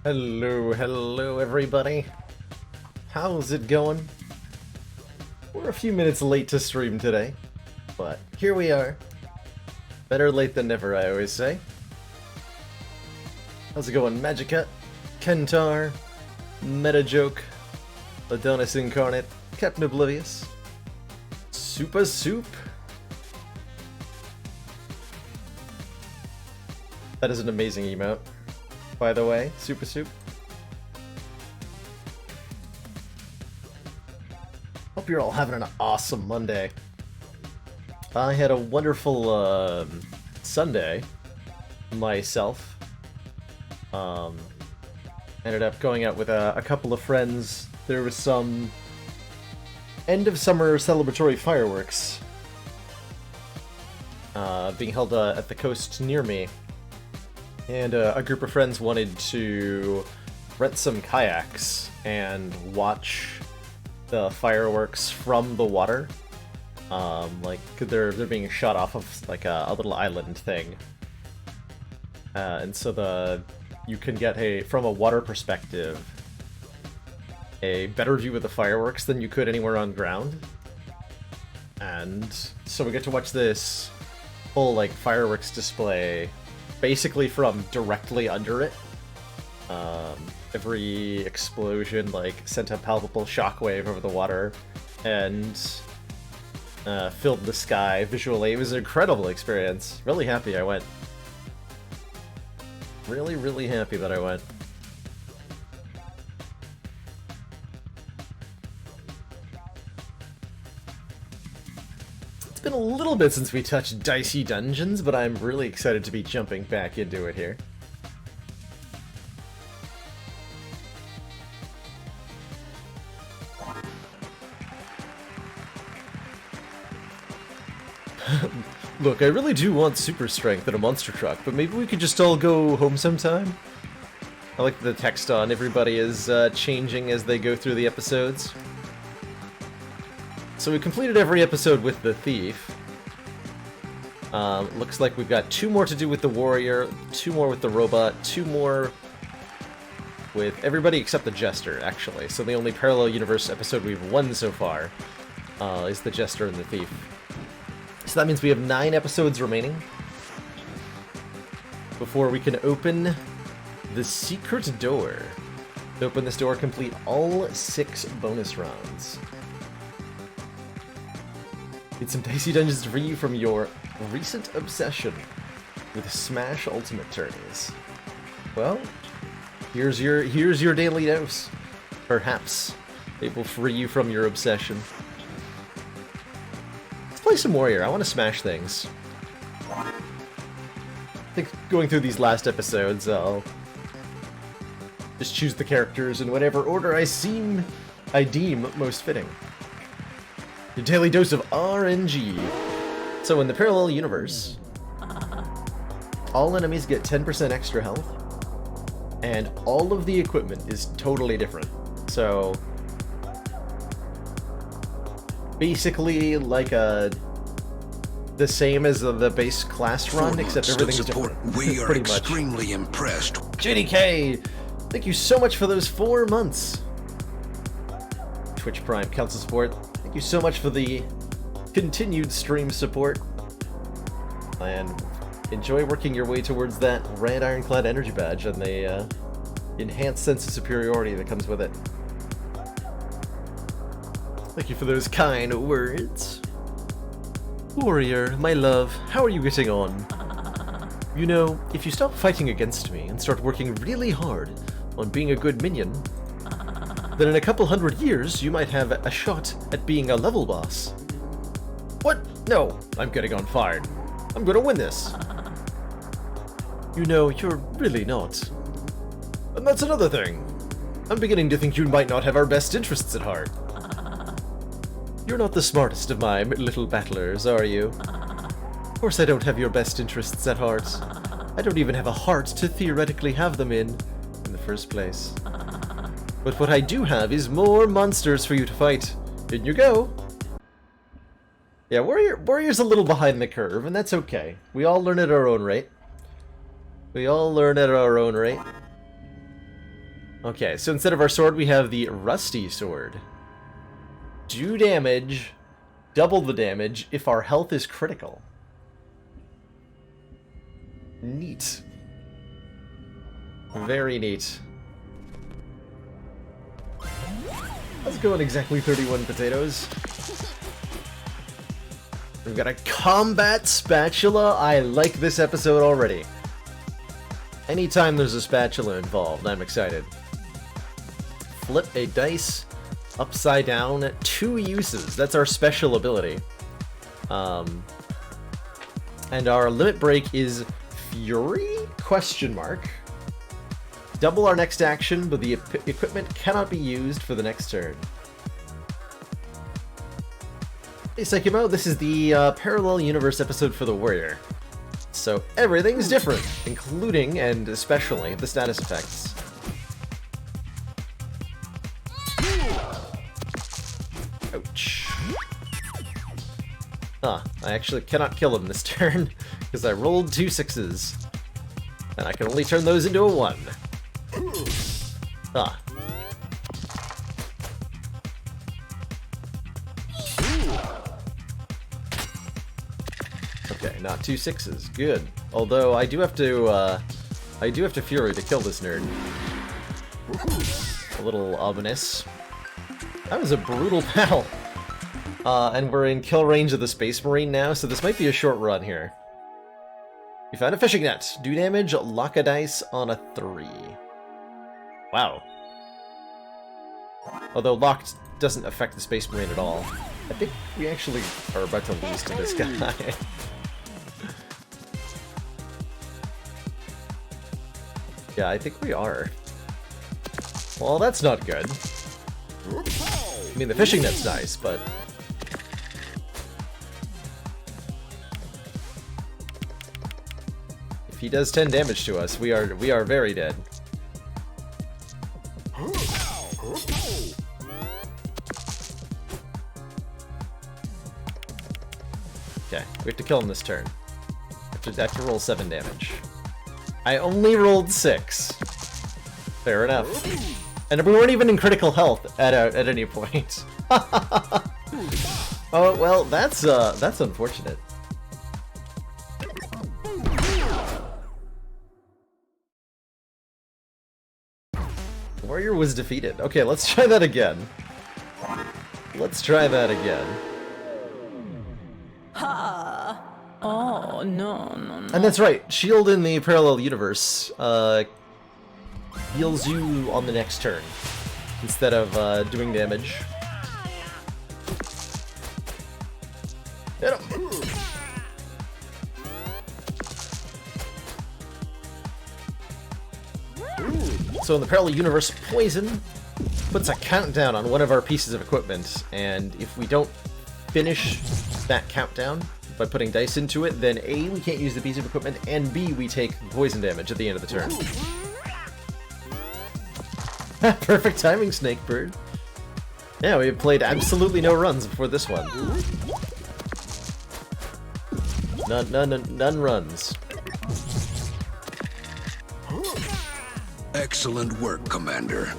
Hello everybody. How's it going? We're a few minutes late to stream today, but here we are. Better late than never, I always say. How's it going, Magica, Kentar, Metajoke, Adonis Incarnate, Captain Oblivious, Super Soup? That is an amazing emote, by the way, Super Soup. Hope you're all having an awesome Monday. I had a wonderful Sunday myself. Ended up going out with a couple of friends. There was some end of summer celebratory fireworks being held at the coast near me. And a group of friends wanted to rent some kayaks and watch the fireworks from the water. Like they're being shot off of like a little island thing. And so you can get from a water perspective a better view of the fireworks than you could anywhere on ground. And so we get to watch this whole like fireworks display basically from directly under it. Every explosion like sent a palpable shockwave over the water and filled the sky visually. It was an incredible experience. Really happy I went. Really happy that I went. It's been a little bit since we touched Dicey Dungeons, but I'm really excited to be jumping back into it here. Look, I really do want super strength and a monster truck, but maybe we could just all go home sometime? I like the text on everybody is changing as they go through the episodes. So we completed every episode with the thief. Looks like we've got 2 more to do with the warrior, 2 more with the robot, 2 more with everybody except the jester, actually. So the only parallel universe episode we've won so far is the jester and the thief. So that means we have 9 episodes remaining before we can open the secret door. To open this door, complete all 6 bonus rounds. Get some Dicey Dungeons to free you from your recent obsession with Smash Ultimate tourneys. Well, here's your daily dose. Perhaps it will free you from your obsession. Play some warrior. I want to smash things. I think going through these last episodes, I'll just choose the characters in whatever order I deem most fitting. Your daily dose of RNG. So in the parallel universe, all enemies get 10% extra health, and all of the equipment is totally different. So basically like the same as the base class run, except everything's different. We are extremely impressed. JDK, thank you so much for those 4 months. Twitch Prime Council support, thank you so much for the continued stream support. And enjoy working your way towards that red ironclad energy badge and the enhanced sense of superiority that comes with it. Thank you for those kind words. Warrior, my love, how are you getting on? You know, if you stop fighting against me and start working really hard on being a good minion, then in a couple 100 years you might have a shot at being a level boss. What? No, I'm getting on fire. I'm gonna win this. You know, you're really not. And that's another thing. I'm beginning to think you might not have our best interests at heart. You're not the smartest of my little battlers, are you? Of course I don't have your best interests at heart. I don't even have a heart to theoretically have them in the first place. But what I do have is more monsters for you to fight. In you go! Yeah, Warrior's a little behind the curve, and that's okay. We all learn at our own rate. We all learn at our own rate. Okay, so instead of our sword, we have the rusty sword. Do damage, double the damage if our health is critical. Neat. Very neat. Let's go at exactly 31 potatoes. We've got a combat spatula. I like this episode already. Anytime there's a spatula involved, I'm excited. Flip a dice upside down. 2 uses. That's our special ability. And our limit break is Fury? Question mark. Double our next action, but the equipment cannot be used for the next turn. Hey Sekimo, this is the Parallel Universe episode for the Warrior. So everything's different, including and especially the status effects. Ouch. I actually cannot kill him this turn, because I rolled 2 6s. And I can only turn those into a 1. Okay, not 2 6s. Good. Although I do have to Fury to kill this nerd. A little ominous. That was a brutal battle. And we're in kill range of the Space Marine now, so this might be a short run here. We found a fishing net. Do damage, lock a dice on a 3. Wow. Although locked doesn't affect the Space Marine at all. I think we actually are about to lose to this guy. Yeah, I think we are. Well, that's not good. I mean, the fishing net's nice, but... if he does 10 damage to us, we are very dead. Okay, we have to kill him this turn. I have to roll 7 damage. I only rolled 6. Fair enough. And we weren't even in critical health at any point. Oh well, that's unfortunate. Warrior was defeated. Okay, let's try that again. Let's try that again. Ha! Oh, no. And that's right, shield in the parallel universe heals you on the next turn, instead of doing damage. Hit him! So in the parallel universe, poison puts a countdown on one of our pieces of equipment, and if we don't finish that countdown by putting dice into it, then A, we can't use the piece of equipment, and B, we take poison damage at the end of the turn. Perfect timing, Snakebird. Yeah, we have played absolutely no runs before this one. None runs. Excellent work, Commander.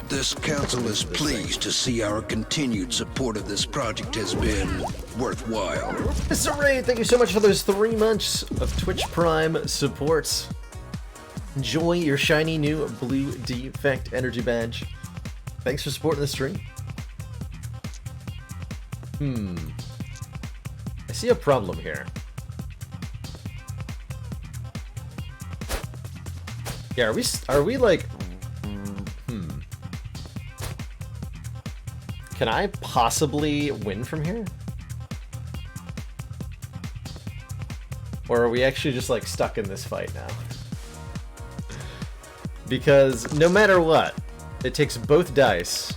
This council is pleased to see our continued support of this project has been worthwhile. Mr. Ray, thank you so much for those 3 months of Twitch Prime support. Enjoy your shiny new blue defect energy badge. Thanks for supporting the stream. I see a problem here. Yeah, are we like... Can I possibly win from here? Or are we actually just like stuck in this fight now? Because no matter what, it takes both dice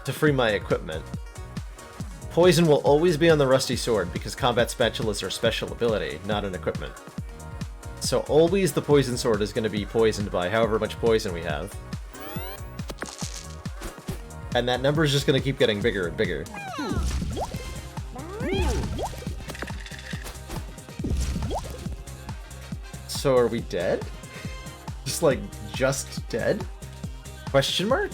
to free my equipment. Poison will always be on the rusty sword because combat spatulas are a special ability, not an equipment. So always the poison sword is going to be poisoned by however much poison we have. And that number is just going to keep getting bigger and bigger. So are we dead? Just like, just dead? Question mark?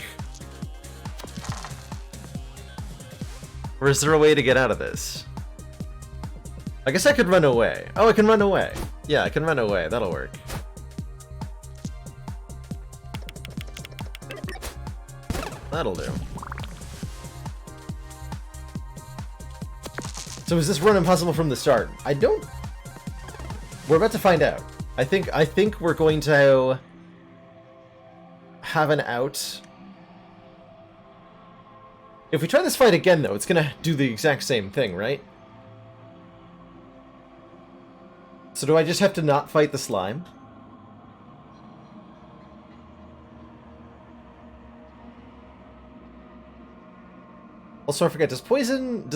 Or is there a way to get out of this? I guess I could run away. Oh, I can run away. Yeah, I can run away. That'll work. That'll do. So is this run impossible from the start? I don't... We're about to find out. I think we're going to have an out. If we try this fight again, though, it's gonna do the exact same thing, right? So do I just have to not fight the slime? Also, I forget, does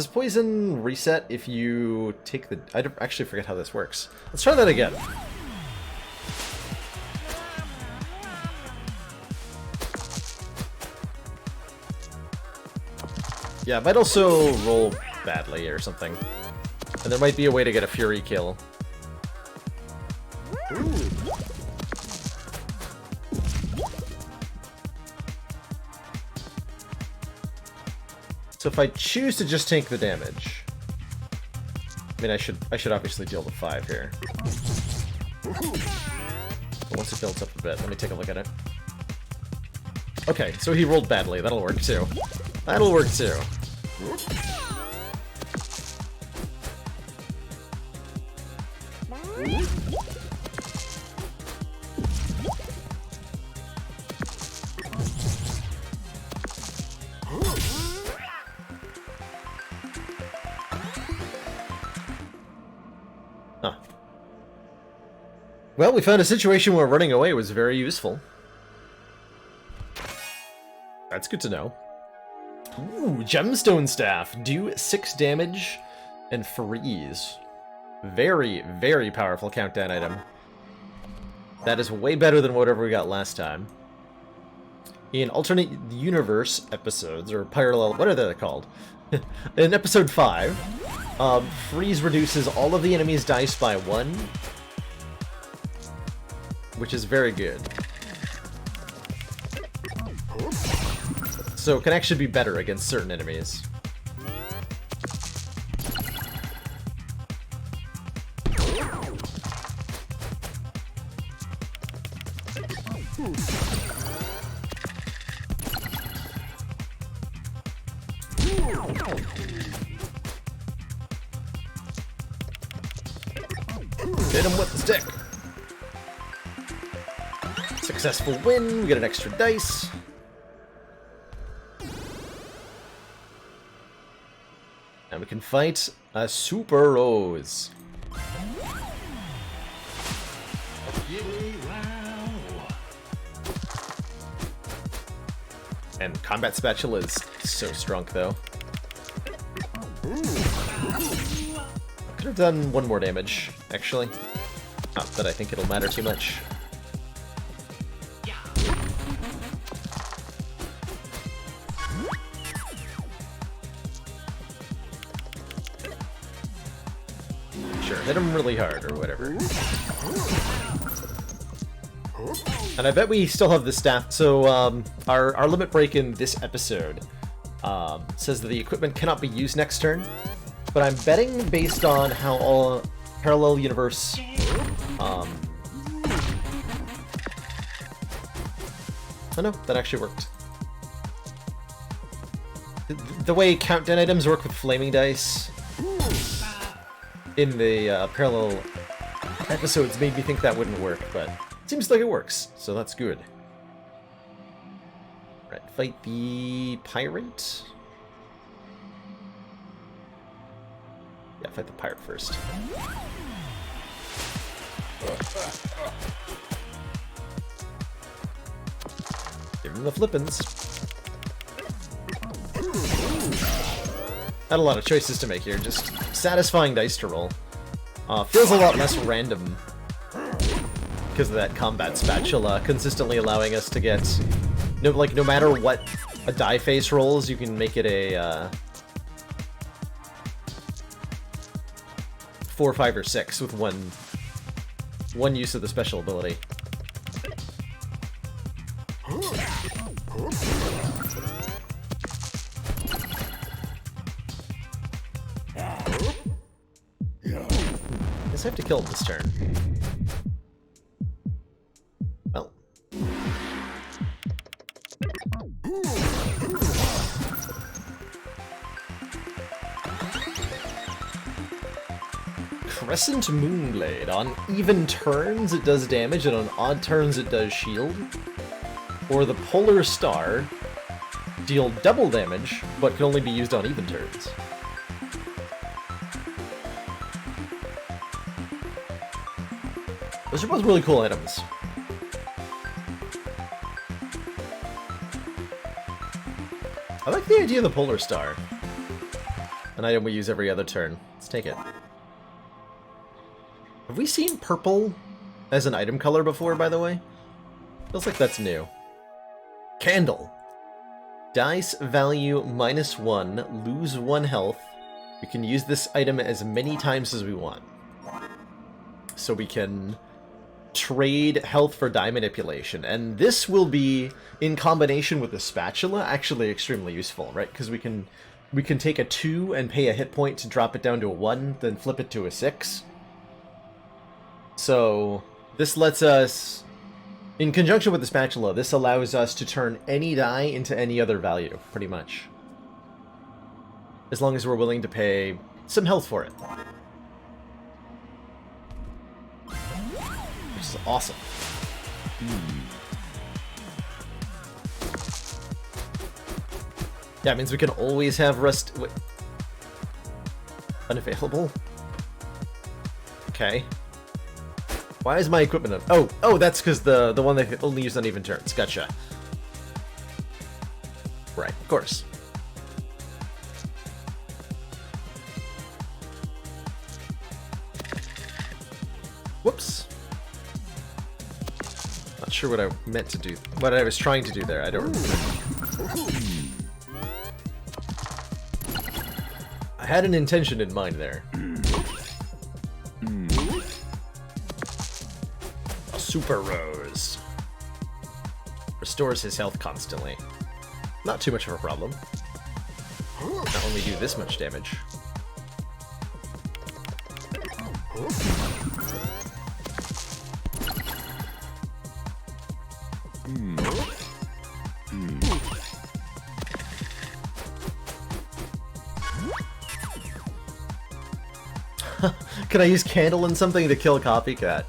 poison reset if you take the... I actually forget how this works. Let's try that again. Yeah, it might also roll badly or something. And there might be a way to get a Fury kill. Ooh. So if I choose to just tank the damage... I mean, I should obviously deal the 5 here. But once it builds up a bit, let me take a look at it. Okay, so he rolled badly. That'll work too. That'll work too. Huh. Well, we found a situation where running away was very useful. That's good to know. Ooh, Gemstone Staff. Do 6 damage and freeze. Very, very powerful countdown item. That is way better than whatever we got last time. In alternate universe episodes, or parallel, what are they called? In episode 5, freeze reduces all of the enemy's dice by 1, which is very good. So it can actually be better against certain enemies. Hit him with the stick. Successful win, we get an extra dice. And we can fight a Super Rose. And Combat Spatula is so strong, though. I could have done 1 more damage, actually. Not that I think it'll matter too much. Sure, hit him really hard, or whatever. And I bet we still have the staff. So, our limit break in this episode says that the equipment cannot be used next turn. But I'm betting based on how all parallel universe... oh no, that actually worked. The way countdown items work with flaming dice in the parallel episodes made me think that wouldn't work, but it seems like it works, so that's good. Right, fight the pirate. Yeah, fight the pirate first. Give him the flippins. Had a lot of choices to make here, just satisfying dice to roll. Feels a lot less random because of that combat spatula consistently allowing us to get no matter what a die face rolls, you can make it a 4, 5, or 6 with one one use of the special ability. Guess I have to kill him this turn. Well. Crescent Moonblade. On even turns it does damage, and on odd turns it does shield. Or the Polar Star. Deal double damage, but can only be used on even turns. Those are both really cool items. I like the idea of the Polar Star. An item we use every other turn. Let's take it. Have we seen purple as an item color before, by the way? Feels like that's new. Candle. Dice value -1, lose 1 health. We can use this item as many times as we want. So we can trade health for die manipulation, and this will be, in combination with the spatula, actually extremely useful, right? Because we can take a 2 and pay a hit point to drop it down to a 1, then flip it to a 6. So this lets us, in conjunction with the spatula, this allows us to turn any die into any other value, pretty much. As long as we're willing to pay some health for it. Which is awesome. Yeah, it means we can always have rest... Wait. Unavailable? Okay. Why is my equipment... Oh, that's because the one that only used on even turns. Gotcha. Right, of course. Whoops. Not sure what I meant to do. What I was trying to do there. I don't remember. I had an intention in mind there. Super Rose. Restores his health constantly. Not too much of a problem. Not only do this much damage. Can I use Candle in something to kill Copycat?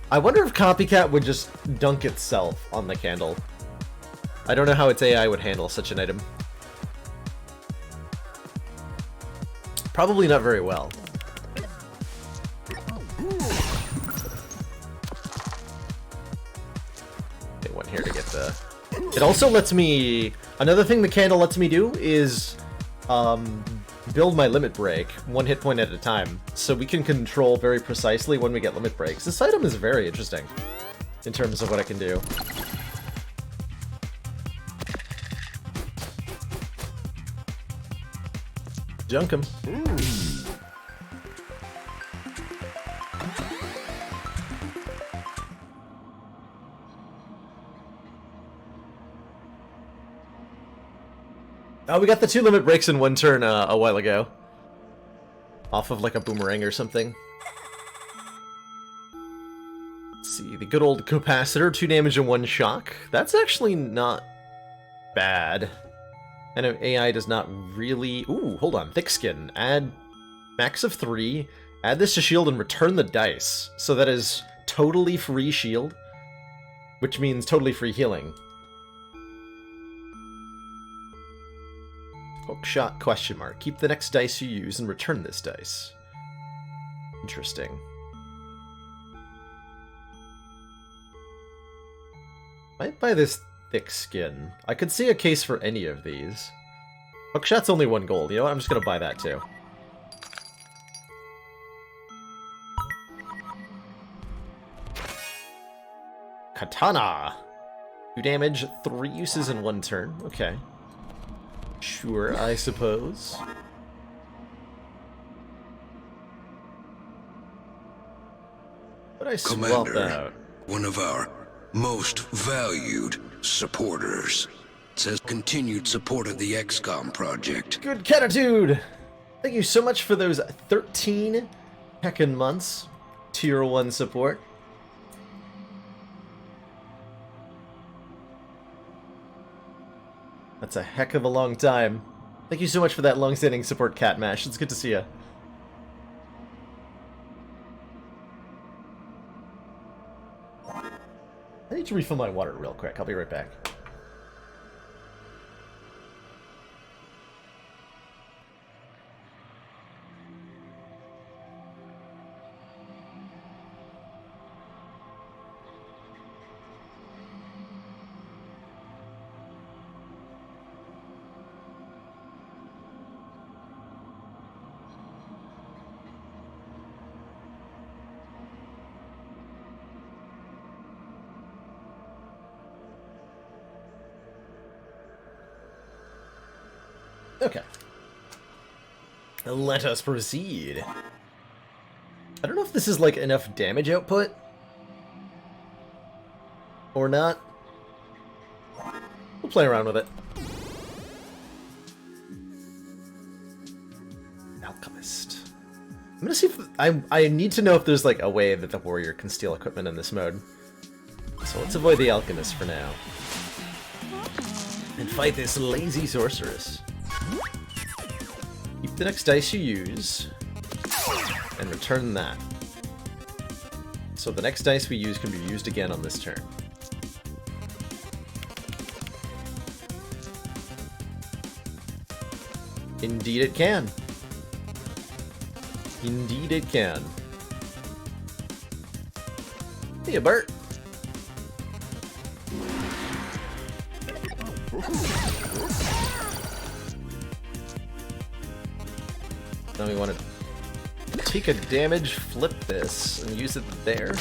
I wonder if Copycat would just dunk itself on the Candle. I don't know how its AI would handle such an item. Probably not very well. Okay, one here to get the... It also lets me... Another thing the Candle lets me do is... build my limit break 1 hit point at a time, so we can control very precisely when we get limit breaks. This item is very interesting in terms of what I can do. Junk him. Oh, we got the 2 limit breaks in 1 turn a while ago. Off of like a boomerang or something. Let's see, the good old capacitor, 2 damage and 1 shock. That's actually not bad. And AI does not really... Ooh, hold on, thick skin. Add max of 3, add this to shield and return the dice. So that is totally free shield, which means totally free healing. Hookshot question mark. Keep the next dice you use and return this dice. Interesting. Might buy this thick skin. I could see a case for any of these. Hookshot's only 1 gold. You know what? I'm just gonna buy that too. Katana! 2 damage, 3 uses in 1 turn. Okay. Sure, I suppose. But I swap Commander, out. one of our most valued supporters. Says continued support of the XCOM project. Good catitude! Thank you so much for those 13 heckin' months. Tier 1 support. That's a heck of a long time. Thank you so much for that long-standing support, Cat Mash. It's good to see you. I need to refill my water real quick. I'll be right back. Okay. Let us proceed. I don't know if this is like enough damage output or not. We'll play around with it. Alchemist. I'm gonna see if I need to know if there's like a way that the warrior can steal equipment in this mode. So let's avoid the alchemist for now. And fight this lazy sorceress. Keep the next dice you use, and return that. So the next dice we use can be used again on this turn. Indeed it can. Indeed it can. Hey, Bert. Now we want to take a damage, flip this, and use it there.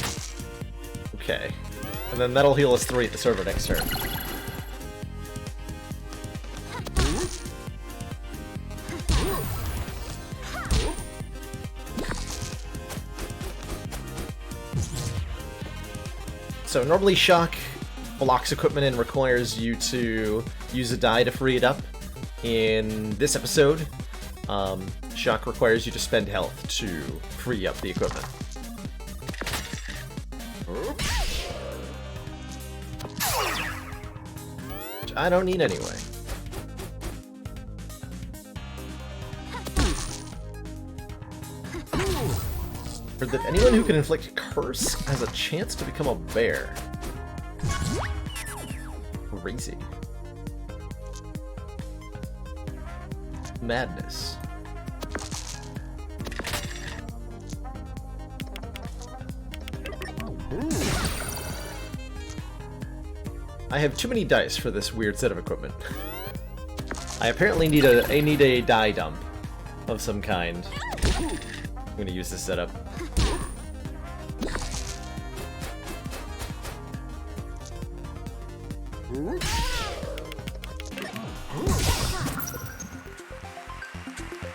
Okay. And then that'll heal us 3 at the server next turn. So normally Shock blocks equipment and requires you to use a die to free it up. In this episode, Shock requires you to spend health to free up the equipment. Which I don't need anyway. Or that anyone who can inflict curse has a chance to become a bear. Crazy. Madness. I have too many dice for this weird set of equipment. I apparently need a die dump of some kind. I'm gonna use this setup.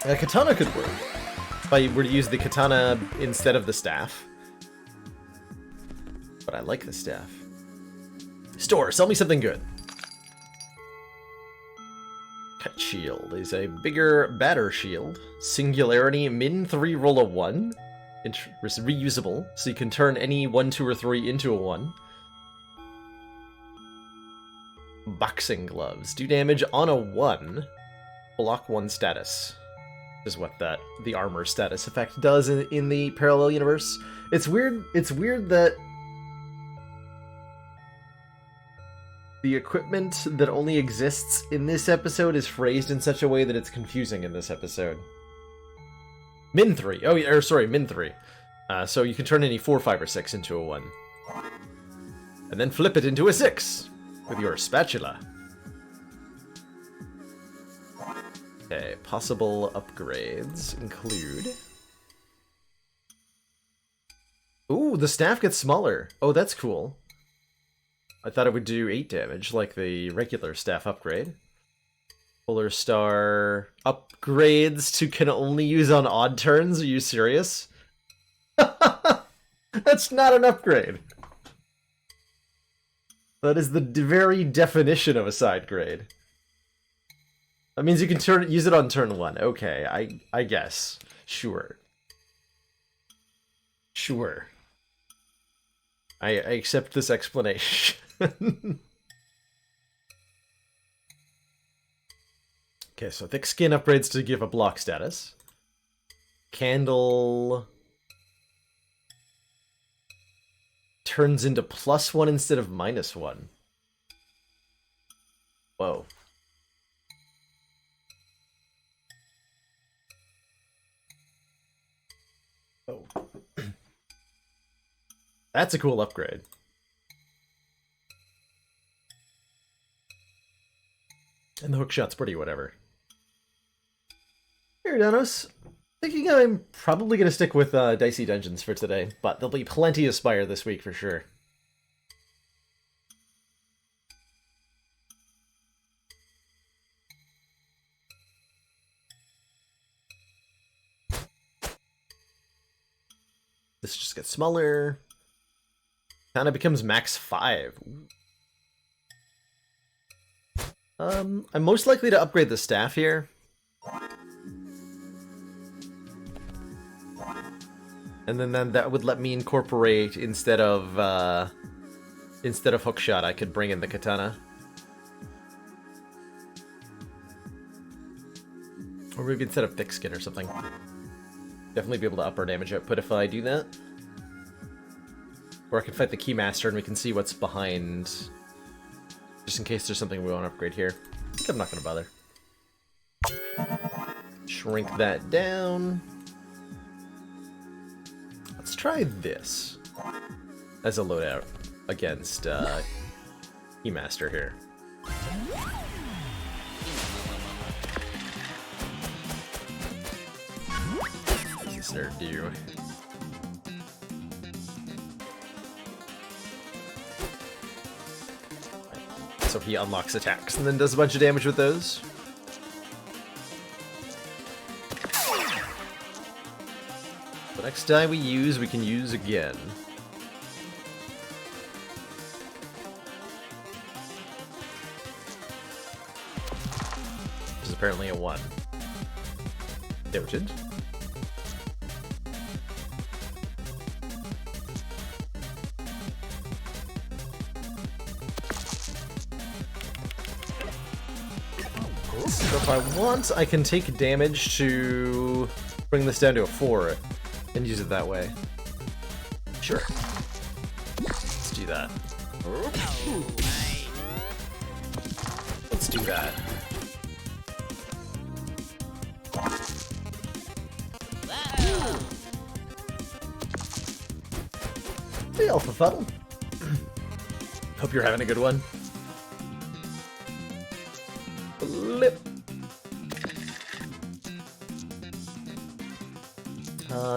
A katana could work if I were to use the katana instead of the staff. But I like the staff. Store, sell me something good. Cut shield is a bigger, badder shield. Singularity, min 3, roll a 1. It's reusable, so you can turn any 1, 2, or 3 into a 1. Boxing gloves. Do damage on a 1. Block 1 status. Is what the armor status effect does in the parallel universe. It's weird that the equipment that only exists in this episode is phrased in such a way that it's confusing in this episode. Min 3. Oh, yeah, or sorry, min 3. So you can turn any 4, 5, or 6 into a 1. And then flip it into a 6 with your spatula. Okay, possible upgrades include... Ooh, the staff gets smaller. Oh, that's cool. I thought it would do 8 damage, like the regular staff upgrade. Polar Star upgrades to can only use on odd turns. Are you serious? That's That's not an upgrade. That is the very definition of a side grade. That means you can use it on turn 1. Okay, I guess. Sure. Sure. I accept this explanation. Okay, so thick skin upgrades to give a block status. Candle turns into +1 instead of -1. Whoa. Oh. That's a cool upgrade. And the hookshot's pretty whatever. Here, Danos. Thinking I'm probably going to stick with Dicey Dungeons for today, but there'll be plenty of Spire this week for sure. This just gets smaller. Kind of becomes max 5. I'm most likely to upgrade the staff here. And then that would let me incorporate, instead of hookshot, I could bring in the katana. Or maybe instead of thick skin or something. Definitely be able to up our damage output if I do that. Or I can fight the Keymaster and we can see what's behind, just in case there's something we want to upgrade here. I think I'm not going to bother. Shrink that down. Let's try this as a loadout against Keymaster here. What does this nerd do? So he unlocks attacks and then does a bunch of damage with those. The next die we use, we can use again. Which is apparently a 1. Noted. So if I want, I can take damage to bring this down to a 4 and use it that way. Sure. Let's do that. Let's do that. The Alpha Fuddle. Hope you're having a good one. Blip.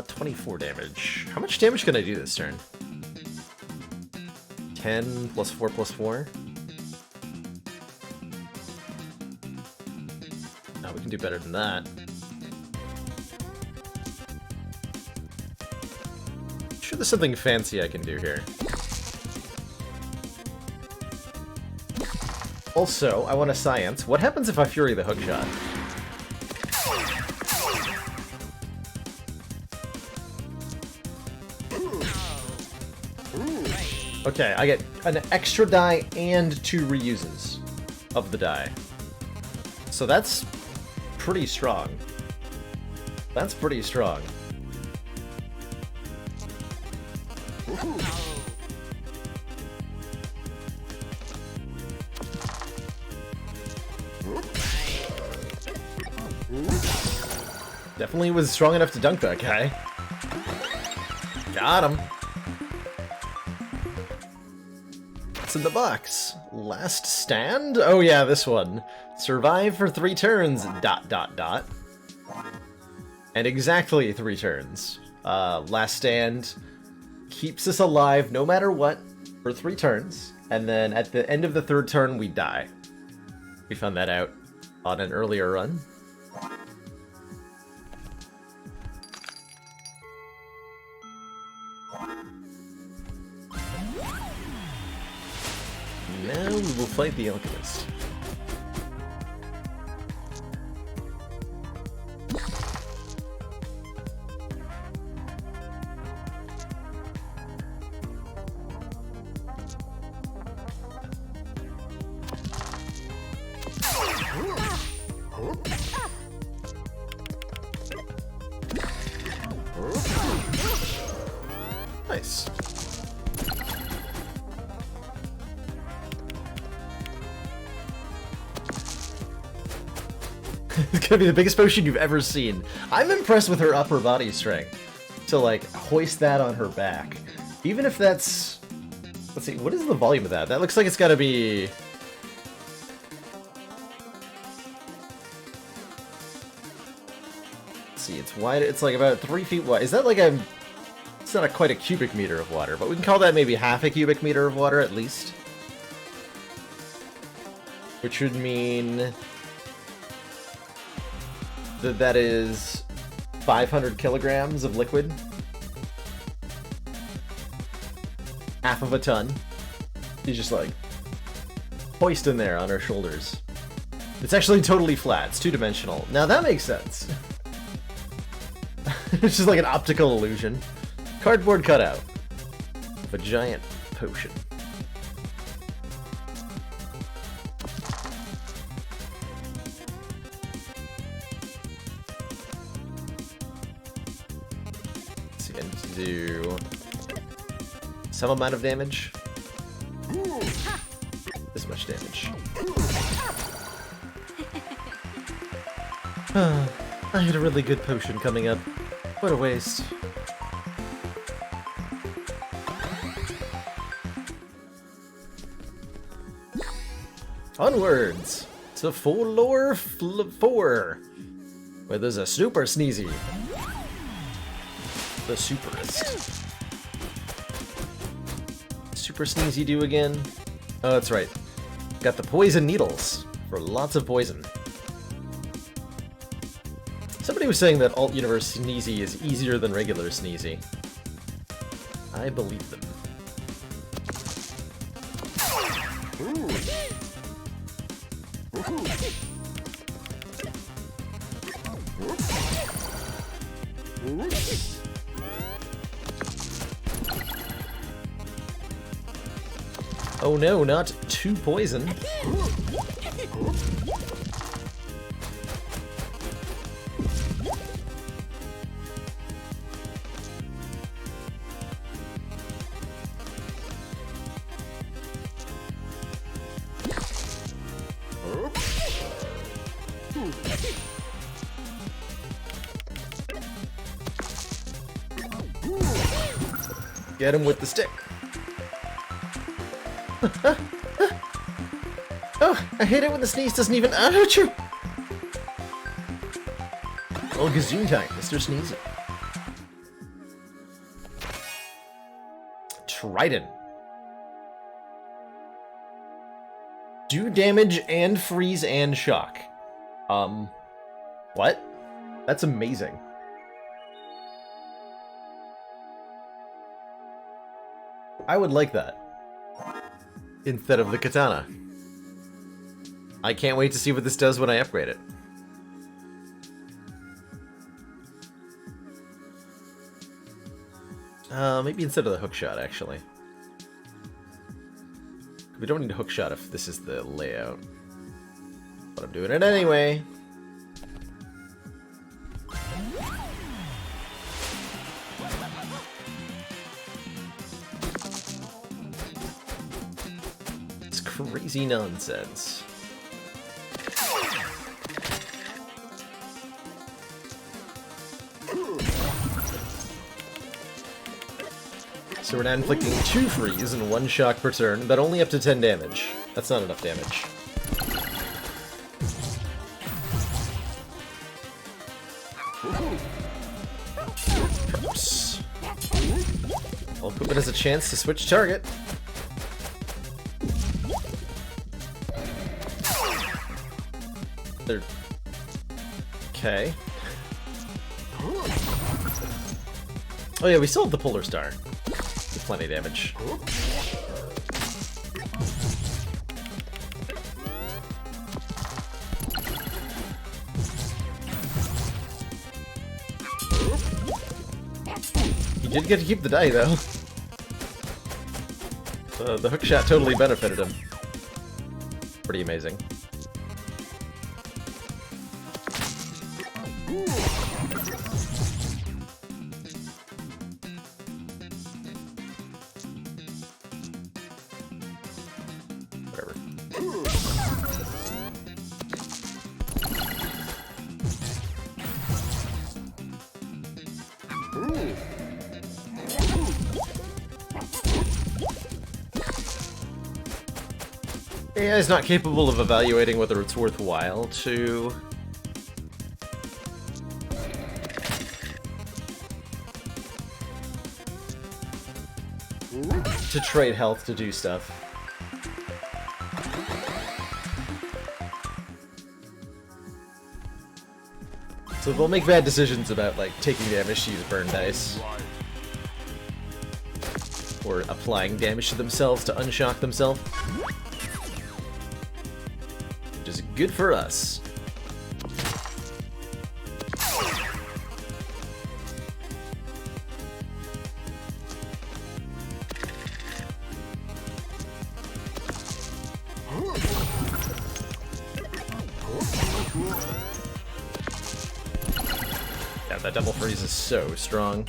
24 damage. How much damage can I do this turn? 10 plus 4 plus 4? No, we can do better than that. I'm sure there's something fancy I can do here. Also, I want to science. What happens if I Fury the hookshot? Okay, I get an extra die and 2 reuses of the die. So that's pretty strong. That's pretty strong. Definitely was strong enough to dunk that guy. Got him. What's in the box? Last stand? Oh yeah, this one. Survive for 3 turns, ... And exactly 3 turns. Last stand keeps us alive no matter what for 3 turns. And then at the end of the 3rd turn, we die. We found that out on an earlier run. Now we will fight the alchemist. Nice. It's gonna be the biggest potion you've ever seen. I'm impressed with her upper body strength to like hoist that on her back. Even if that's... Let's see, what is the volume of that? That looks like it's gotta be... Let's see, it's wide, it's like about 3 feet wide. Is that like a... It's not quite a cubic meter of water, but we can call that maybe half a cubic meter of water at least. Which would mean that that is 500 kilograms of liquid. Half of a ton. He's just like hoisting there on her shoulders. It's actually totally flat. It's two-dimensional. Now that makes sense. It's just like an optical illusion. Cardboard cutout of a giant potion. Let's see, I need to do some amount of damage. This much damage. I had a really good potion coming up. What a waste. Onwards to Floor 4, where there's a super sneezy. The superest. Super sneezy do again? Oh, that's right. Got the poison needles for lots of poison. Somebody was saying that Alt Universe Sneezy is easier than regular Sneezy. I believe them. Oh no, not 2 poison. Get him with the stick. Oh, I hate it when the sneeze doesn't even ouch you. Oh, gazoon time, Mr. Sneezy. Trident. Do damage and freeze and shock. What? That's amazing. I would like that. Instead of the katana. I can't wait to see what this does when I upgrade it. Maybe instead of the hookshot, actually. We don't need a hookshot if this is the layout. But I'm doing it anyway. It's crazy nonsense. So we're now inflicting 2 freeze and 1 shock per turn, but only up to 10 damage. That's not enough damage. Oops. I'll equip it as a chance to switch target. They're... Okay. Oh yeah, we still have the Polar Star. Plenty of damage. He did get to keep the die, though. The hookshot totally benefited him. Pretty amazing. Whatever. AI is not capable of evaluating whether it's worthwhile to trade health to do stuff. So they'll make bad decisions about, like, taking damage to use burn dice. Or applying damage to themselves to unshock themselves. Which is good for us. Yeah, that double freeze is so strong.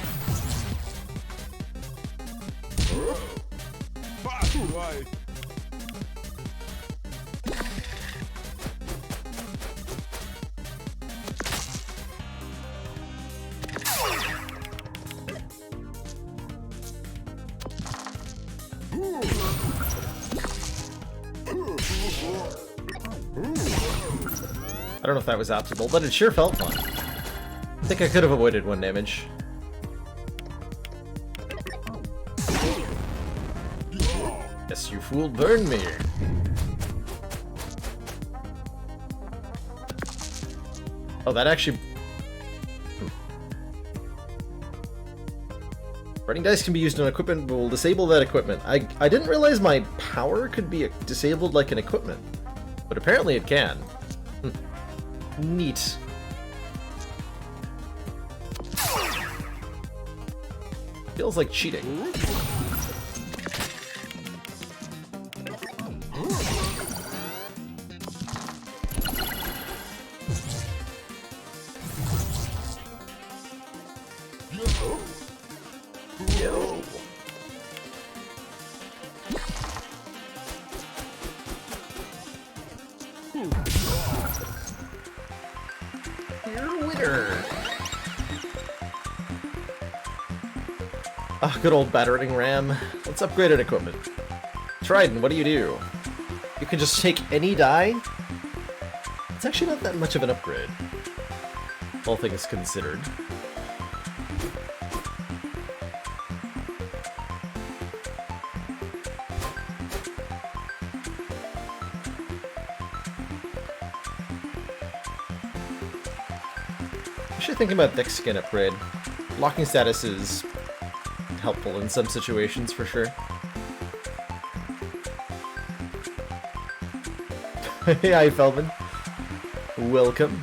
I don't know if that was optimal, but it sure felt fun. I think I could have avoided 1 damage. Yes, you fool, burn me! Oh, that actually... Burning dice can be used on equipment, but will disable that equipment. I didn't realize my power could be disabled like an equipment, but apparently it can. Neat. Feels like cheating. Yo. You're a winner. Ah, good old battering ram. Let's upgrade an equipment. Trident, what do? You can just take any die? It's actually not that much of an upgrade, all things considered. Actually thinking about thick skin upgrade. Locking status is helpful in some situations for sure. Hey, hi, Feldman. Welcome.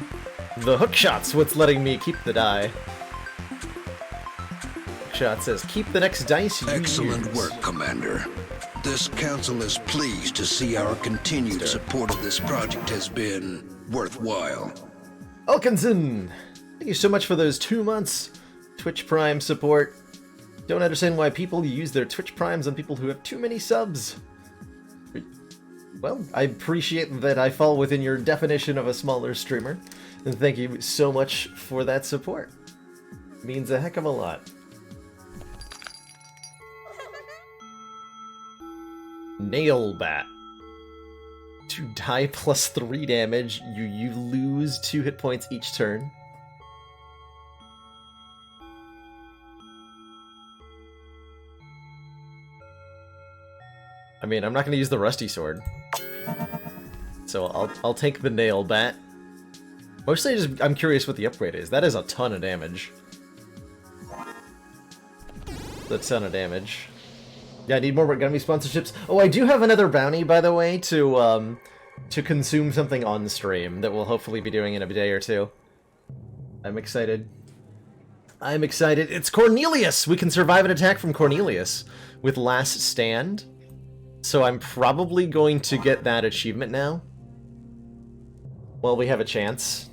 The hookshot's what's letting me keep the die. Hookshot says, keep the next dice you Excellent use. work, Commander. This council is pleased to see our continued support of this project has been worthwhile. Elkinson! Thank you so much for those 2 months Twitch Prime support. Don't understand why people use their Twitch Primes on people who have too many subs. Well, I appreciate that I fall within your definition of a smaller streamer, and thank you so much for that support. It means a heck of a lot. Nail Bat. To die plus 3 damage, you lose 2 hit points each turn. I mean, I'm not going to use the Rusty Sword, so I'll take the Nail Bat. Mostly just, I'm curious what the upgrade is. That is a ton of damage. That's a ton of damage. Yeah, I need more Gummy sponsorships. Oh, I do have another bounty, by the way, to consume something on stream that we'll hopefully be doing in a day or two. I'm excited. I'm excited. It's Cornelius! We can survive an attack from Cornelius with Last Stand. So I'm probably going to get that achievement now. Well, we have a chance.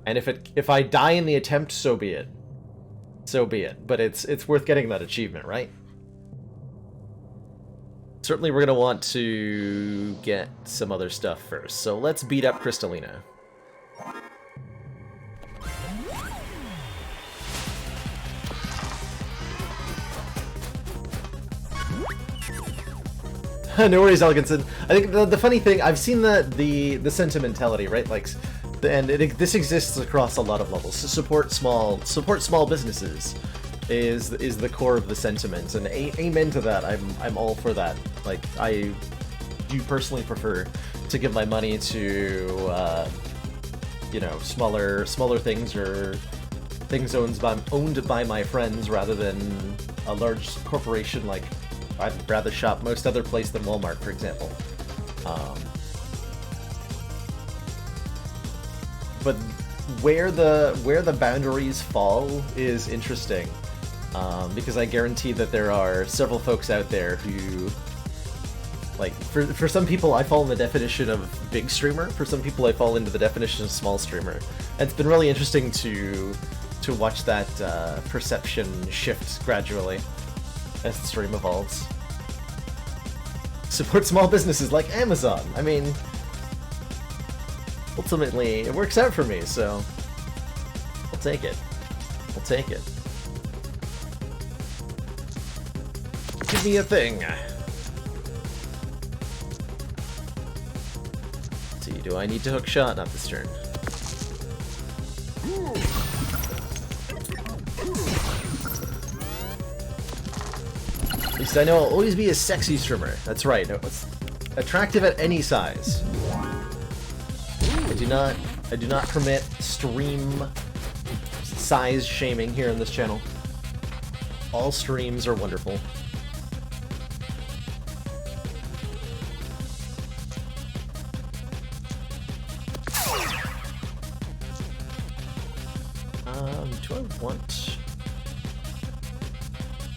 And if I die in the attempt, so be it. So be it. But it's worth getting that achievement, right? Certainly we're going to want to get some other stuff first. So let's beat up Crystalina. No worries, Elginson. I think the funny thing, I've seen the sentimentality, right? Like, and this exists across a lot of levels. Support small businesses is the core of the sentiment, and amen to that. I'm all for that. Like, I do personally prefer to give my money to you know, smaller things or things owned by my friends rather than a large corporation. Like, I'd rather shop most other place than Walmart, for example. But where the boundaries fall is interesting, because I guarantee that there are several folks out there who, like, for some people I fall in the definition of big streamer. For some people I fall into the definition of small streamer. And it's been really interesting to watch that perception shift gradually as the stream evolves. Support small businesses like Amazon. I mean, ultimately, it works out for me, so I'll take it. I'll take it. Give me a thing. Let's see, do I need to hook shot? Not this turn. At least I know I'll always be a sexy streamer. That's right. It's attractive at any size. I do not permit stream size shaming here on this channel. All streams are wonderful. Do I want...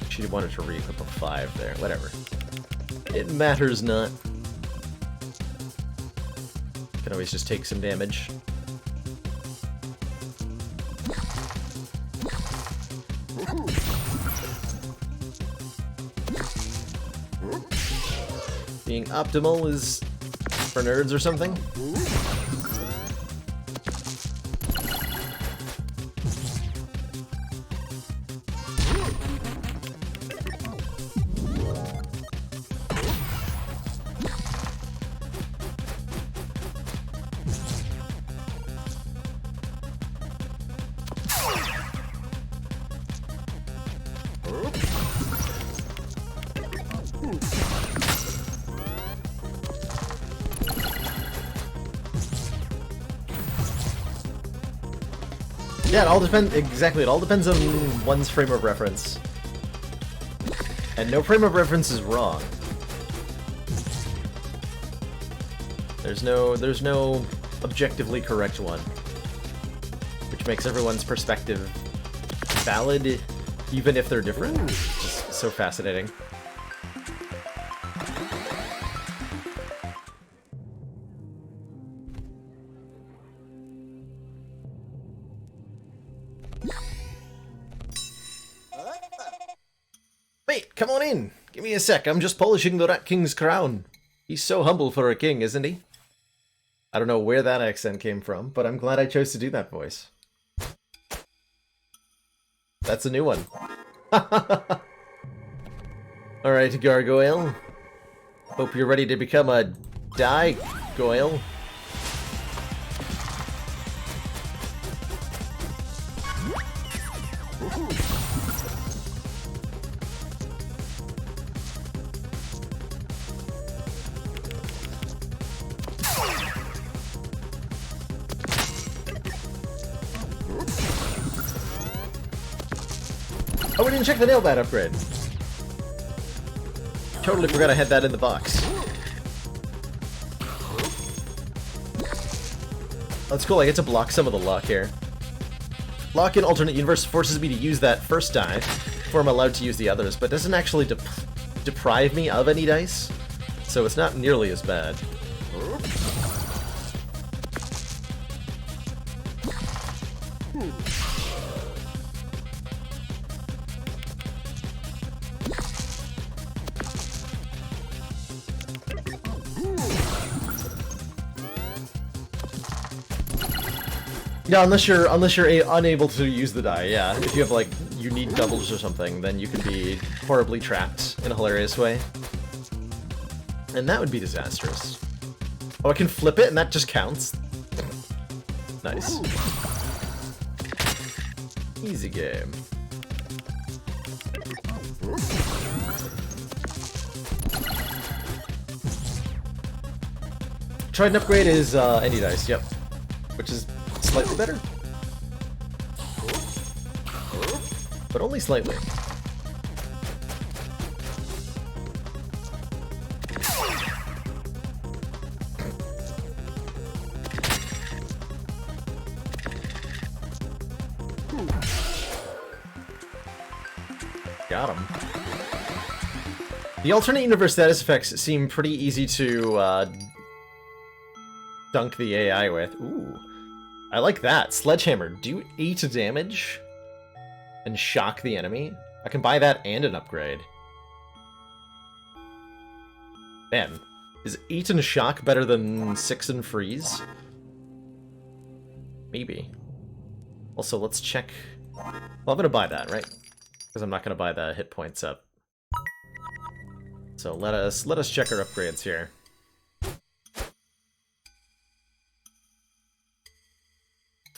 She wanted to re-equip a 5 there. Whatever. It matters not. Can always just take some damage. Being optimal is for nerds or something? Yeah, it all depends. Exactly, it all depends on one's frame of reference. And no frame of reference is wrong. There's no objectively correct one. Which makes everyone's perspective valid, even if they're different. Just so fascinating. Wait, come on in. Give me a sec. I'm just polishing the Rat King's crown. He's so humble for a king, isn't he? I don't know where that accent came from, but I'm glad I chose to do that voice. That's a new one. Alright, Gargoyle. Hope you're ready to become a Goyle. Oh, we didn't check the nail bat upgrade. Totally forgot I had that in the box. That's cool, I get to block some of the luck here. Lock in alternate universe forces me to use that first die before I'm allowed to use the others, but doesn't actually deprive me of any dice, so it's not nearly as bad. Yeah, unless you're unable to use the die, yeah. If you have, like, you need doubles or something, then you can be horribly trapped in a hilarious way. And that would be disastrous. Oh, I can flip it and that just counts? Nice. Easy game. Trident upgrade is any dice, yep. Which is slightly better. But only slightly. Got him. The alternate universe status effects seem pretty easy to dunk the AI with. Ooh. I like that. Sledgehammer. Do 8 damage and shock the enemy. I can buy that and an upgrade. Man, is 8 and shock better than 6 and freeze? Maybe. Also, let's check. Well, I'm gonna buy that, right? Because I'm not gonna buy the hit points up. So let us check our upgrades here.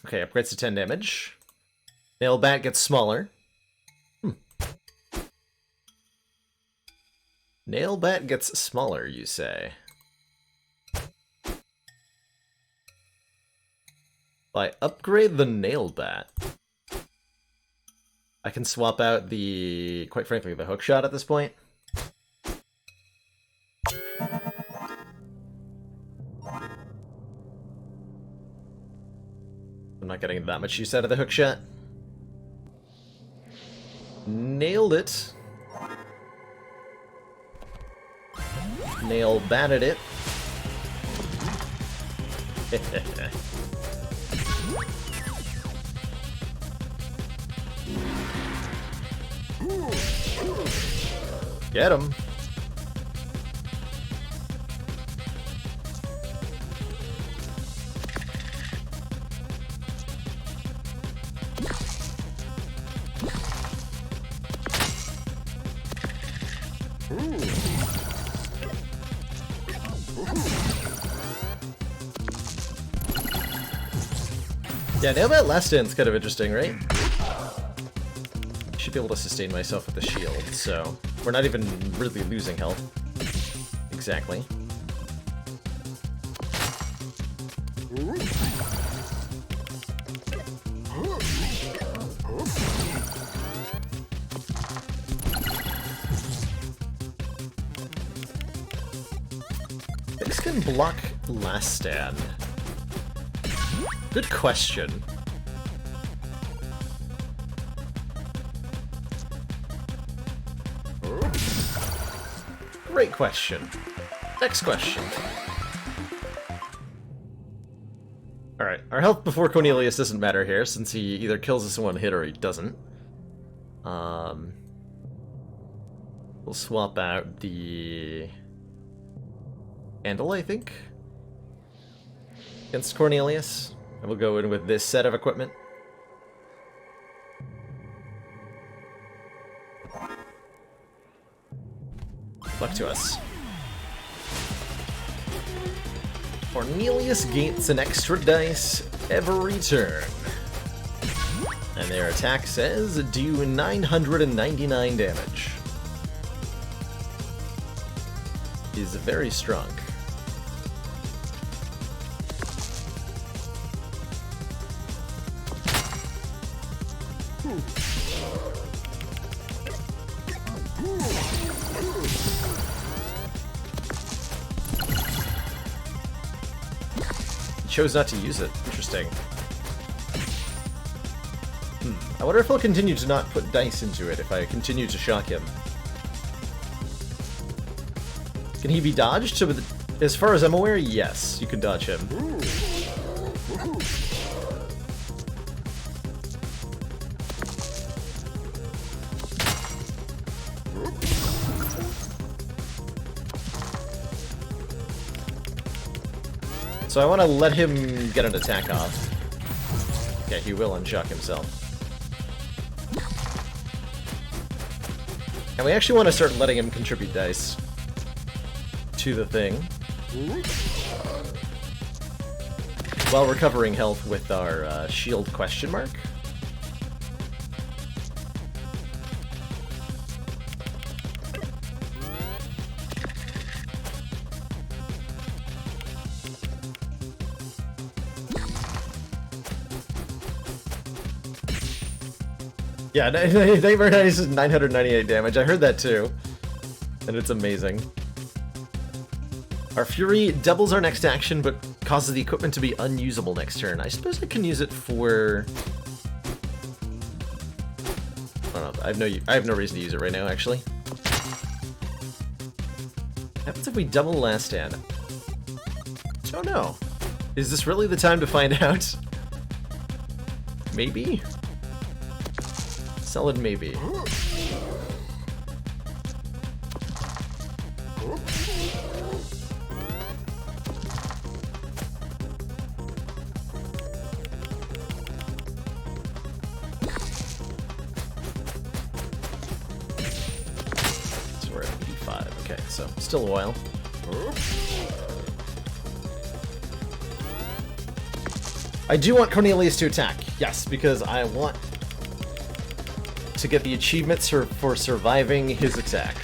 Okay, upgrades to 10 damage. Nail bat gets smaller. Nail bat gets smaller, you say? If I upgrade the nail bat, I can swap out the, quite frankly, the hook shot at this point. I'm not getting that much use out of the hook shot. Nailed it. Nail batted it. Get him. Yeah, nail bat last stand's kind of interesting, right? Should be able to sustain myself with the shield, so we're not even really losing health. Exactly. This can block last stand. Good question. Great question. Next question. Alright, our health before Cornelius doesn't matter here, since he either kills us in one hit or he doesn't. We'll swap out the handle, I think, against Cornelius. And we'll go in with this set of equipment. Luck to us. Cornelius gains an extra dice every turn. And their attack says do 999 damage. Is very strong. Chose not to use it. Interesting. I wonder if he'll continue to not put dice into it if I continue to shock him. Can he be dodged? So, as far as I'm aware, yes, you can dodge him. So I want to let him get an attack off. Yeah, he will unshock himself. And we actually want to start letting him contribute dice to the thing. While recovering health with our shield question mark. Yeah, Nightmare Dice is 998 damage. I heard that too. And it's amazing. Our Fury doubles our next action, but causes the equipment to be unusable next turn. I suppose I can use it for... I don't know. I have no reason to use it right now, actually. What happens if we double last stand? I don't know. Is this really the time to find out? Maybe? Solid maybe. So we're at 85. Okay, so still a while. I do want Cornelius to attack. Yes, because I want to get the achievements for surviving his attack.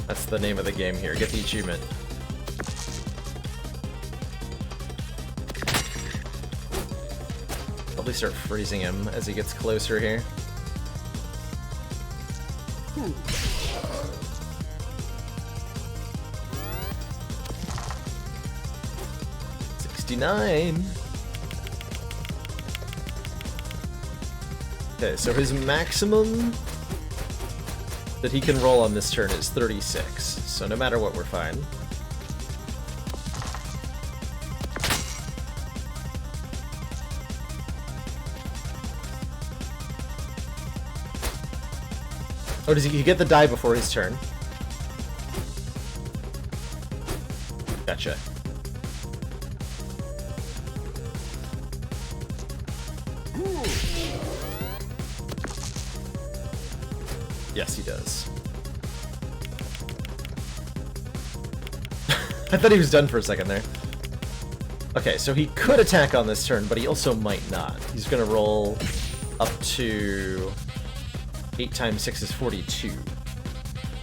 That's the name of the game here. Get the achievement. Probably start freezing him as he gets closer here. $69. Okay, so his maximum that he can roll on this turn is 36. So no matter what, we're fine. Oh, does he get the die before his turn? Gotcha. Yes, he does. I thought he was done for a second there. Okay, so he could attack on this turn, but he also might not. He's gonna roll up to 8 times 6 is 42.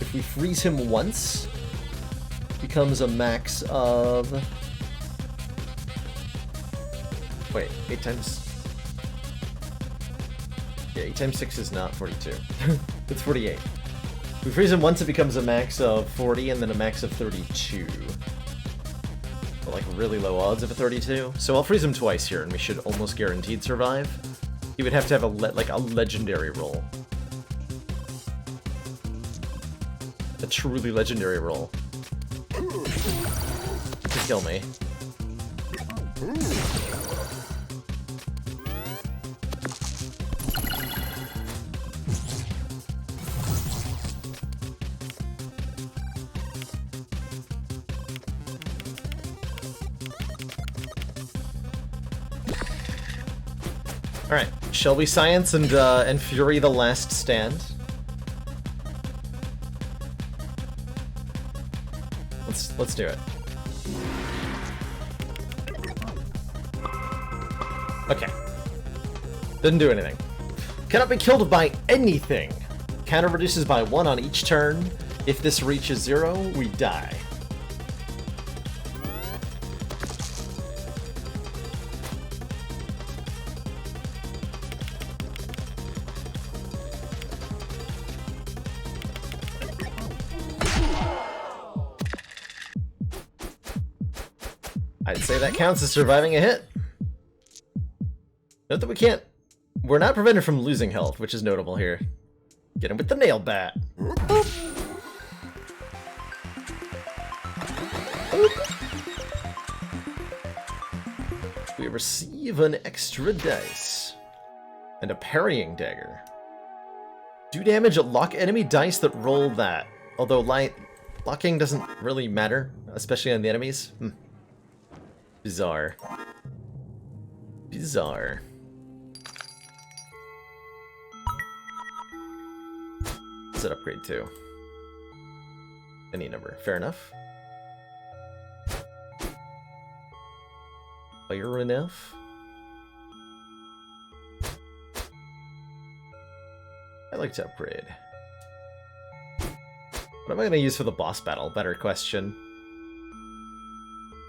If we freeze him once, becomes a max of... Wait, 8 times... Yeah, 8 times 6 is not 42. It's 48. If we freeze him once, it becomes a max of 40 and then a max of 32. But like really low odds of a 32. So I'll freeze him twice here and we should almost guaranteed survive. He would have to have a legendary roll. A truly legendary roll. To kill me. Alright, shall we science and fury the last stand? Let's do it. Okay. Didn't do anything. Cannot be killed by anything. Counter reduces by 1 on each turn. If this reaches 0, we die. I'd say that counts as surviving a hit. Note that we can't we're not prevented from losing health, which is notable here. Get him with the nail bat. We receive an extra dice. And a parrying dagger. Do damage, lock enemy dice that roll that. Although locking doesn't really matter, especially on the enemies. Bizarre. Bizarre. What's it upgrade to? Any number. Fair enough. Fire enough. I'd like to upgrade. What am I going to use for the boss battle? Better question.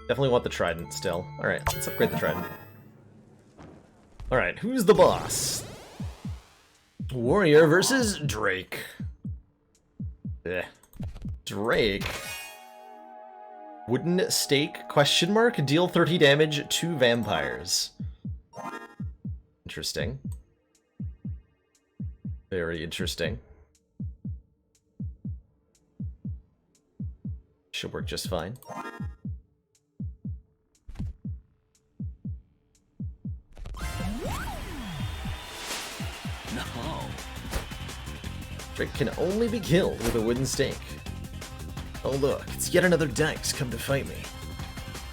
Definitely want the trident still. Alright, let's upgrade the trident. Alright, who's the boss? Warrior versus Drake. Ugh. Drake. Wooden stake, question mark, deal 30 damage to vampires. Interesting. Very interesting. Should work just fine. No. Drake can only be killed with a wooden stake. Oh look, it's yet another dice come to fight me.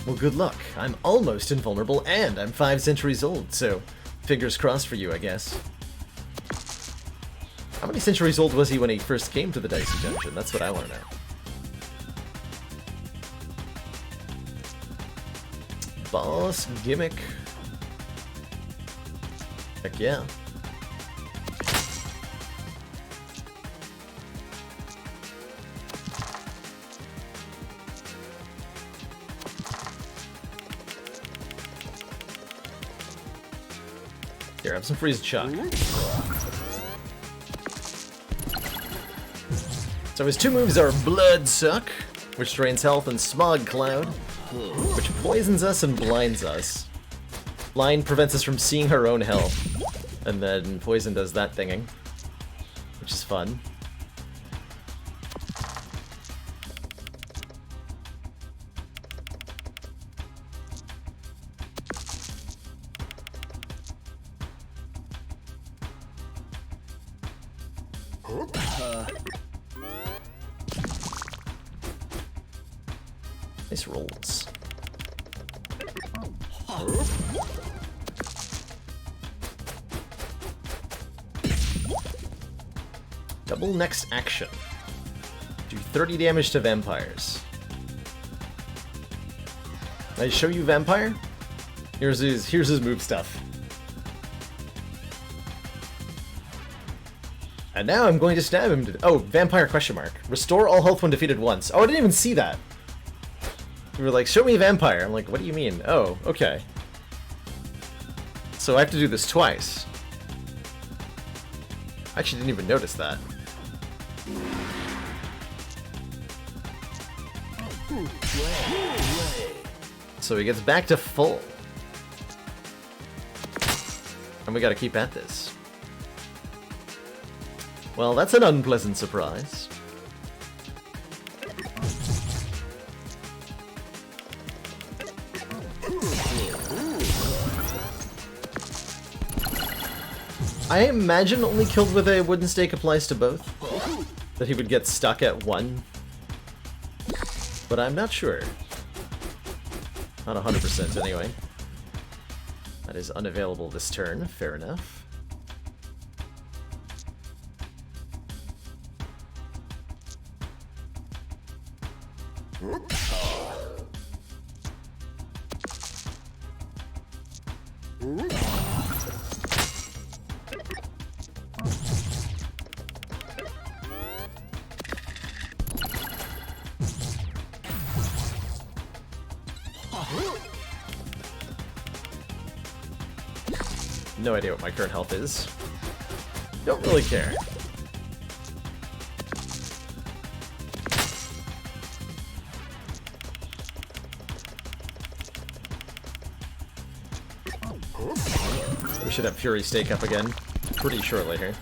Well, good luck. I'm almost invulnerable and I'm 5 centuries old, so fingers crossed for you, I guess. How many centuries old was he when he first came to the Dicey Dungeon? That's what I want to know. Boss gimmick. Heck yeah. Here, have some freeze chuck. So his 2 moves are Blood Suck, which drains health, and Smog Cloud, which poisons us and blinds us. Blind prevents us from seeing our own health, and then Poison does that thinging, which is fun. Nice rolls. Double next action. Do 30 damage to vampires. Can I show you Vampire? Here's his move stuff. And now I'm going to stab him to... Oh, Vampire question mark. Restore all health when defeated once. Oh, I didn't even see that. You were like, show me Vampire. I'm like, what do you mean? Oh, okay. So I have to do this twice. I actually didn't even notice that. So he gets back to full. And we gotta keep at this. Well, that's an unpleasant surprise. I imagine only killed with a wooden stake applies to both. That he would get stuck at one. But I'm not sure. Not 100% anyway. That is unavailable this turn, fair enough. No idea what my current health is. Don't really care. should have Fury Stake up again pretty shortly here.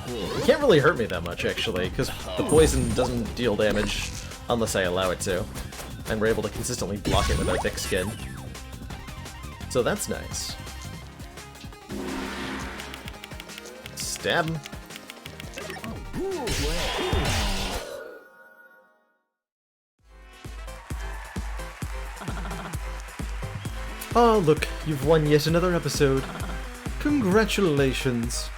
It can't really hurt me that much, actually, because the poison doesn't deal damage unless I allow it to. And we're able to consistently block it with our thick skin. So that's nice. Stab him. Oh, look, you've won yet another episode. Congratulations.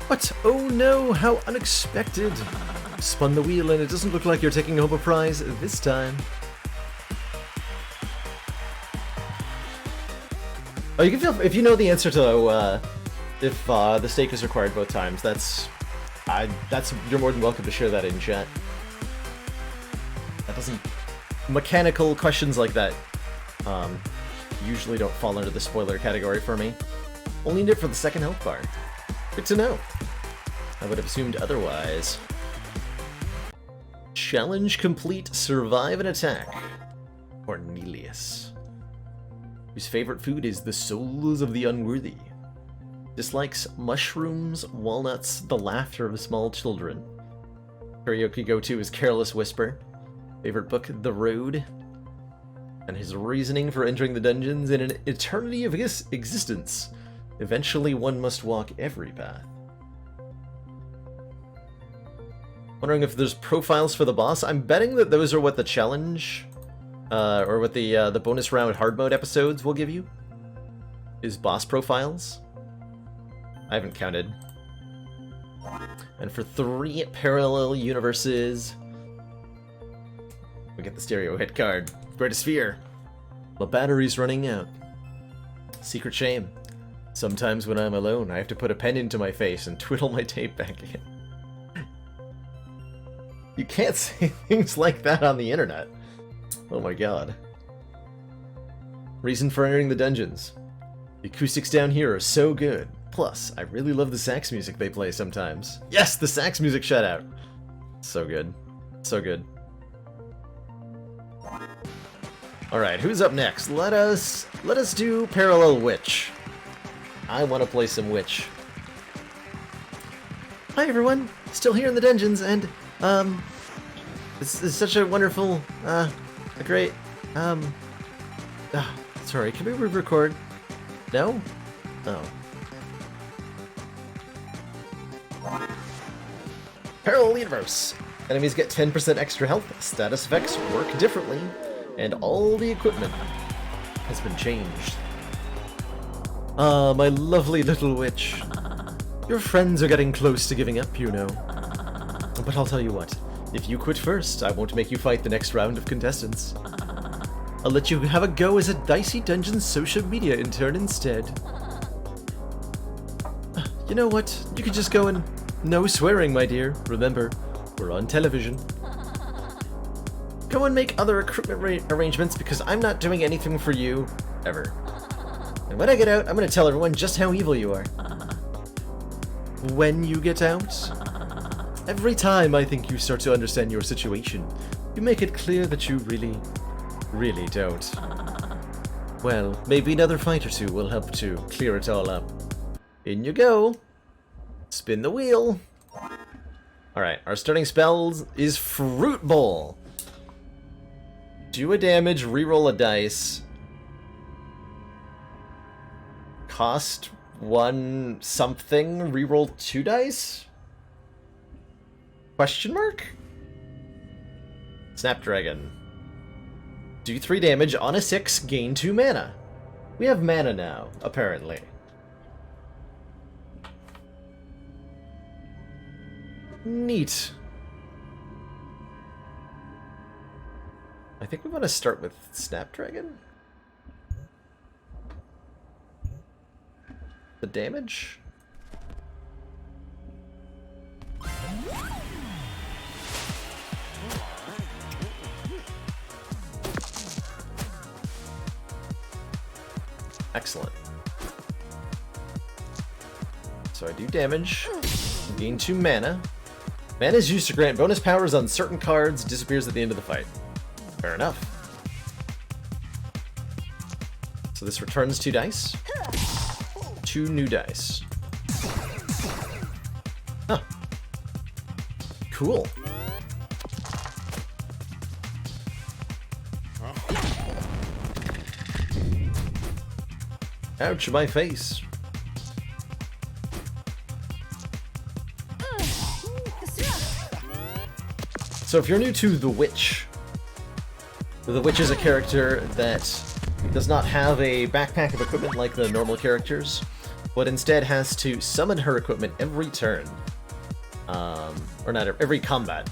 What? Oh no, how unexpected. Spun the wheel and it doesn't look like you're taking home a prize this time. Oh, you can feel, if you know the answer to, if the stake is required both times, you're more than welcome to share that in chat. That doesn't... Mechanical questions like that, usually don't fall under the spoiler category for me. Only need it for the second health bar. Good to know. I would have assumed otherwise. Challenge complete, survive an attack. Cornelius. Whose favorite food is the souls of the unworthy. Dislikes mushrooms, walnuts, the laughter of small children. Karaoke go-to is Careless Whisper. Favorite book, The Road. And his reasoning for entering the dungeons in an eternity of existence. Eventually one must walk every path. Wondering if there's profiles for the boss. I'm betting that those are what the challenge, or what the bonus round hard mode episodes will give you. Is boss profiles. I haven't counted. And for 3 parallel universes, we get the stereo hit card. Greatest Fear. My battery's running out. Secret Shame. Sometimes when I'm alone, I have to put a pen into my face and twiddle my tape back in. You can't say things like that on the internet. Oh my god. Reason for entering the dungeons. The acoustics down here are so good. Plus, I really love the sax music they play sometimes. Yes, the sax music shutout. So good. So good. Alright, who's up next? Let us do Parallel Witch. I want to play some Witch. Hi everyone, still here in the dungeons, and this is such a wonderful, a great, sorry, can we re-record? No? Oh. Parallel Universe. Enemies get 10% extra health, status effects work differently, and all the equipment has been changed. Ah, my lovely little witch. Your friends are getting close to giving up, you know. But I'll tell you what, if you quit first, I won't make you fight the next round of contestants. I'll let you have a go as a Dicey Dungeons social media intern instead. You know what, you could just go and... No swearing, my dear. Remember, we're on television. Go and make other equipment arrangements because I'm not doing anything for you, ever. And when I get out, I'm gonna tell everyone just how evil you are. When you get out? Every time I think you start to understand your situation, you make it clear that you really, really don't. Well, maybe another fight or two will help to clear it all up. In you go. Spin the wheel. Alright, our starting spell is Fruit Bowl. Do a damage, reroll a dice. Cost 1 something, reroll 2 dice? Question mark? Snapdragon. Do 3 damage on a 6, gain 2 mana. We have mana now, apparently. Neat. I think we want to start with Snapdragon. The damage? Excellent. So I do damage, gain 2 mana. Mana is used to grant bonus powers on certain cards, disappears at the end of the fight. Fair enough. So this returns 2 dice. 2 new dice. Huh. Cool. Ouch, my face. So if you're new to the Witch is a character that does not have a backpack of equipment like the normal characters, but instead has to summon her equipment every turn. Or not every combat.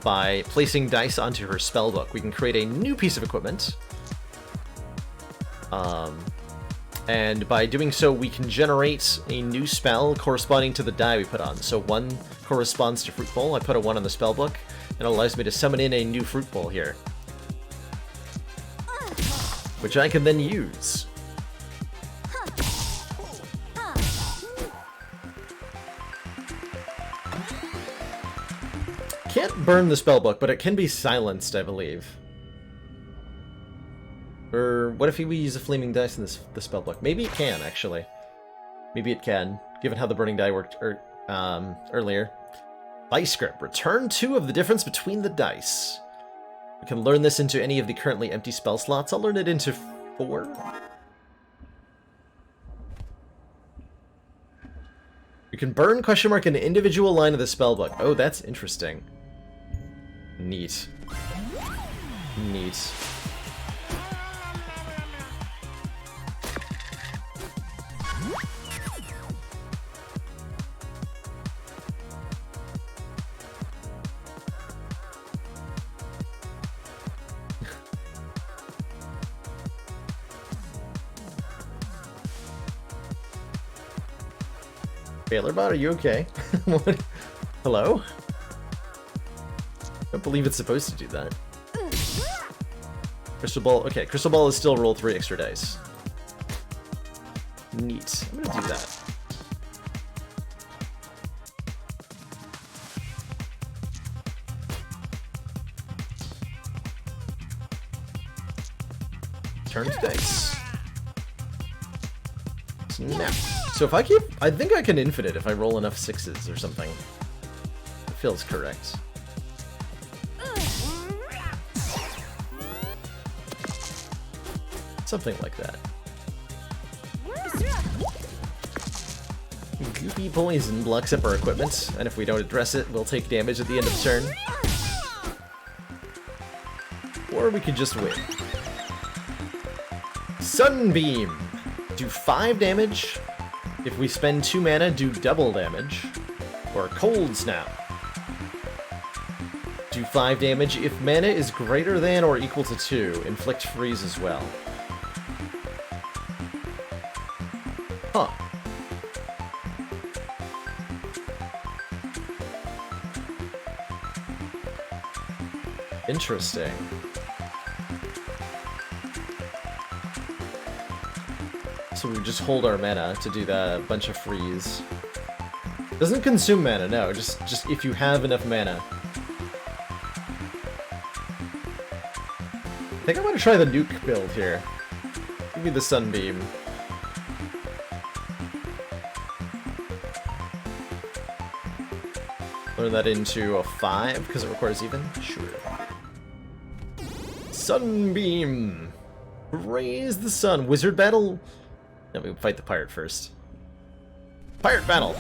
By placing dice onto her spellbook, we can create a new piece of equipment. And by doing so, we can generate a new spell corresponding to the die we put on. So 1 corresponds to Fruit Bowl. I put a 1 on the spellbook, and it allows me to summon in a new Fruit Bowl here, which I can then use. Can't burn the spellbook, but it can be silenced, I believe. Or what if we use a flaming dice in the spellbook? Maybe it can, actually. Maybe it can, given how the burning die worked earlier. Dice script. Return 2 of the difference between the dice. We can learn this into any of the currently empty spell slots. I'll learn it into 4. You can burn ? An individual line of the spellbook. Oh, that's interesting. Neat. Neat. Bailerbot, are you okay? What? Hello? I don't believe it's supposed to do that. Crystal Ball. Okay, Crystal Ball is still roll 3 extra dice. Neat. I'm gonna do that. Turn to dice. Snap. So if I keep... I think I can infinite if I roll enough 6s or something. It feels correct. Something like that. Goopy Poison blocks up our equipment, and if we don't address it, we'll take damage at the end of the turn. Or we could just win. Sunbeam! Do 5 damage. If we spend 2 mana, do double damage. Or Cold Snap. Do 5 damage. If mana is greater than or equal to 2, inflict freeze as well. Huh. Interesting. So we just hold our mana to do that bunch of freeze. Doesn't consume mana, no, just if you have enough mana. I think I'm gonna try the nuke build here. Give me the Sunbeam. Learn that into a 5 because it requires even? Sure. Sunbeam! Raise the sun. Wizard battle? No, we fight the pirate first. Pirate battle!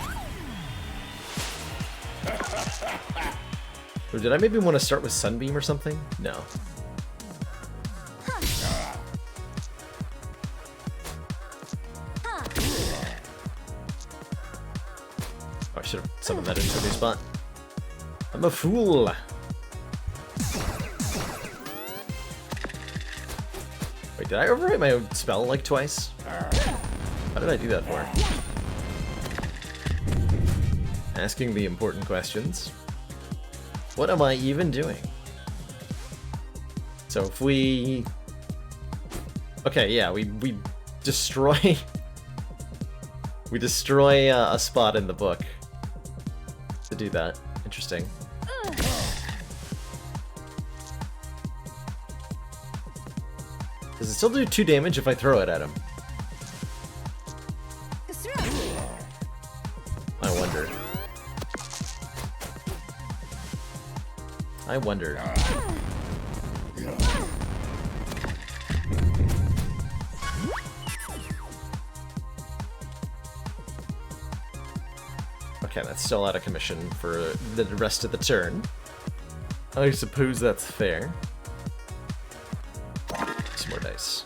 Or did I maybe want to start with Sunbeam or something? No. Oh, I should have summoned that into a new spot. I'm a fool! Wait, did I overwrite my own spell like twice? How did I do that for? Asking the important questions. What am I even doing? So if we... Okay, yeah, we destroy... we destroy a spot in the book to do that. Interesting. Does it still do 2 damage if I throw it at him? I wonder. I wonder. Okay, that's still out of commission for the rest of the turn. I suppose that's fair. Some more dice.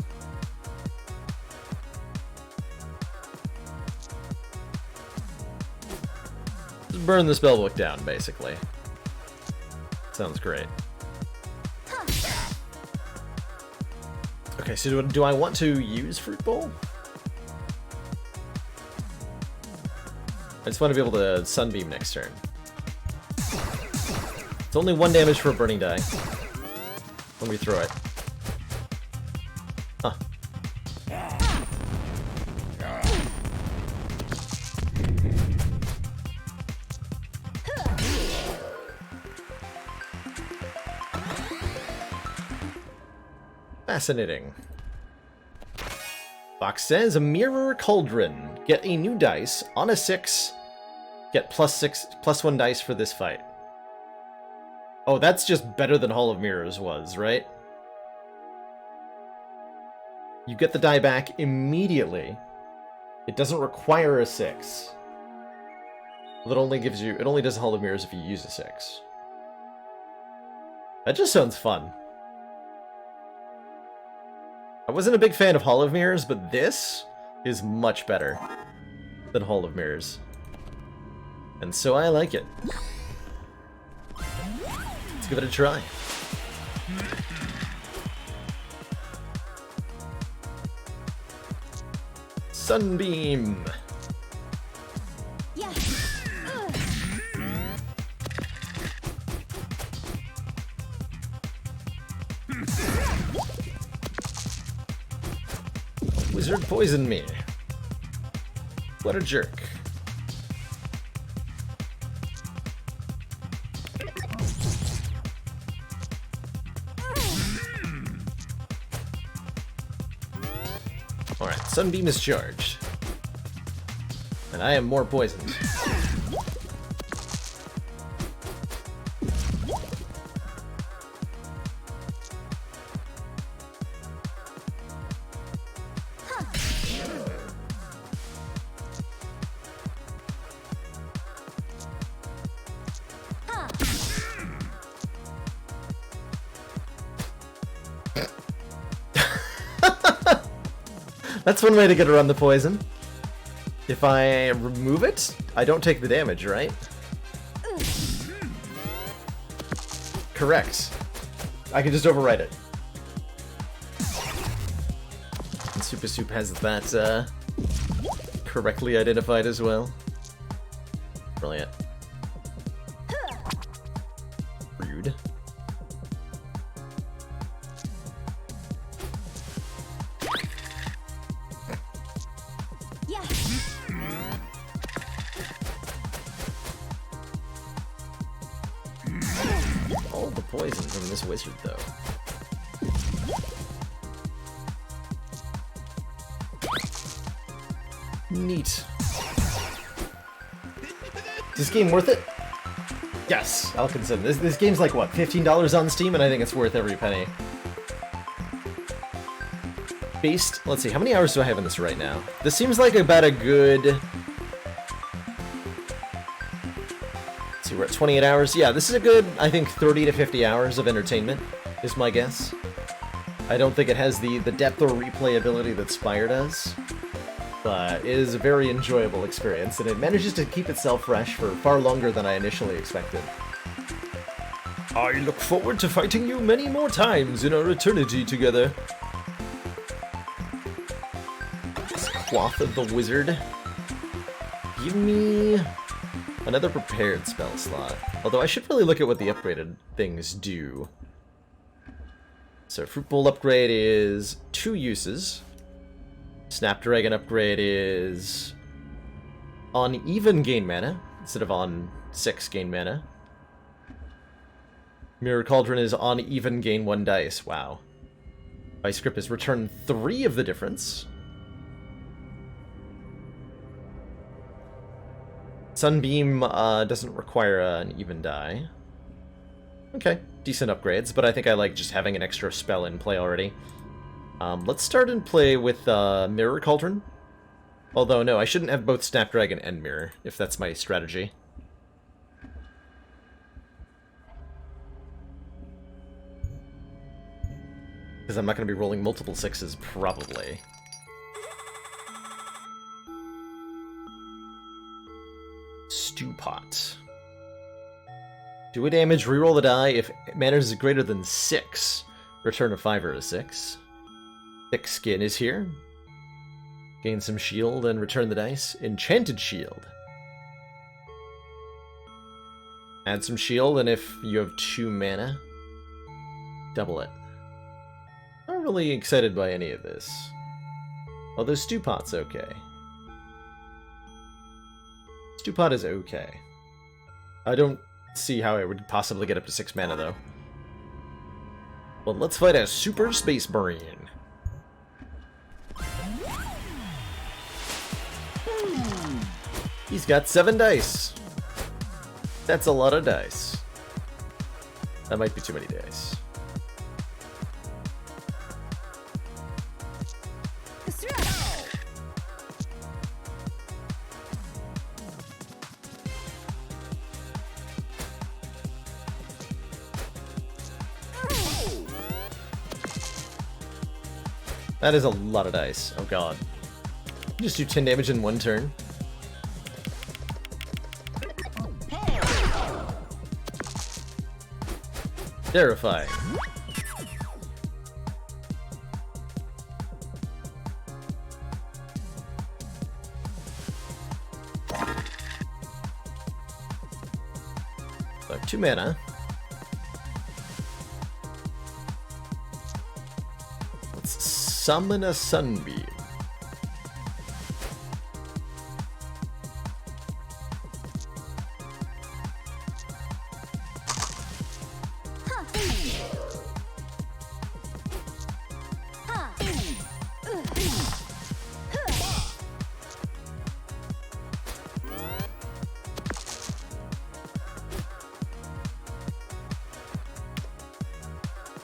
Just burn the spellbook down, basically. Sounds great. Okay, so do I want to use Fruit Bowl? I just want to be able to Sunbeam next turn. It's only 1 damage for a burning die when we throw it. Huh. Fascinating. Box says, a mirror cauldron. Get a new dice. On a 6, get +1 dice for this fight. Oh, that's just better than Hall of Mirrors was, right? You get the die back immediately. It doesn't require a 6. It only does Hall of Mirrors if you use a 6. That just sounds fun. I wasn't a big fan of Hall of Mirrors, but this is much better than Hall of Mirrors. And so I like it. Let's give it a try. Sunbeam! Wizard poisoned me. What a jerk. Alright, Sunbeam is charged. And I am more poisoned. That's one way to get around the poison. If I remove it, I don't take the damage, right? Correct. I can just overwrite it. And Super Soup has that correctly identified as well. Brilliant. Rude. All the poison from this wizard, though. Neat. Is this game worth it? Yes, I'll consider this game's like, what, $15 on Steam, and I think it's worth every penny. Based, let's see, how many hours do I have in this right now? This seems like about a good... Let's see, we're at 28 hours. Yeah, this is a good, I think, 30 to 50 hours of entertainment, is my guess. I don't think it has the depth or replayability that Spire does, but it is a very enjoyable experience, and it manages to keep itself fresh for far longer than I initially expected. I look forward to fighting you many more times in our eternity together. Cloth of the Wizard. Give me another prepared spell slot. Although I should really look at what the upgraded things do. So Fruit Bowl upgrade is 2 uses. Snapdragon upgrade is on even gain mana instead of on 6 gain mana. Mirror Cauldron is on even, gain 1 dice. Wow. Vice Grip is return 3 of the difference. Sunbeam doesn't require an even die. Okay, decent upgrades, but I think I like just having an extra spell in play already. Let's start and play with Mirror Cauldron. Although, no, I shouldn't have both Snapdragon and Mirror, if that's my strategy. Because I'm not going to be rolling multiple 6s, probably. Stew Pot. Do a damage, reroll the die. If manners is greater than 6, return a 5 or a 6. Thick Skin is here. Gain some shield and return the dice. Enchanted Shield. Add some shield, and if you have 2 mana, double it. Not really excited by any of this. Although Stew Pot's okay. Stew Pot is okay. I don't see how I would possibly get up to 6 mana, though. Well, let's fight a Super Space Marine. He's got 7 dice. That's a lot of dice. That might be too many dice. That is a lot of dice. Oh god. Just do 10 damage in 1 turn. Terrifying. So I have 2 mana. Let's summon a Sunbeam.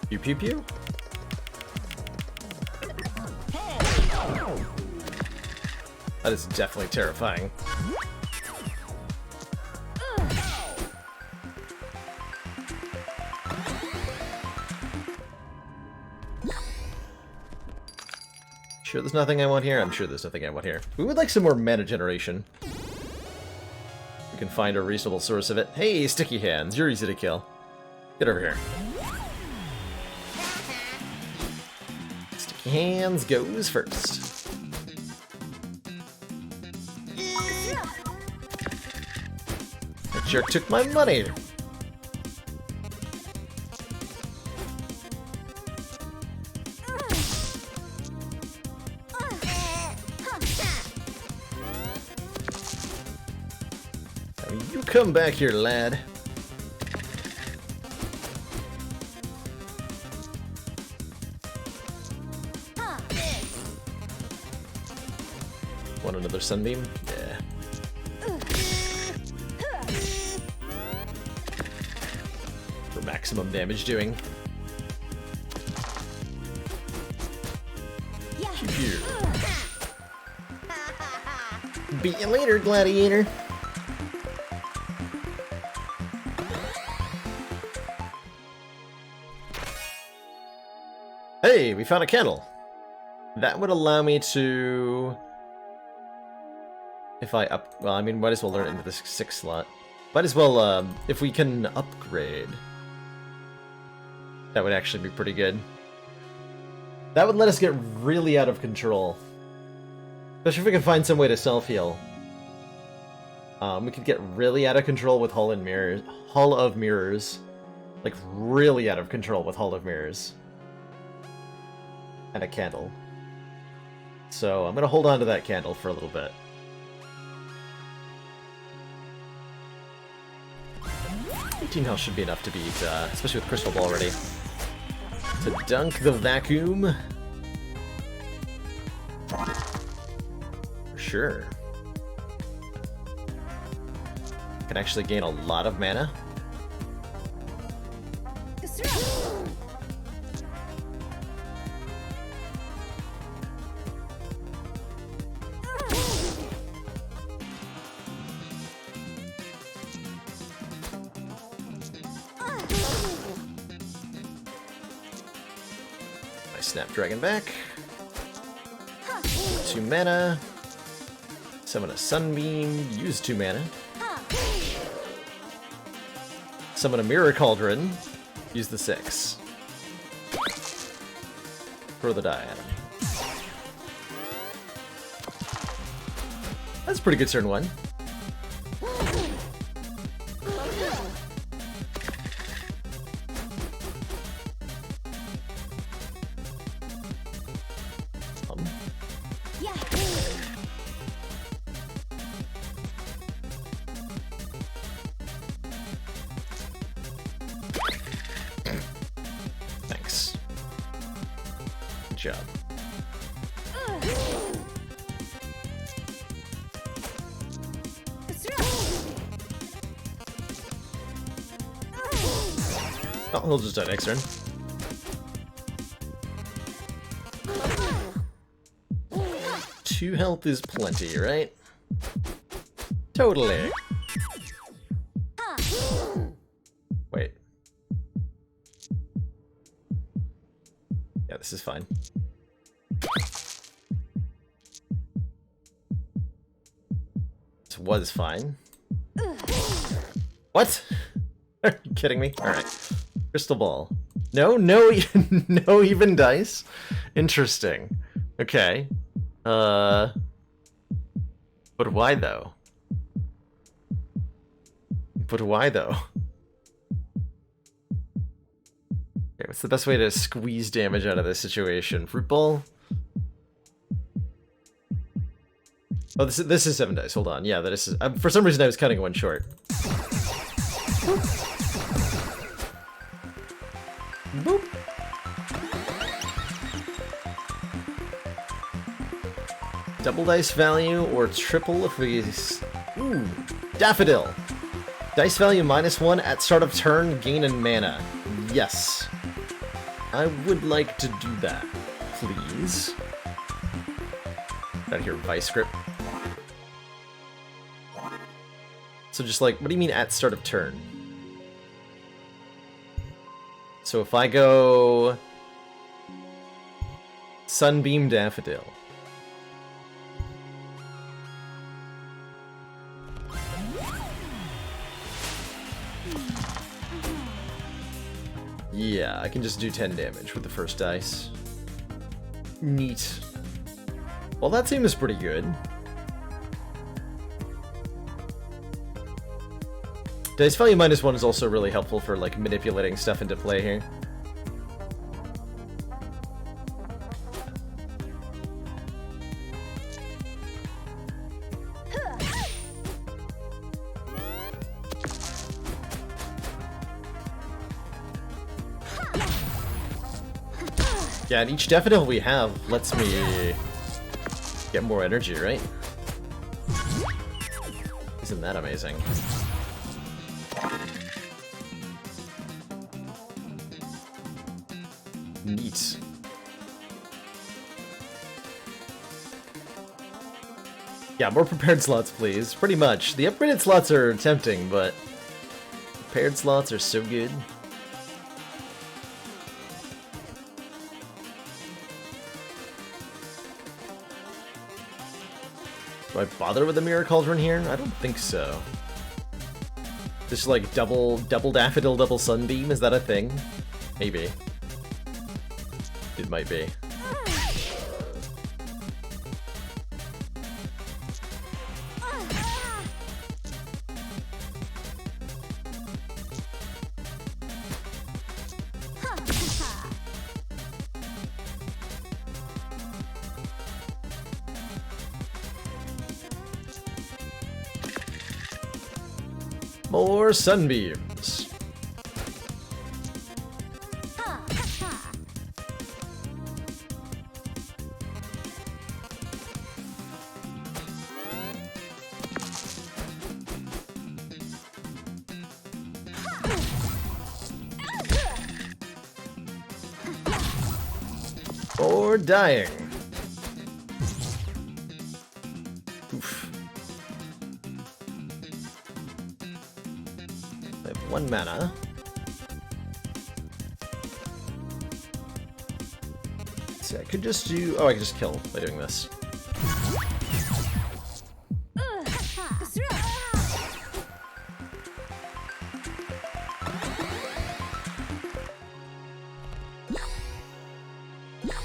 Pew pew pew. That is definitely terrifying. Sure there's nothing I want here? I'm sure there's nothing I want here. We would like some more mana generation. We can find a reasonable source of it. Hey, Sticky Hands, you're easy to kill. Get over here. Sticky Hands goes first. That jerk took my money! You come back here, lad. Want another Sunbeam? Yeah. For maximum damage doing. Here. Beat you later, gladiator. Hey, we found a candle. That would allow me to... If I well, I mean, might as well learn it into the 6 slot. Might as well, if we can upgrade. That would actually be pretty good. That would let us get really out of control. Especially if we can find some way to self-heal. We could get really out of control with Hall of Mirrors. Like, really out of control with Hall of Mirrors. And a candle. So I'm going to hold on to that candle for a little bit. 18 health should be enough to beat, especially with Crystal Ball ready. To dunk the vacuum. For sure. Can actually gain a lot of mana. Snapdragon back. 2 mana. Summon a Sunbeam. Use 2 mana. Summon a Mirror Cauldron. Use the 6. Throw the die at him. That's a pretty good turn 1. Thanks. Good job. Oh, he'll just die next turn. Two health is plenty, right? Totally. Wait. Yeah, this is fine. This was fine. What? Are you kidding me? Alright. Crystal Ball. No, no, no even dice? Interesting. Okay. But why though? But why though? Okay, what's the best way to squeeze damage out of this situation? Fruit Ball? Oh, this is 7 dice. Hold on. Yeah, that is. For some reason, I was cutting one short. Boop. Double dice value or triple if we... Ooh, Daffodil. Dice value -1 at start of turn, gain in mana. Yes. I would like to do that, please. Out of here, Vice Grip. So just like, what do you mean at start of turn? So if I go... Sunbeam Daffodil. Yeah, I can just do 10 damage with the first dice. Neat. Well, that seems pretty good. Dice value -1 is also really helpful for, like, manipulating stuff into play here. Yeah, and each Daffodil we have lets me get more energy, right? Isn't that amazing? Neat. Yeah, more prepared slots, please. Pretty much. The upgraded slots are tempting, but prepared slots are so good. Do I bother with the Mirror Cauldron here? I don't think so. Just like double Daffodil, double Sunbeam, is that a thing? Maybe. It might be. More Sunbeams. Or dying. Oof. I have 1 mana. So I could just do... Oh, I could just kill by doing this.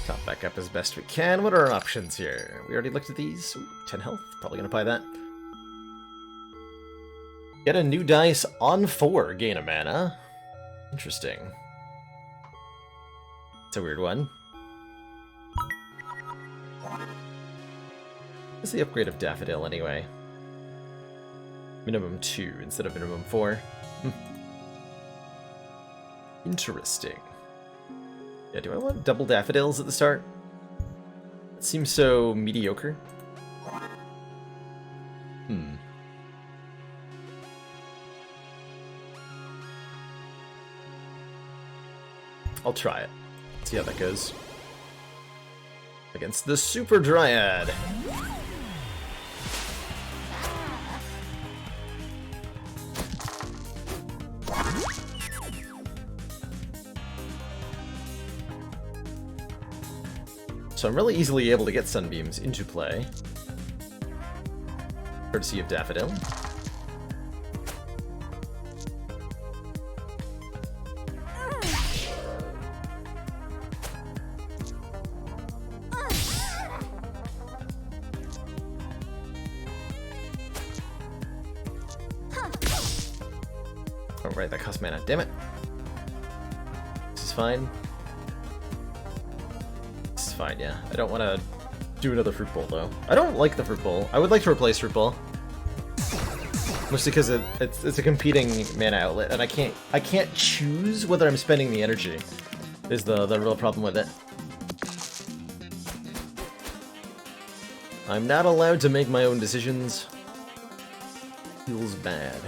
Top back up as best we can. What are our options here? We already looked at these. Ooh, 10 health. Probably gonna buy that. Get a new dice on 4. Gain a mana. Interesting. It's a weird one. What's the upgrade of Daffodil anyway? Minimum 2 instead of minimum 4. Interesting. Yeah, do I want double Daffodils at the start? It seems so mediocre. I'll try it. See how that goes. Against the Super Dryad. So I'm really easily able to get Sunbeams into play. Courtesy of Daffodil. Oh right, that costs mana. Damn it. This is fine. Fine, yeah. I don't want to do another Fruit Bowl, though. I don't like the Fruit Bowl. I would like to replace Fruit Bowl. Mostly because it's a competing mana outlet, and I can't choose whether I'm spending the energy, is the real problem with it. I'm not allowed to make my own decisions. Feels bad.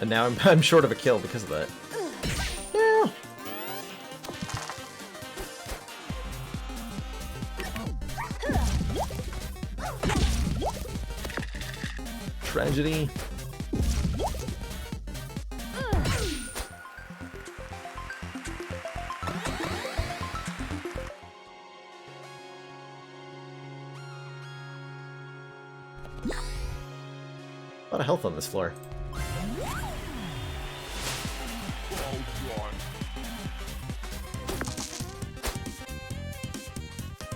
And now I'm short of a kill because of that. Yeah. Tragedy. A lot of health on this floor.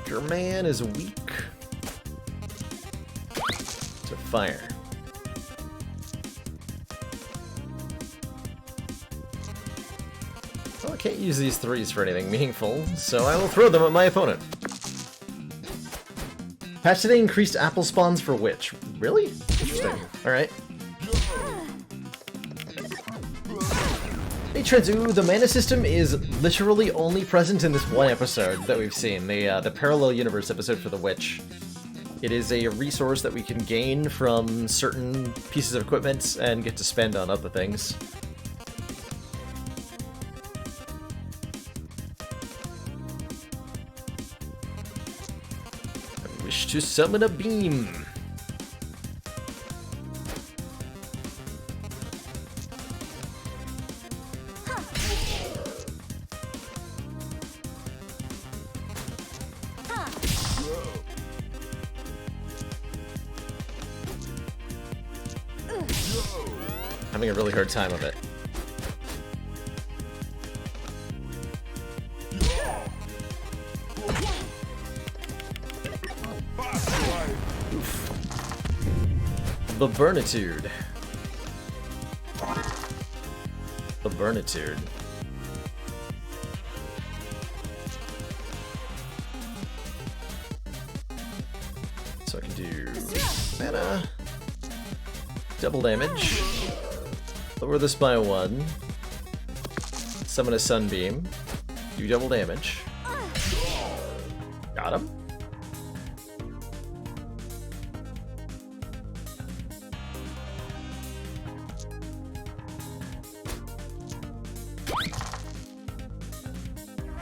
Your man is weak to fire. Well, I can't use these 3s for anything meaningful, so I will throw them at my opponent. Patch today increased apple spawns for Witch. Really? Interesting. Alright. Hey Trenzu, the mana system is literally only present in this one episode that we've seen, the Parallel Universe episode for the Witch. It is a resource that we can gain from certain pieces of equipment and get to spend on other things. I wish to summon a beam. Having a really hard time of it. Oof. The Burnitude. The Burnitude. So I can do mana, double damage. Lower this by 1. Summon a Sunbeam. Do double damage. Got him.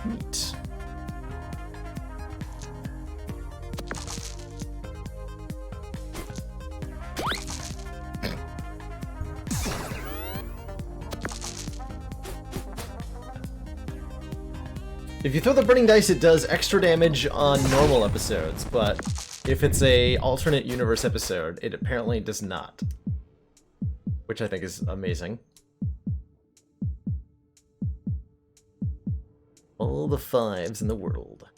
Neat. If you throw the burning dice, it does extra damage on normal episodes, but if it's a alternate universe episode, it apparently does not. Which I think is amazing. All the 5s in the world.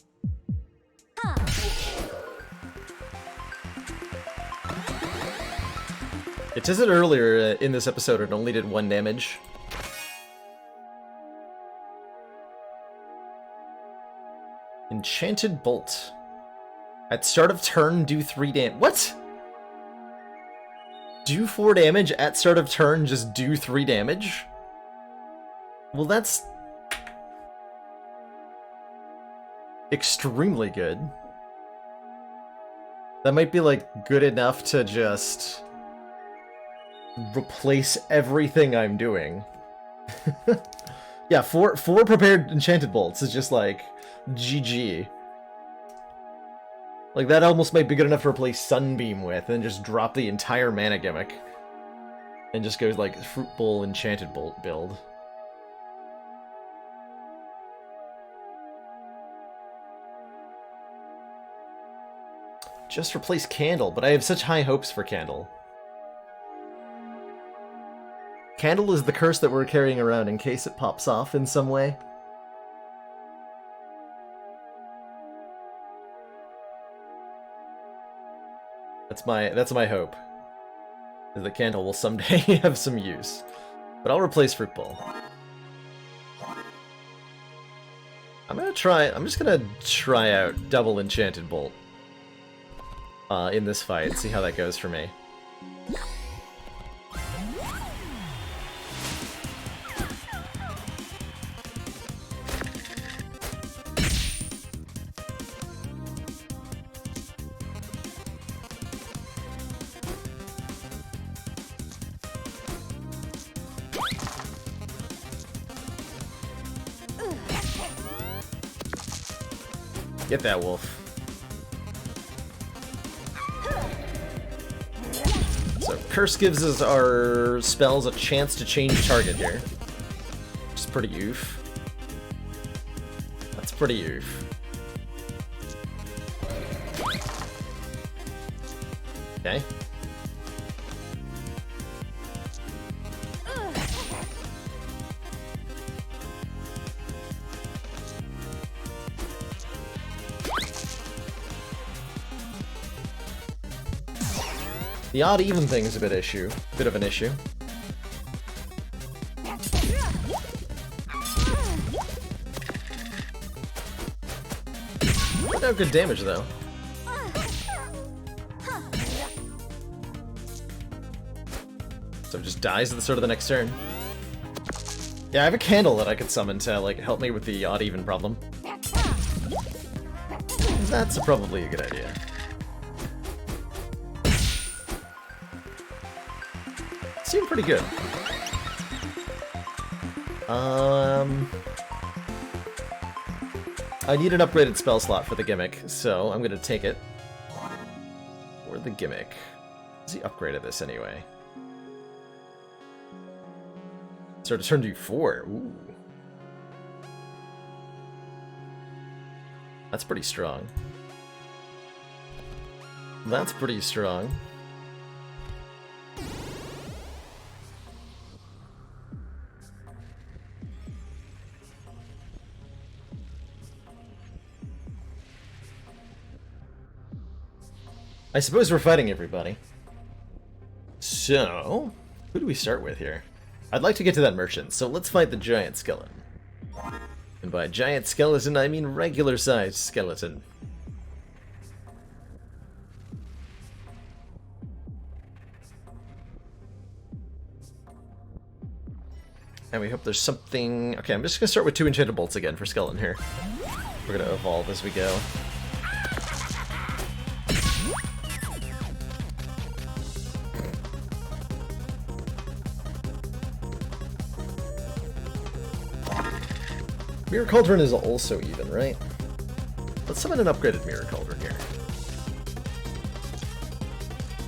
It says it earlier in this episode, it only did 1 damage. Enchanted Bolt. At start of turn, do 3 damage. What? Do 4 damage at start of turn, just do 3 damage? Well, that's extremely good. That might be, like, good enough to just replace everything I'm doing. Yeah, four prepared enchanted bolts is just like GG. Like, that almost might be good enough to replace Sunbeam with, and just drop the entire mana gimmick. And just go, like, Fruit Bowl Enchanted Bolt build. Just replace Candle, but I have such high hopes for Candle. Candle is the curse that we're carrying around in case it pops off in some way. That's my hope. Is that Candle will someday have some use. But I'll replace Fruit Bowl. I'm just gonna try out double Enchanted Bolt in this fight, see how that goes for me. Get that wolf. So Curse gives us our spells a chance to change target here. Which is pretty oof. That's pretty oof. Okay. The odd even thing is a bit of an issue. Put out good damage though. So it just dies at the start of the next turn. Yeah, I have a candle that I could summon to like help me with the odd even problem. That's probably a good idea. Seemed pretty good. I need an upgraded spell slot for the gimmick, so I'm gonna take it. Or the gimmick. What's the upgrade of this anyway? Start to turn to 4. Ooh. That's pretty strong. That's pretty strong. I suppose we're fighting everybody. So, who do we start with here? I'd like to get to that merchant, so let's fight the giant skeleton. And by giant skeleton, I mean regular-sized skeleton. And we hope there's something... Okay, I'm just gonna start with 2 enchanted bolts again for skeleton here. We're gonna evolve as we go. Mirror Cauldron is also even, right? Let's summon an upgraded Mirror Cauldron here.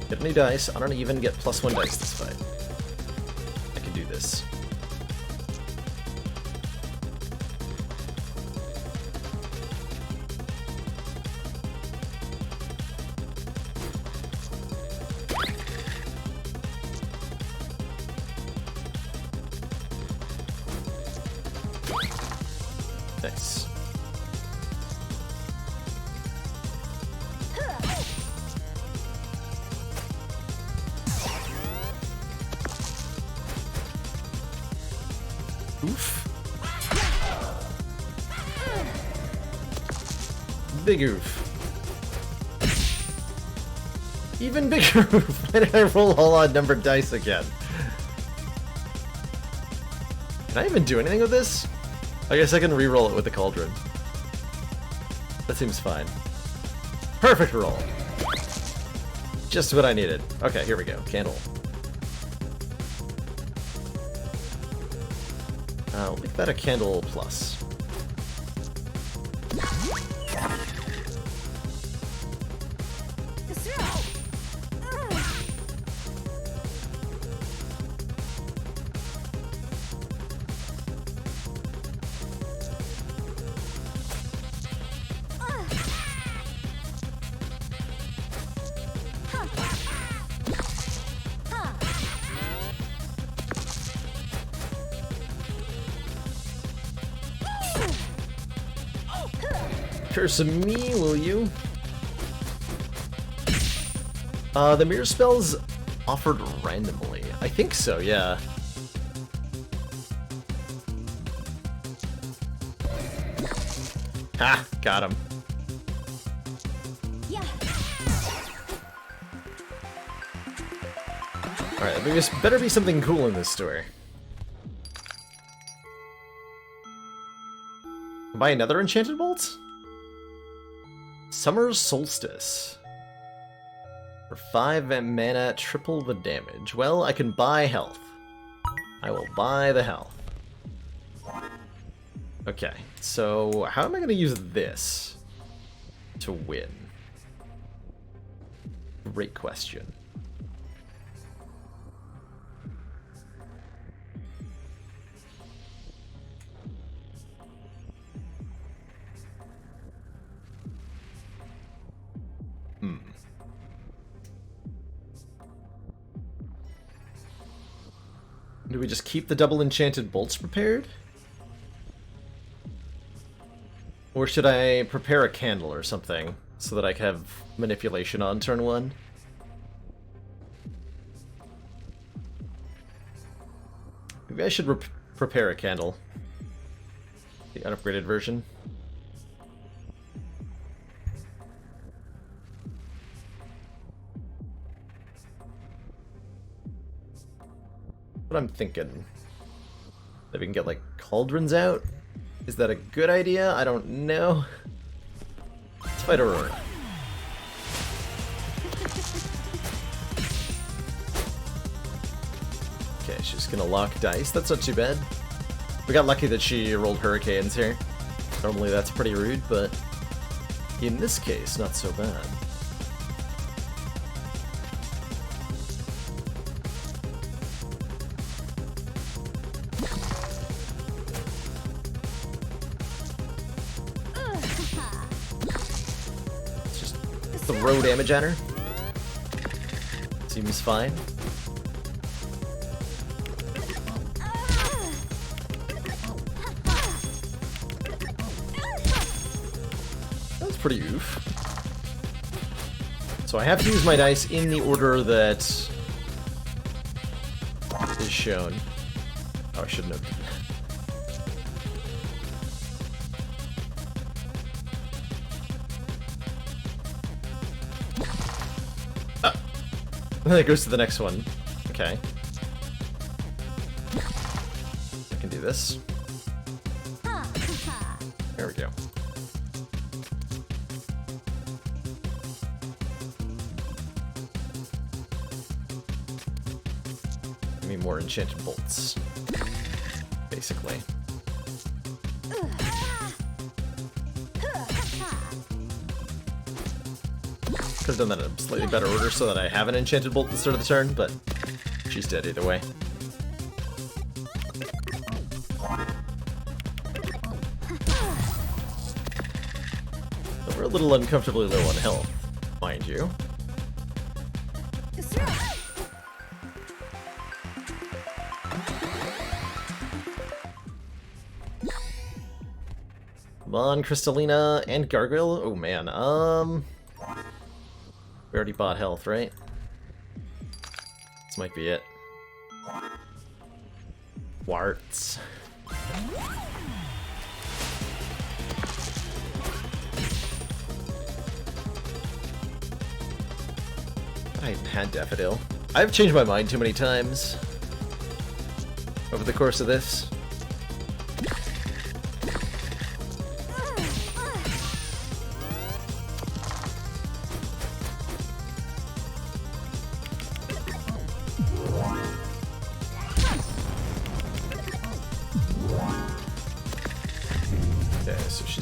Get a new dice. I don't even get +1 dice this fight. I can do this. Nice. Oof. Big oof. Even bigger oof. Why did I roll all odd numbered dice again? Can I even do anything with this? I guess I can re-roll it with the cauldron. That seems fine. Perfect roll. Just what I needed. Okay, here we go. Candle. We'll make that a candle plus. Curse me, will you? The mirror spell's offered randomly. I think so, yeah. Ha! Got him. Yeah. Alright, there better be something cool in this story. Buy another enchanted bolt? Summer's Solstice. For 5 mana, triple the damage. Well, I can buy health. I will buy the health. Okay, so how am I going to use this to win? Great question. Do we just keep the double enchanted bolts prepared? Or should I prepare a candle or something so that I can have manipulation on turn 1? Maybe I should prepare a candle. The unupgraded version. What I'm thinking. That we can get, like, cauldrons out? Is that a good idea? I don't know. Let's fight Aurora. Okay, she's gonna lock dice. That's not too bad. We got lucky that she rolled hurricanes here. Normally that's pretty rude, but in this case, not so bad. Throw damage at her. Seems fine. That's pretty oof. So I have to use my dice in the order that is shown. Oh, I shouldn't have. And then it goes to the next one. Okay. I can do this. There we go. Give me more enchanted bolts. Basically. Could have done that in a slightly better order so that I have an enchanted bolt at the start of the turn, but she's dead either way. But we're a little uncomfortably low on health, mind you. Come on, Crystalina and Gargoyle. Oh man, we already bought health, right? This might be it. Warts. I had Daffodil. I've changed my mind too many times over the course of this.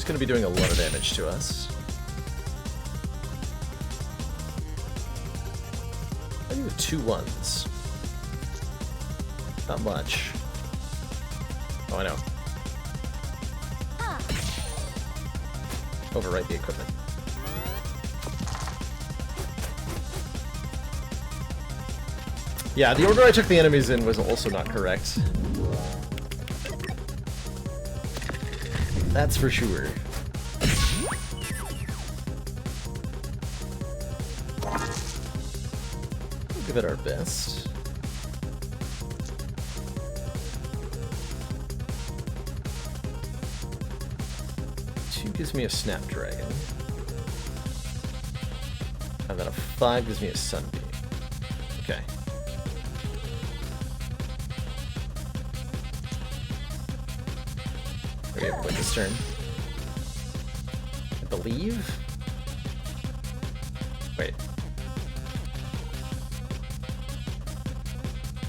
Going to be doing a lot of damage to us. I do 2 1s. Not much. Oh, I know. Overwrite the equipment. Yeah, the order I took the enemies in was also not correct. That's for sure. We'll give it our best. Two gives me a Snapdragon. And then a 5 gives me a Sunbeam. Okay. Okay, we'll win this turn. I believe? Wait.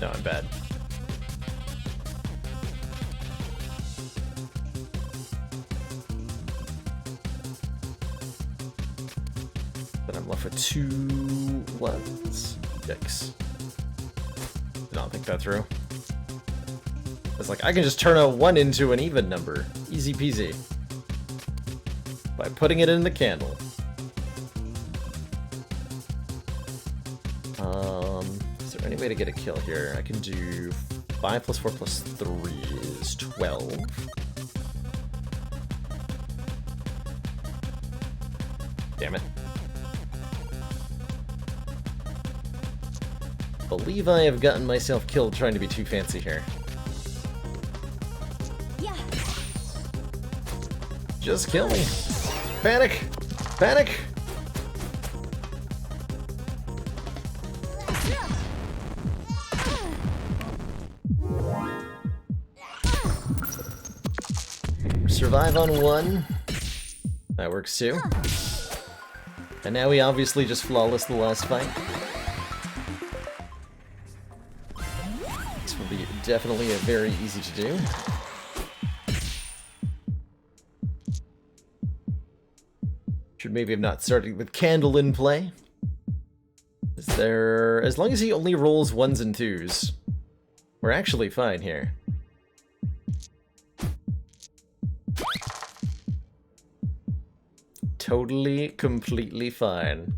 No, I'm bad. Then I'm left with 2 1s. Yikes. Did not think that through. It's like, I can just turn a 1 into an even number. Easy peasy. By putting it in the candle. Is there any way to get a kill here? I can do 5 plus 4 plus 3 is 12. Damn it. Believe I have gotten myself killed trying to be too fancy here. Just kill me. Panic! Panic! Survive on 1. That works too. And now we obviously just flawless the last fight. This will be definitely a very easy to do. Should maybe have not started with Candle in play. Is there... As long as he only rolls 1s and 2s, we're actually fine here. Totally, completely fine.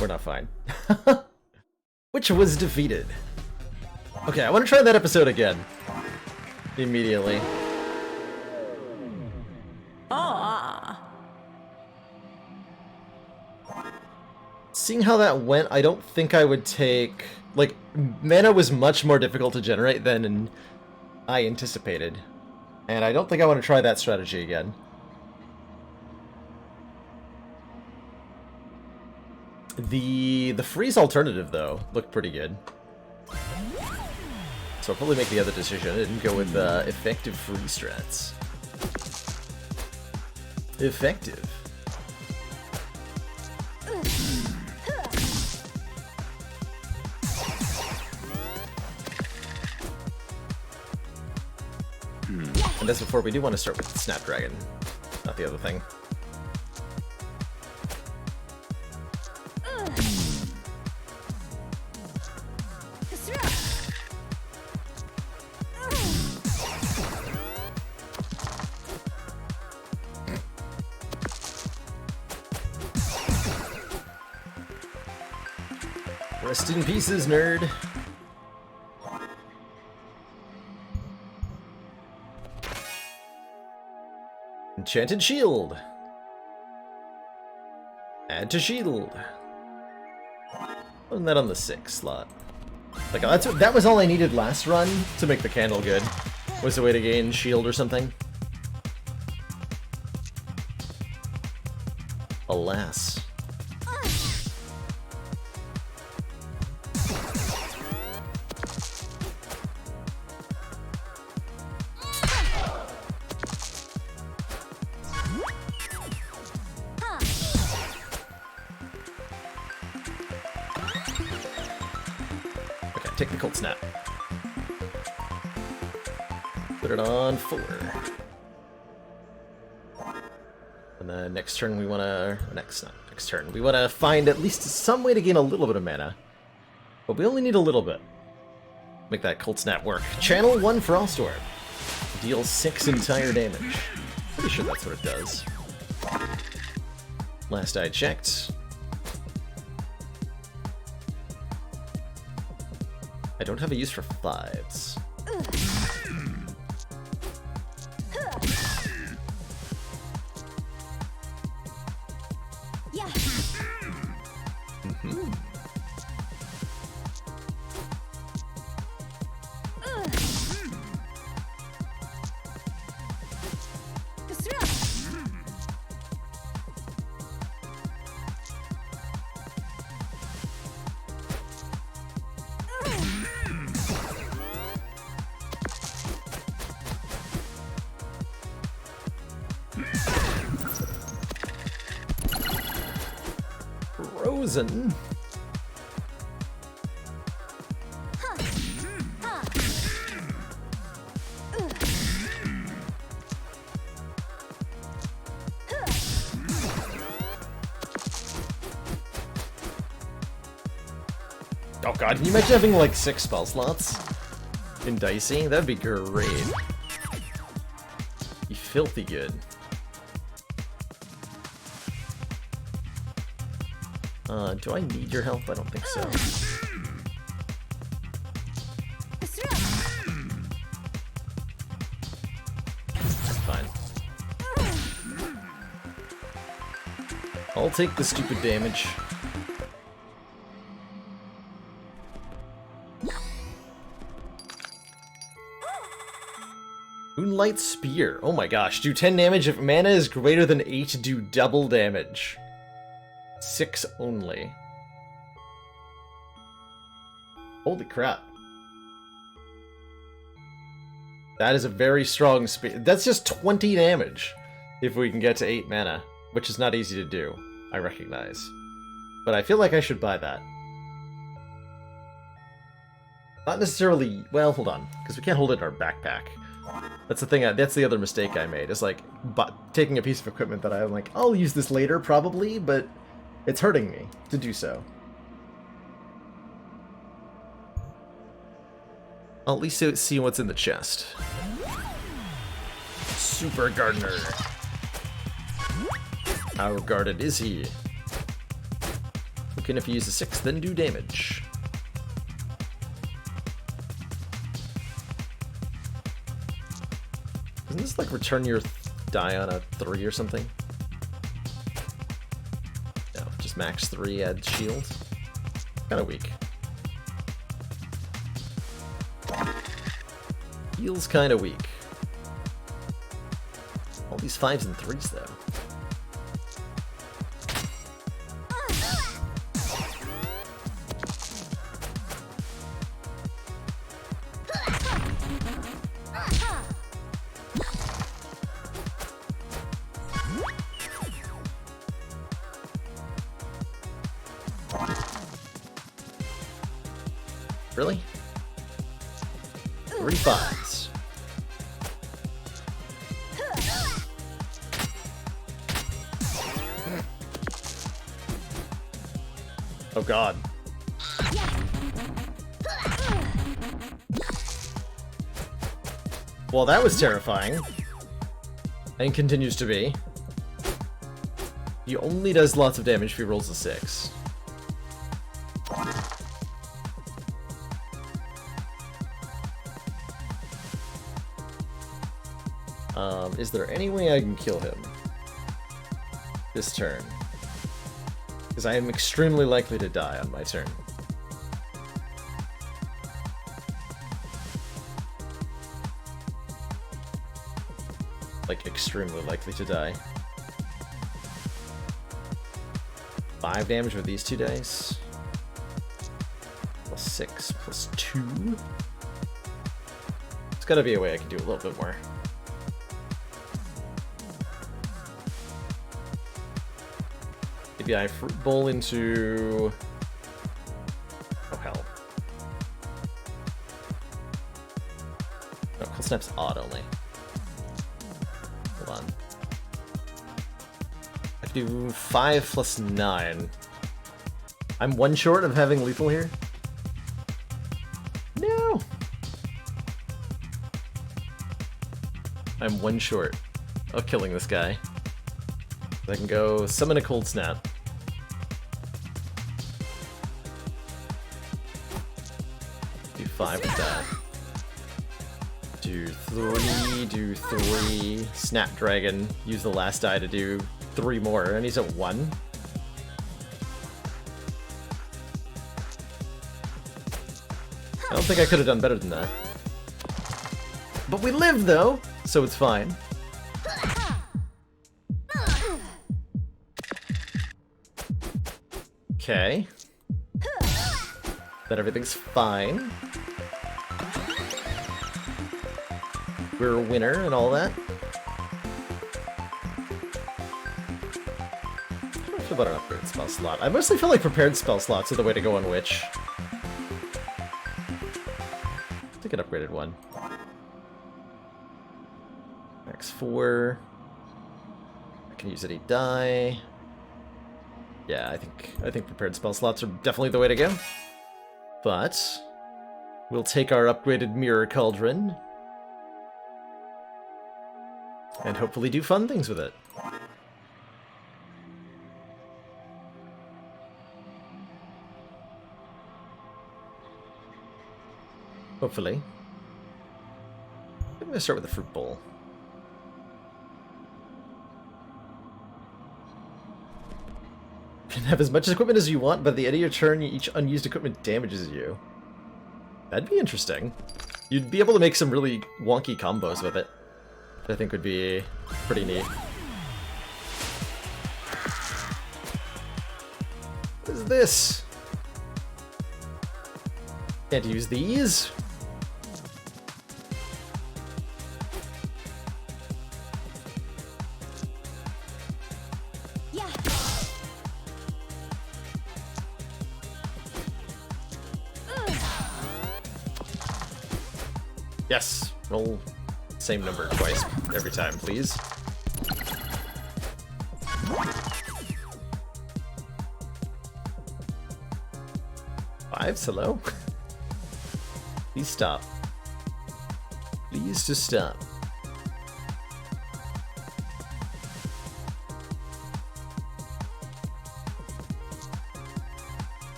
We're not fine. Which was defeated. Okay, I want to try that episode again. Immediately. Seeing how that went, I don't think I would take... Like, mana was much more difficult to generate than I anticipated. And I don't think I want to try that strategy again. The freeze alternative, though, looked pretty good. So I'll probably make the other decision and go with effective freeze strats. Effective. And as before, we do want to start with Snapdragon, not the other thing. Rest in pieces, nerd. Enchanted shield. Add to shield. Wasn't that on the 6 slot? Like that was all I needed last run to make the candle good. Was a way to gain shield or something. Alas. Take the cold snap. Put it on 4. And then next turn we wanna next turn. We wanna find at least some way to gain a little bit of mana. But we only need a little bit. Make that cold snap work. Channel 1 Frostorm. Deals 6 entire damage. Pretty sure that's what it does. Last I checked. I don't have a use for 5s. Yeah. Mm-hmm. Frozen. Oh god, can you imagine having like 6 spell slots in Dicey? That'd be great. Be filthy good. Do I need your help? I don't think so. That's fine. I'll take the stupid damage. Moonlight Spear. Oh my gosh. Do 10 damage if mana is greater than 8, do double damage. 6 only. Holy crap. That is a very strong spear. That's just 20 damage if we can get to 8 mana, which is not easy to do, I recognize. But I feel like I should buy that. Not necessarily... Well, hold on, because we can't hold it in our backpack. That's the thing, that's the other mistake I made, is like taking a piece of equipment that I'm like, I'll use this later probably, but it's hurting me to do so. I'll at least see what's in the chest. Super Gardener. How guarded is he? Looking if you use a 6, then do damage. Doesn't this like return your die on a 3 or something? No, just max 3, add shield. Kinda weak. Feels kinda weak. All these 5s and 3s though. Really? 3 5s. Oh god. Well, that was terrifying. And continues to be. He only does lots of damage if he rolls a 6. Is there any way I can kill him this turn? Because I am extremely likely to die on my turn. Like, extremely likely to die. 5 damage with these 2 dice. Plus 6, plus 2. There's gotta be a way I can do a little bit more. Maybe I fruit bowl into... Oh hell. No, Cold Snap's odd only. Hold on. I can do 5 plus 9. I'm 1 short of having lethal here. No! I'm 1 short of killing this guy. I can go summon a Cold Snap. Do 5 with that. Do 3, do 3. Snapdragon. Use the last die to do 3 more, and he's at 1. I don't think I could have done better than that. But we lived though, so it's fine. Okay. Then everything's fine. We're a winner and all that. How do I feel about an upgrade spell slot? I mostly feel like prepared spell slots are the way to go on Witch. Take an upgraded one. Max 4. I can use any die. Yeah, I think prepared spell slots are definitely the way to go. But we'll take our upgraded Mirror Cauldron and hopefully do fun things with it. Hopefully. I'm gonna start with the Fruit Bowl. You can have as much equipment as you want, but at the end of your turn, each unused equipment damages you. That'd be interesting. You'd be able to make some really wonky combos with it. I think would be pretty neat. What is this? Can't use these? Yes, roll same number twice every time, please. Fives, hello? Please stop. Please just stop.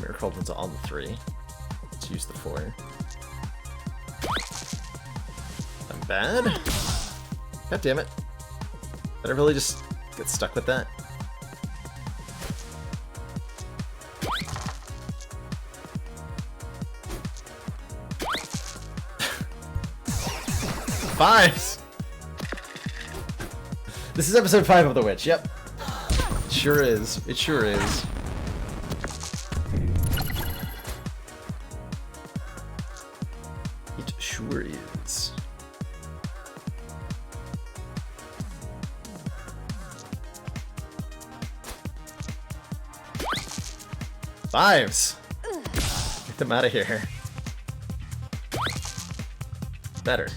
Mirror Cauldron's on the 3. Let's use the 4. I'm bad. God damn it. Did I really just get stuck with that? Fives! This is episode 5 of The Witch, yep. It sure is. It sure is. It sure is. 5s! Get them out of here. Better.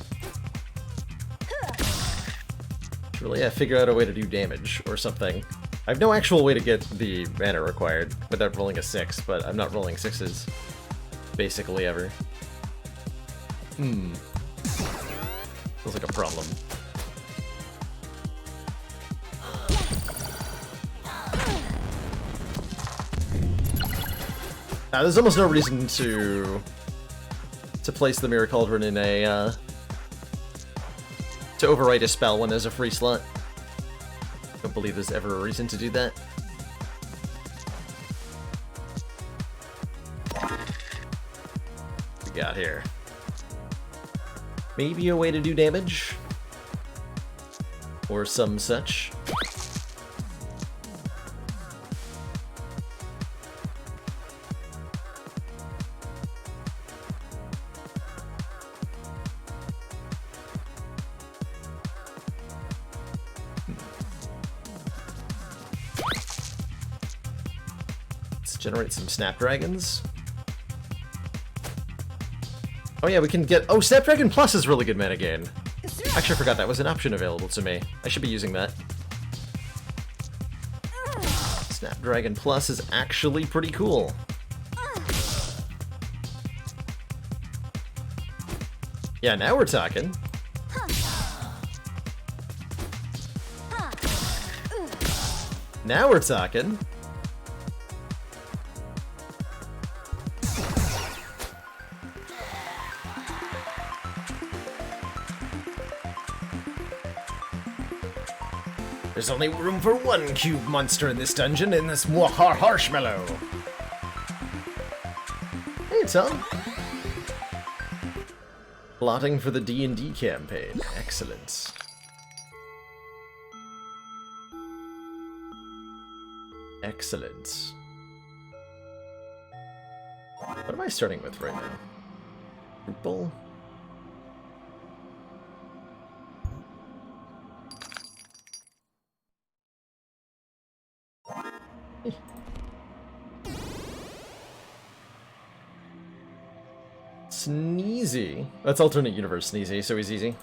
Really, yeah, figure out a way to do damage or something. I have no actual way to get the mana required without rolling a 6, but I'm not rolling 6s basically ever. Feels like a problem. There's almost no reason to place the Mirror Cauldron in a to overwrite a spell when there's a free slot. Don't believe there's ever a reason to do that. What we got here? Maybe a way to do damage? Or some such. Generate some Snapdragons. Oh yeah, we can get... Oh, Snapdragon Plus is really good mana gain. Actually, I forgot that was an option available to me. I should be using that. Snapdragon Plus is actually pretty cool. Yeah, now we're talking. Now we're talking. There's only room for one cube monster in this dungeon, in this Marshmallow. Hey, Tom. Plotting for the D&D campaign. Excellent. Excellent. What am I starting with right now? Purple. Sneezy. That's alternate universe Sneezy, so he's easy.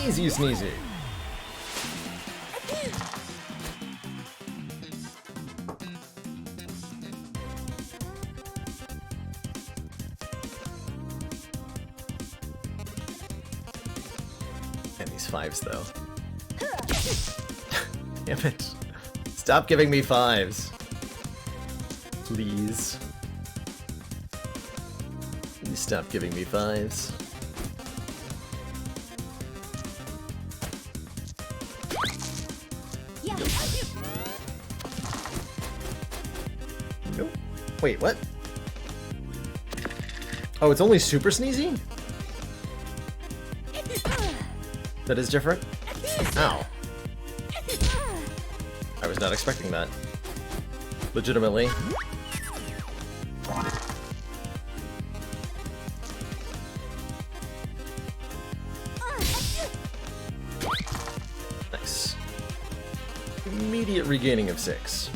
Easy Sneezy. And these 5s, though. Damn it. Stop giving me 5s. Please. Please stop giving me 5s. Nope. Wait, what? Oh, it's only Super Sneezy? That is different? Ow. I was not expecting that. Legitimately. Nice. Immediate regaining of 6.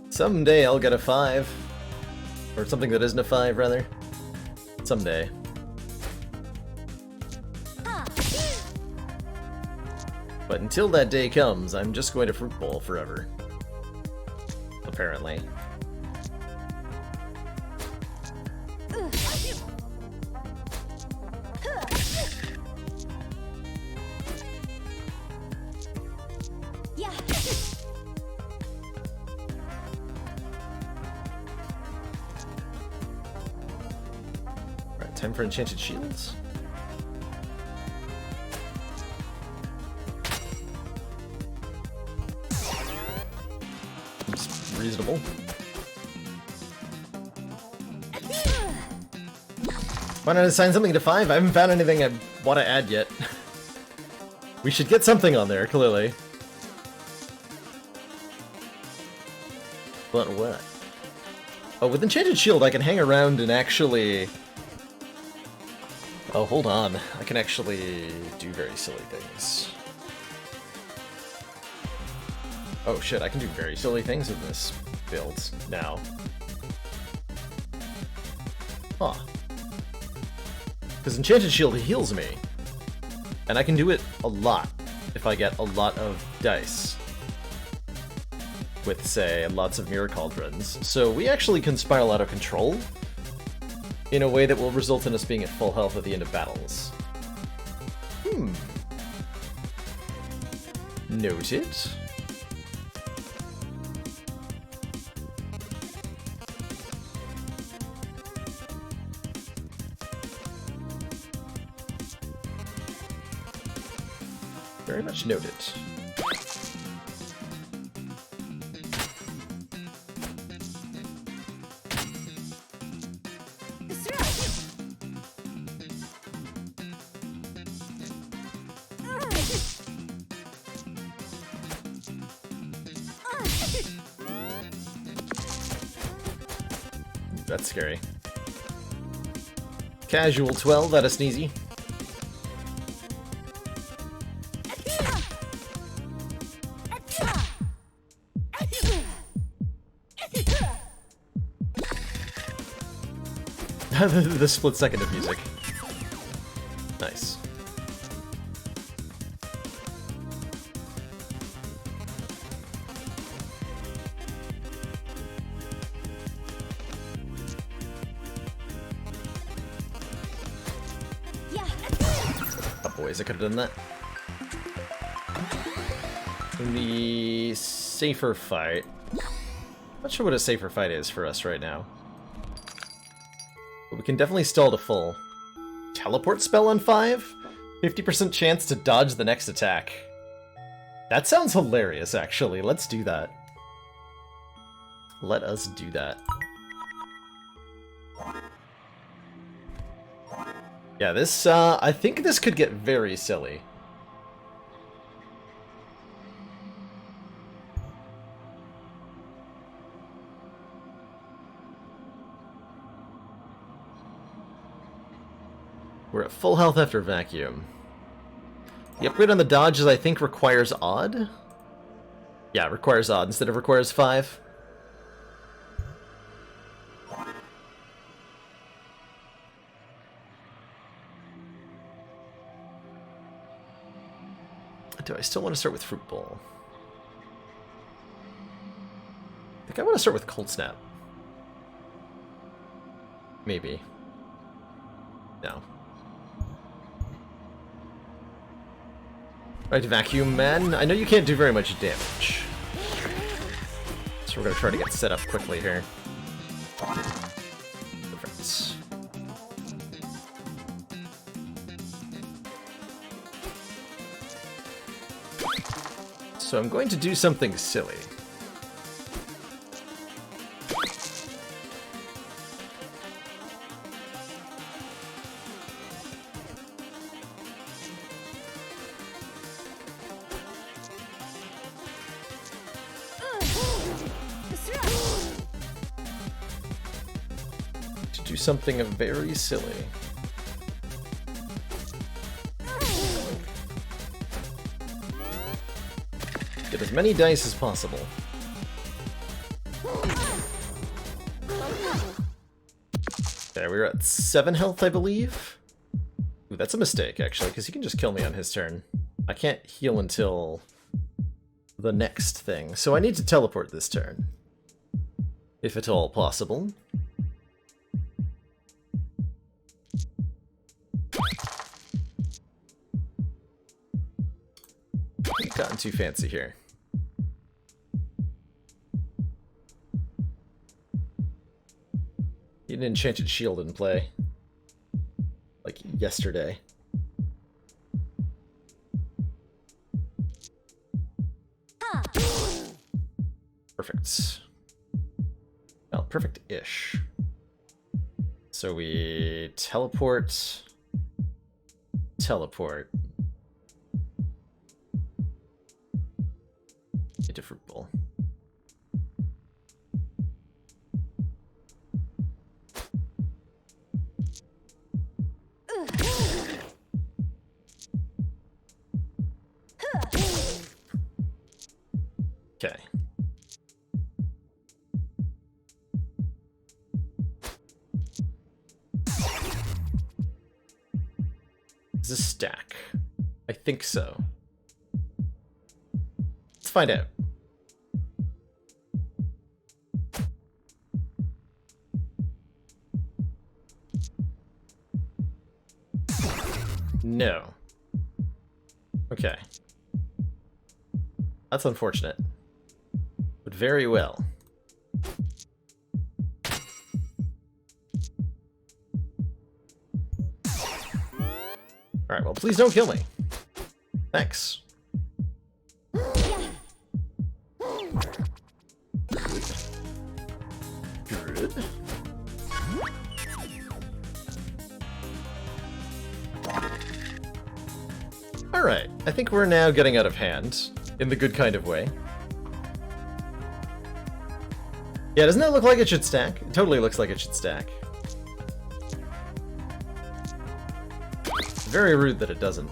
Someday I'll get a 5. Or something that isn't a 5, rather. Someday. But until that day comes, I'm just going to Fruit Bowl forever. Apparently. Time for Enchanted Shields. It's reasonable. Why not assign something to 5? I haven't found anything I want to add yet. We should get something on there, clearly. But what? Oh, with Enchanted Shield, I can hang around and actually... Oh, hold on. I can actually do very silly things. Oh shit, I can do very silly things in this build now. Huh. Because Enchanted Shield heals me. And I can do it a lot if I get a lot of dice. With, say, lots of Mirror Cauldrons. So we actually can spiral out of control in a way that will result in us being at full health at the end of battles. Noted. Very much noted. That's scary. Casual 12 at a sneezy. The split second of music. Nice. Couple ways I could have done that. In the safer fight. Not sure what a safer fight is for us right now. But we can definitely stall to full. Teleport spell on 5? 50% chance to dodge the next attack. That sounds hilarious, actually. Let's do that. Let us do that. Yeah, this, I think this could get very silly. We're at full health after vacuum. The upgrade on the dodges, I think, requires odd? Yeah, it requires odd instead of requires 5. Do I still want to start with Fruit Bowl? I think I want to start with Cold Snap. Maybe. No. Right, Vacuum Man. I know you can't do very much damage. So we're going to try to get set up quickly here. Perfect. So I'm going to do something silly. To do something very silly. Get as many dice as possible. There, we were at 7 health, I believe. Ooh, that's a mistake, actually, because he can just kill me on his turn. I can't heal until the next thing, so I need to teleport this turn. If at all possible. I've gotten too fancy here. Need an enchanted shield in play. Like yesterday. Perfect. Well, perfect-ish. So we teleport. Teleport. Into Fruit Bowl. is a stack. I think so. Let's find out. No. Okay. That's unfortunate. But very well. Alright, well, please don't kill me. Thanks. Good. Alright, I think we're now getting out of hand, in the good kind of way. Yeah, doesn't that look like it should stack? It totally looks like it should stack. Very rude that it doesn't.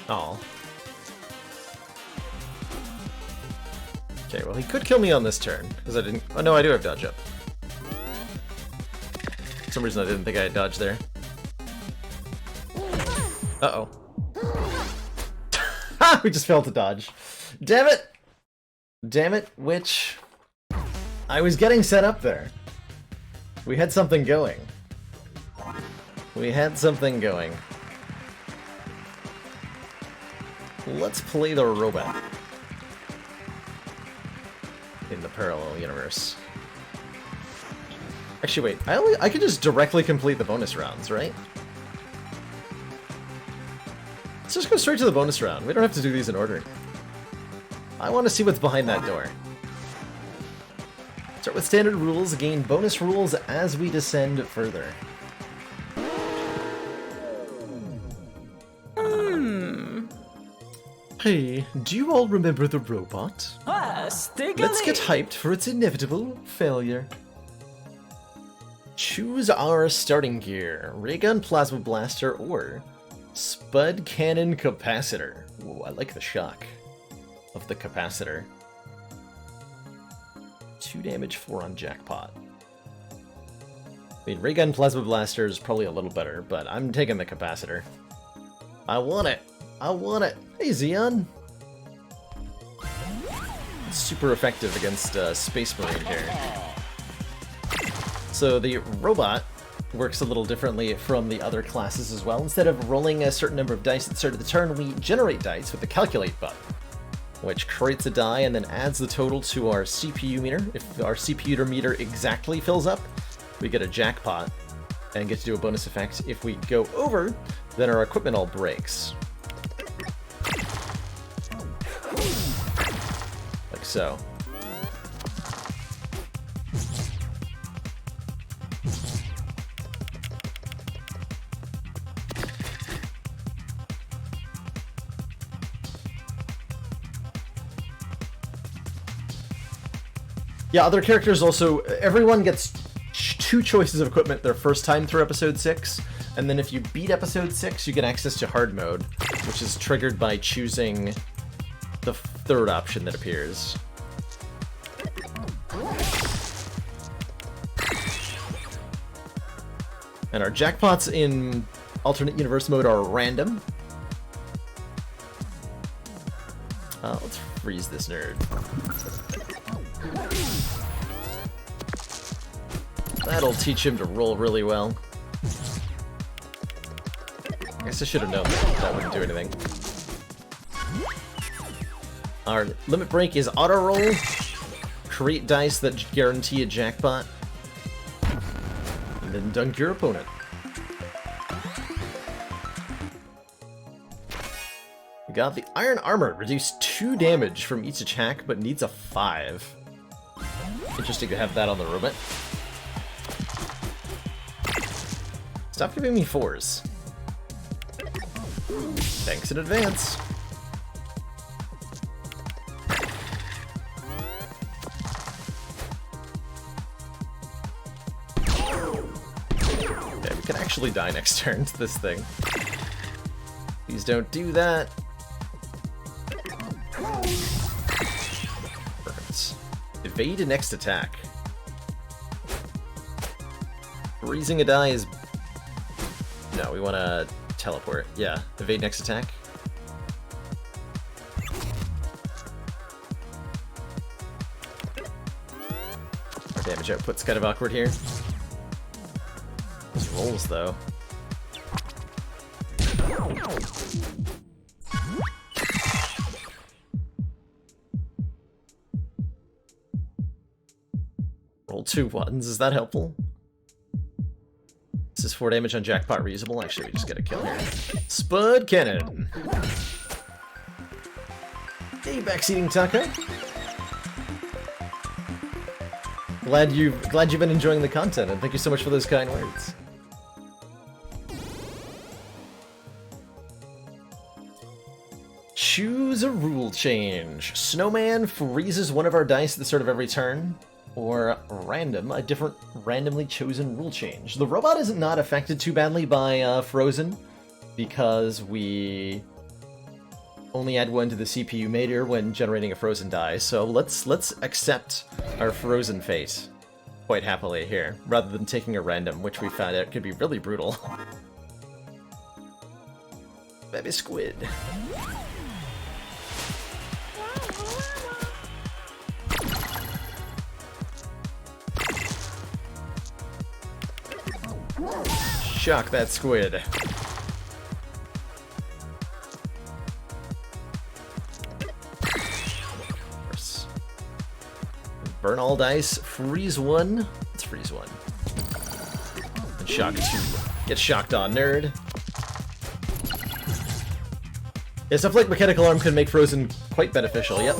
Oh. Okay, well, he could kill me on this turn, because I didn't... Oh, no, I do have dodge up. For some reason, I didn't think I had dodge there. Uh-oh. Ha! We just failed to dodge. Damn it! Damn it, which... I was getting set up there. We had something going. We had something going. Let's play the robot in the parallel universe. Actually, wait. I can just directly complete the bonus rounds, right? Let's just go straight to the bonus round. We don't have to do these in order. I want to see what's behind that door. Start with standard rules, gain bonus rules as we descend further. Hey, do you all remember the robot? Let's get hyped for its inevitable failure. Choose our starting gear, ray gun, plasma blaster, or spud cannon capacitor. Ooh, I like the shock of the capacitor. 2 damage, 4 on jackpot. I mean, ray gun, plasma blaster is probably a little better, but I'm taking the capacitor. I want it. I want it. Hey, Xeon. Super effective against Space Marine here. So the robot works a little differently from the other classes as well. Instead of rolling a certain number of dice at the start of the turn, we generate dice with the calculate button, which creates a die and then adds the total to our CPU meter. If our CPU meter exactly fills up, we get a jackpot and get to do a bonus effect. If we go over, then our equipment all breaks. Like so. Yeah, other characters also, everyone gets 2 choices of equipment their first time through episode 6, and then if you beat episode 6, you get access to hard mode, which is triggered by choosing the 3rd option that appears. And our jackpots in alternate universe mode are random. Let's freeze this nerd. That'll teach him to roll really well. I guess I should have known that wouldn't do anything. Our limit break is auto roll. Create dice that guarantee a jackpot. then dunk your opponent. We got the Iron Armor. Reduce 2 damage from each attack, but needs a 5. Interesting to have that on the robot. Stop giving me 4s. Thanks in advance. Okay, we can actually die next turn to this thing. Please don't do that. Perfect. Evade a next attack. Freezing a die is... No, we want to teleport. Yeah, evade next attack. Our damage output's kind of awkward here. Those rolls, though. Roll 2 ones, is that helpful? This is 4 damage on Jackpot reusable. Actually, we just get a kill here. Spud Cannon! Hey, backseating Taco! Glad you've been enjoying the content, and thank you so much for those kind words. Choose a rule change. Snowman freezes one of our dice at the start of every turn. Or random, a different randomly chosen rule change. The robot is not affected too badly by Frozen, because we only add 1 to the CPU meter when generating a Frozen die, so let's accept our Frozen fate quite happily here, rather than taking a random, which we found out could be really brutal. Baby squid. Shock that squid. Burn all dice, freeze 1. Let's freeze 1. And shock 2. Get shocked on, nerd. Yeah, stuff like Mechanical Arm can make Frozen quite beneficial, yep.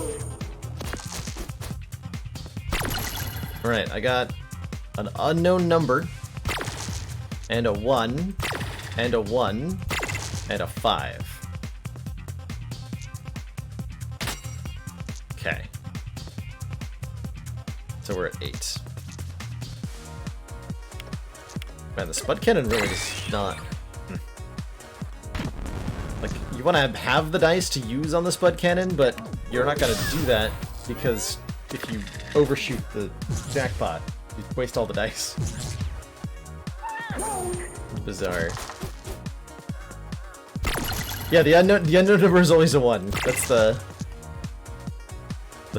Alright, I got an unknown number. And a 1, and a 1, and a 5. Okay. So we're at 8. Man, the Spud Cannon really does not... Like, you want to have the dice to use on the Spud Cannon, but you're not going to do that, because if you overshoot the jackpot, you waste all the dice. Bizarre. Yeah, the unknown number is always a 1. That's the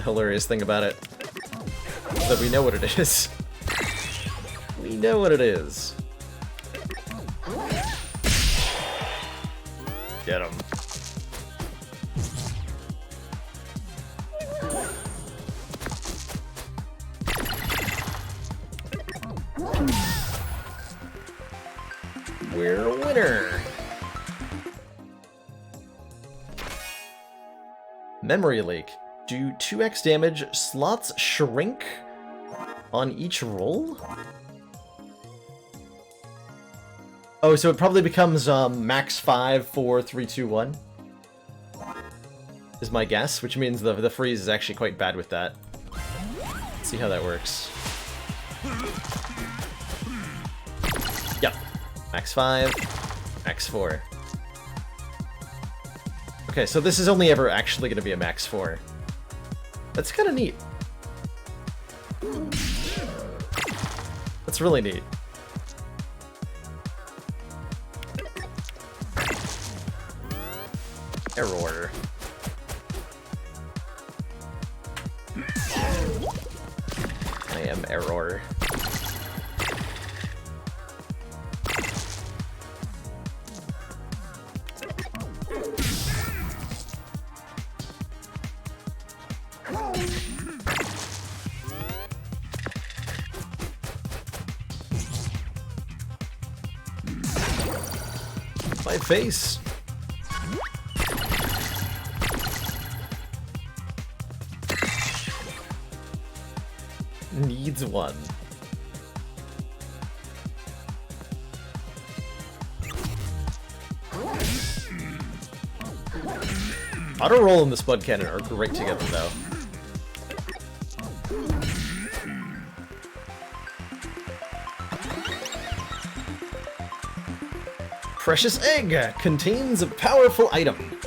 hilarious thing about it. That we know what it is. We know what it is. Get him. We're a winner! Memory leak. Do 2x damage, slots shrink on each roll? Oh, so it probably becomes max 5, 4, 3, 2, 1? Is my guess, which means the freeze is actually quite bad with that. Let's see how that works. Yep. Max 5, max 4. Okay, so this is only ever actually going to be a max 4. That's kind of neat. That's really neat. Error. I am error. My face. Needs one. Auto roll and the Spud Cannon are great together, though. Precious Egg contains a powerful item.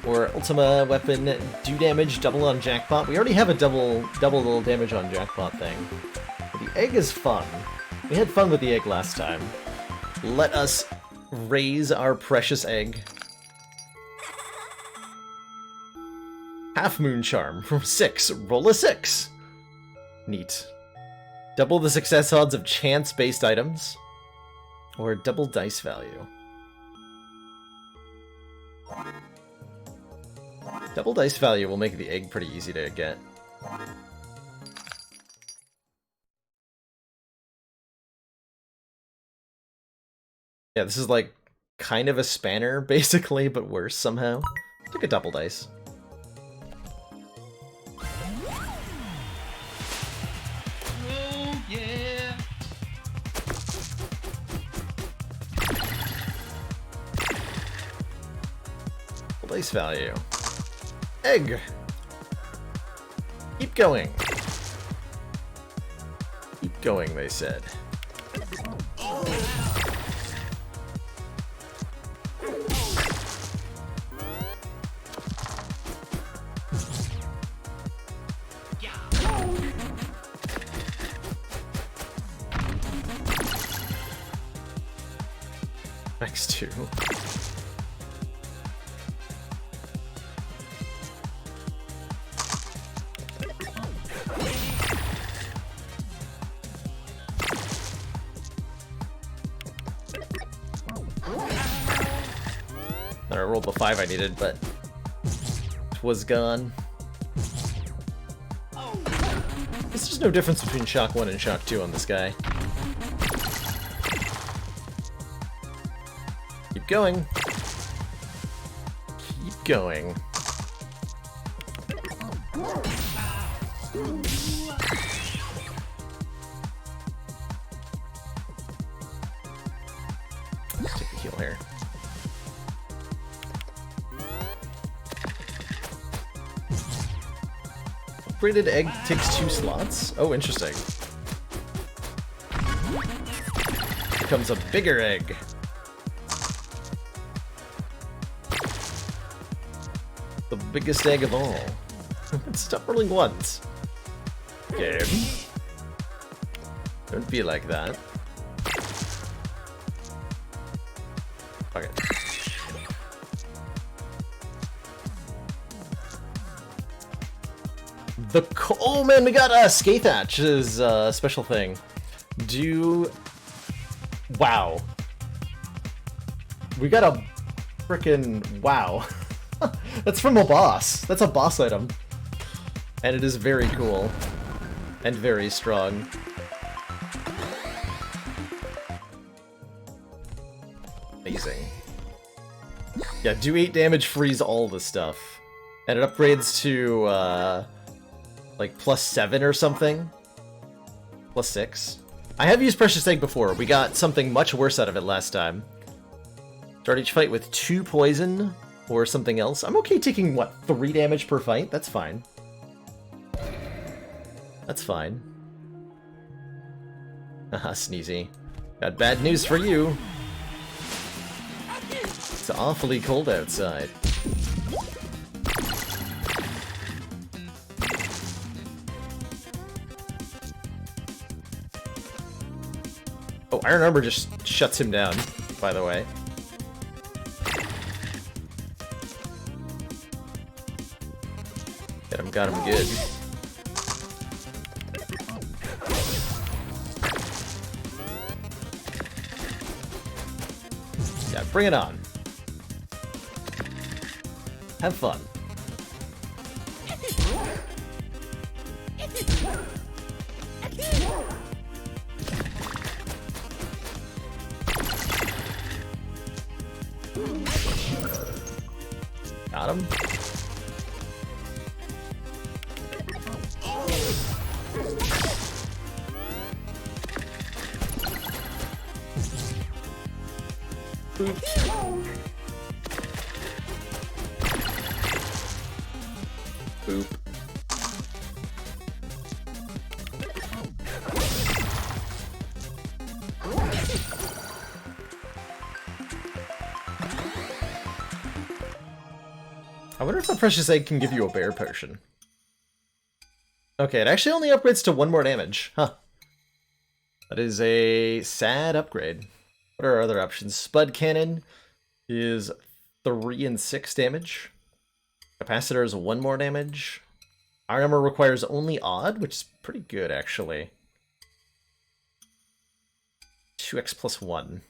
Or Ultima weapon, do damage, double on Jackpot. We already have a double little damage on Jackpot thing. But the egg is fun. We had fun with the egg last time. Let us raise our precious egg. Half Moon Charm from 6. Roll a 6. Neat. Double the success odds of chance-based items. Or double dice value. Double dice value will make the egg pretty easy to get. Yeah, this is like kind of a spanner, basically, but worse somehow. Took a double dice. Oh, yeah. Double dice value. Egg! Keep going. Keep going, they said. Next two. I rolled the 5 I needed, but it was gone. There's just no difference between Shock 1 and Shock 2 on this guy. Keep going. Keep going. Let's take a heal here. Upgraded egg takes 2 slots? Oh, interesting. Becomes a bigger egg. The biggest egg of all. Stop rolling once. Game. Don't be like that. Fuck it. Oh man, we got Skathatch's special thing. Wow. We got a frickin' wow. That's from a boss. That's a boss item. And it is very cool. And very strong. Amazing. Yeah, do 8 damage, freeze all the stuff. And it upgrades to, like, +7 or something? +6? I have used Precious Egg before. We got something much worse out of it last time. Start each fight with 2 poison or something else. I'm okay taking, what, 3 damage per fight? That's fine. That's fine. Haha, Sneezy. Got bad news for you. It's awfully cold outside. Oh, Iron Armor just shuts him down, by the way. Got him good. Yeah, bring it on. Have fun. Got him. Boop. Boop. I wonder if the precious egg can give you a bear potion. Okay, it actually only upgrades to 1 more damage. Huh. That is a sad upgrade. What are our other options? Spud Cannon is 3 and 6 damage. Capacitor is 1 more damage. Iron Armor requires only odd, which is pretty good, actually. 2x plus 1.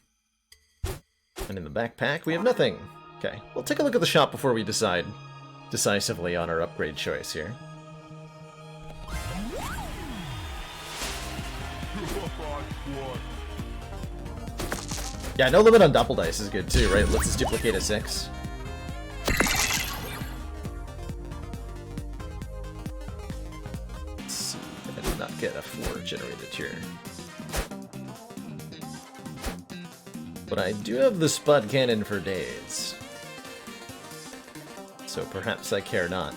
And in the backpack, we have nothing. Okay, we'll take a look at the shop before we decide decisively on our upgrade choice here. Yeah, no limit on Doppel Dice is good too, right? Let's just duplicate a 6. Let's see, I did not get a 4 generated here. But I do have the Spud Cannon for days. So perhaps I care not.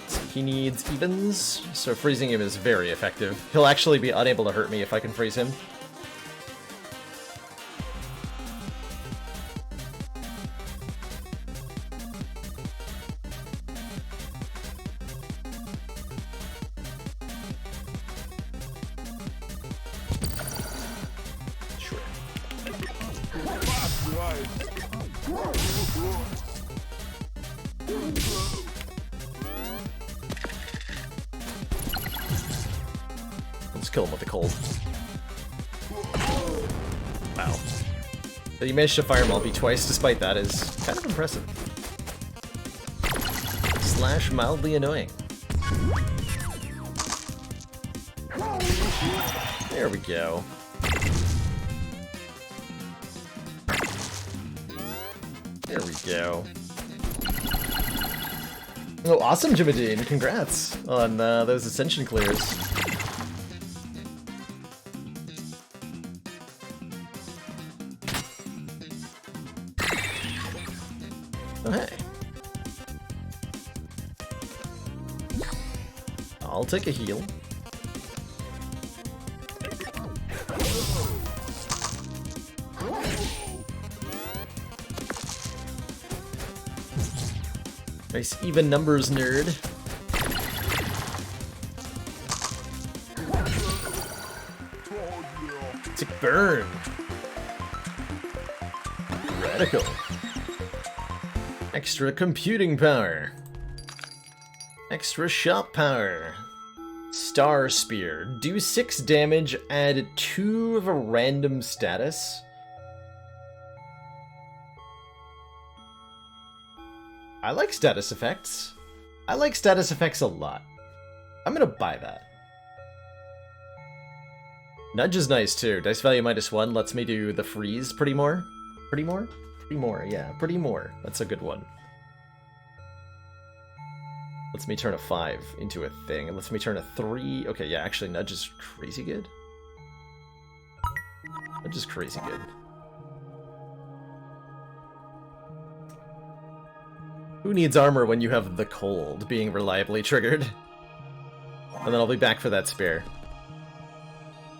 So he needs evens, so freezing him is very effective. He'll actually be unable to hurt me if I can freeze him. Let's kill him with the cold. Wow. That you managed to Fireball me twice despite that is kind of impressive. Slash mildly annoying. There we go. There we go. Oh, awesome, Jimadine. Congrats on those Ascension clears. Oh, hey. I'll take a heal. Nice even numbers, nerd. Tick burn. Radical. Extra computing power. Extra shop power. Star Spear. Do 6 damage, add 2 of a random status. I like status effects. I like status effects a lot. I'm gonna buy that. Nudge is nice too. Dice value -1 lets me do the freeze pretty more. Pretty more? Pretty more, yeah. Pretty more. That's a good one. Lets me turn a 5 into a thing. It lets me turn a 3. Okay, yeah, actually Nudge is crazy good. Nudge is crazy good. Who needs armor when you have the cold being reliably triggered? And then I'll be back for that spare.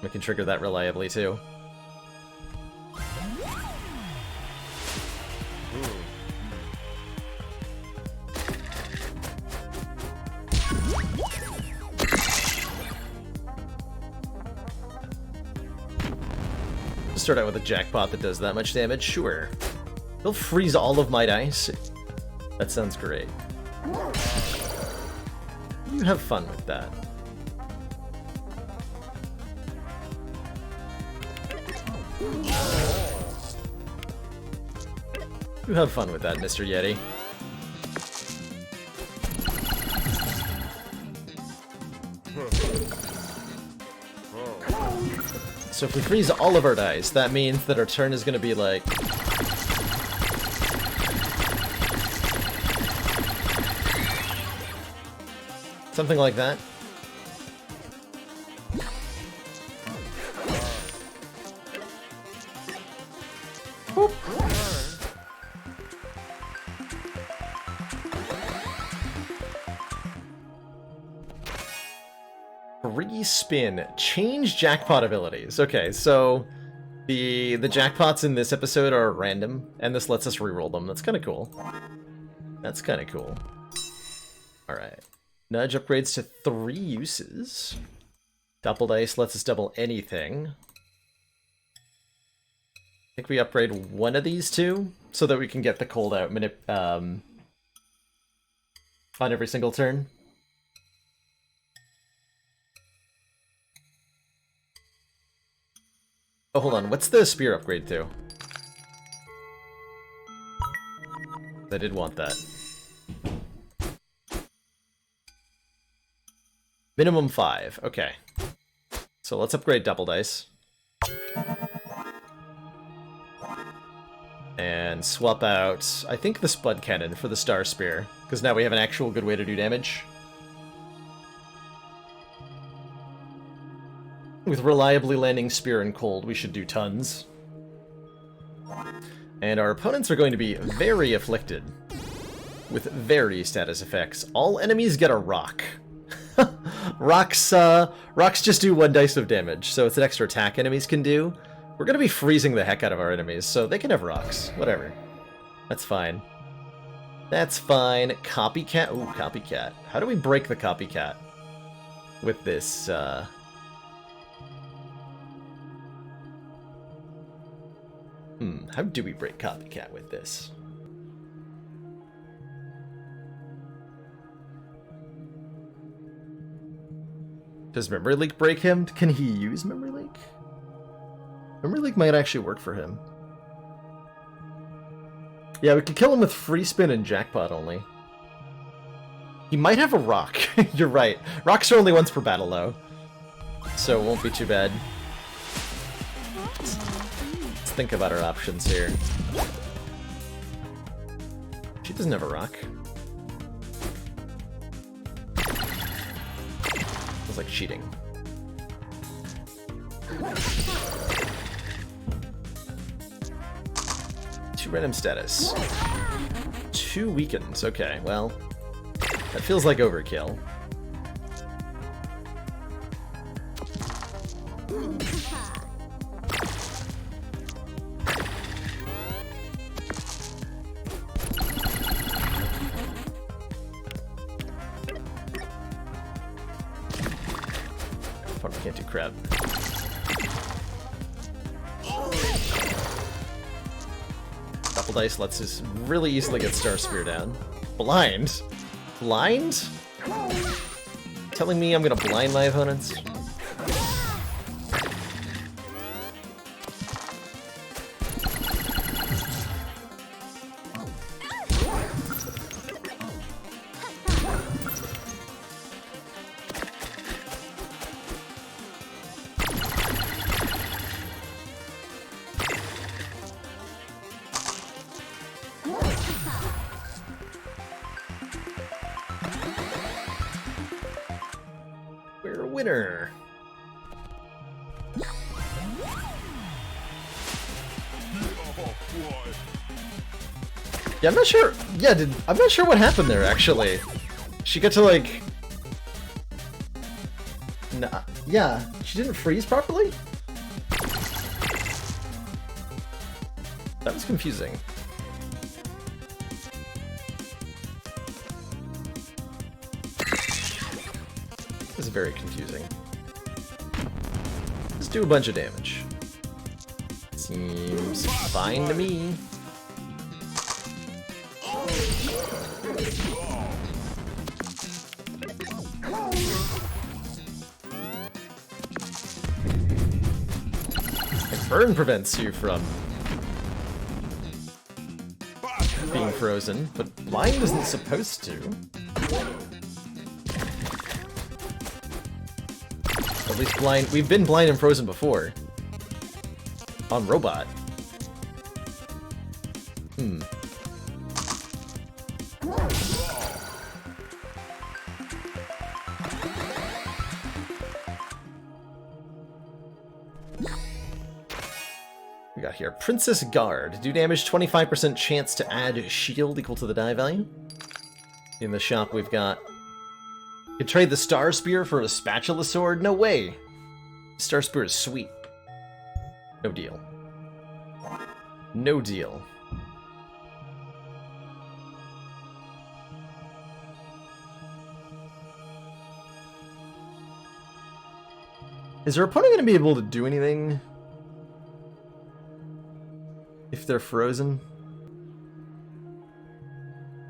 We can trigger that reliably too. Start out with a jackpot that does that much damage? Sure. He'll freeze all of my dice. That sounds great. You have fun with that. You have fun with that, Mr. Yeti. So if we freeze all of our dice, that means that our turn is going to be like... something like that. Boop. Re-spin. Change jackpot abilities. Okay, so the jackpots in this episode are random, and this lets us reroll them. That's kind of cool. That's kind of cool. Alright. Nudge upgrades to 3 uses. Double dice lets us double anything. I think we upgrade one of these two, so that we can get the cold out on every single turn. Oh, hold on. What's the spear upgrade to? I did want that. Minimum 5. Okay. So let's upgrade double dice. And swap out, I think, the Spud Cannon for the Star Spear, because now we have an actual good way to do damage. With reliably landing Spear and Cold, we should do tons. And our opponents are going to be very afflicted, with very status effects. All enemies get a rock. Rocks just do 1 dice of damage, so it's an extra attack enemies can do. We're gonna be freezing the heck out of our enemies, so they can have rocks. Whatever. That's fine. That's fine. Copycat? Ooh, Copycat. How do we break the Copycat? With this, how do we break Copycat with this? Does Memory Leak break him? Can he use Memory Leak? Memory Leak might actually work for him. Yeah, we could kill him with Free Spin and Jackpot only. He might have a rock. You're right. Rocks are only once per battle, though. So it won't be too bad. Let's think about our options here. She doesn't have a rock. Feels like cheating. Two random status. 2 weakens. Okay, well, that feels like overkill. Probably can't do crap. Double dice lets us really easily get Star Spear down. Blind? Blind? Telling me I'm gonna blind my opponents? We're a winner. Yeah, I'm not sure. Yeah, I'm not sure what happened there, actually. She got to, like... Nah, yeah, she didn't freeze properly? That was confusing. This is very confusing. Let's do a bunch of damage. Seems fine to me. Burn prevents you from being frozen, but blind isn't supposed to. At least blind. We've been blind and frozen before. On robot. Hmm. We got here Princess Guard. Do damage, 25% chance to add shield equal to the die value. In the shop we've got... Could trade the Star Spear for a Spatula Sword? No way! Star Spear is sweet. No deal. No deal. Is our opponent going to be able to do anything if they're frozen?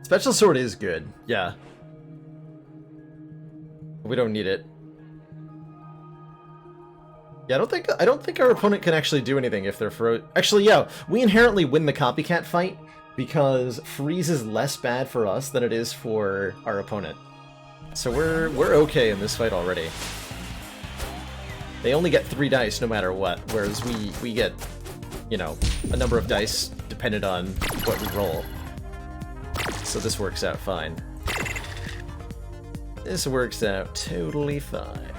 Special Sword is good, yeah. We don't need it. Yeah, I don't think our opponent can actually do anything if they're frozen. Actually, yeah, we inherently win the copycat fight because freeze is less bad for us than it is for our opponent. So we're okay in this fight already. They only get 3 dice no matter what, whereas we get, you know, a number of dice dependent on what we roll. So this works out fine. This works out totally fine.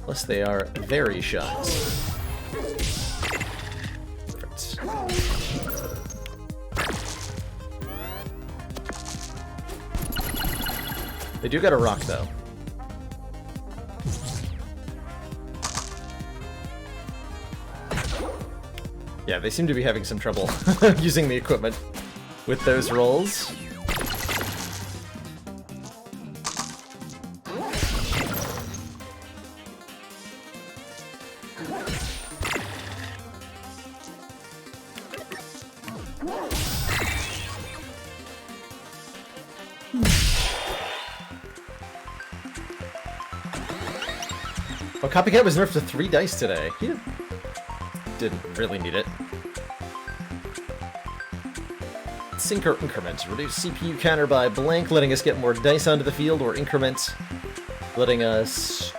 Plus they are very shot. Perfect. They do got a rock, though. Yeah, they seem to be having some trouble using the equipment with those rolls. Oh, Copycat was nerfed to 3 dice today. He didn't really need it. Sinker increment. Reduce CPU counter by blank, letting us get more dice onto the field, or increment, letting us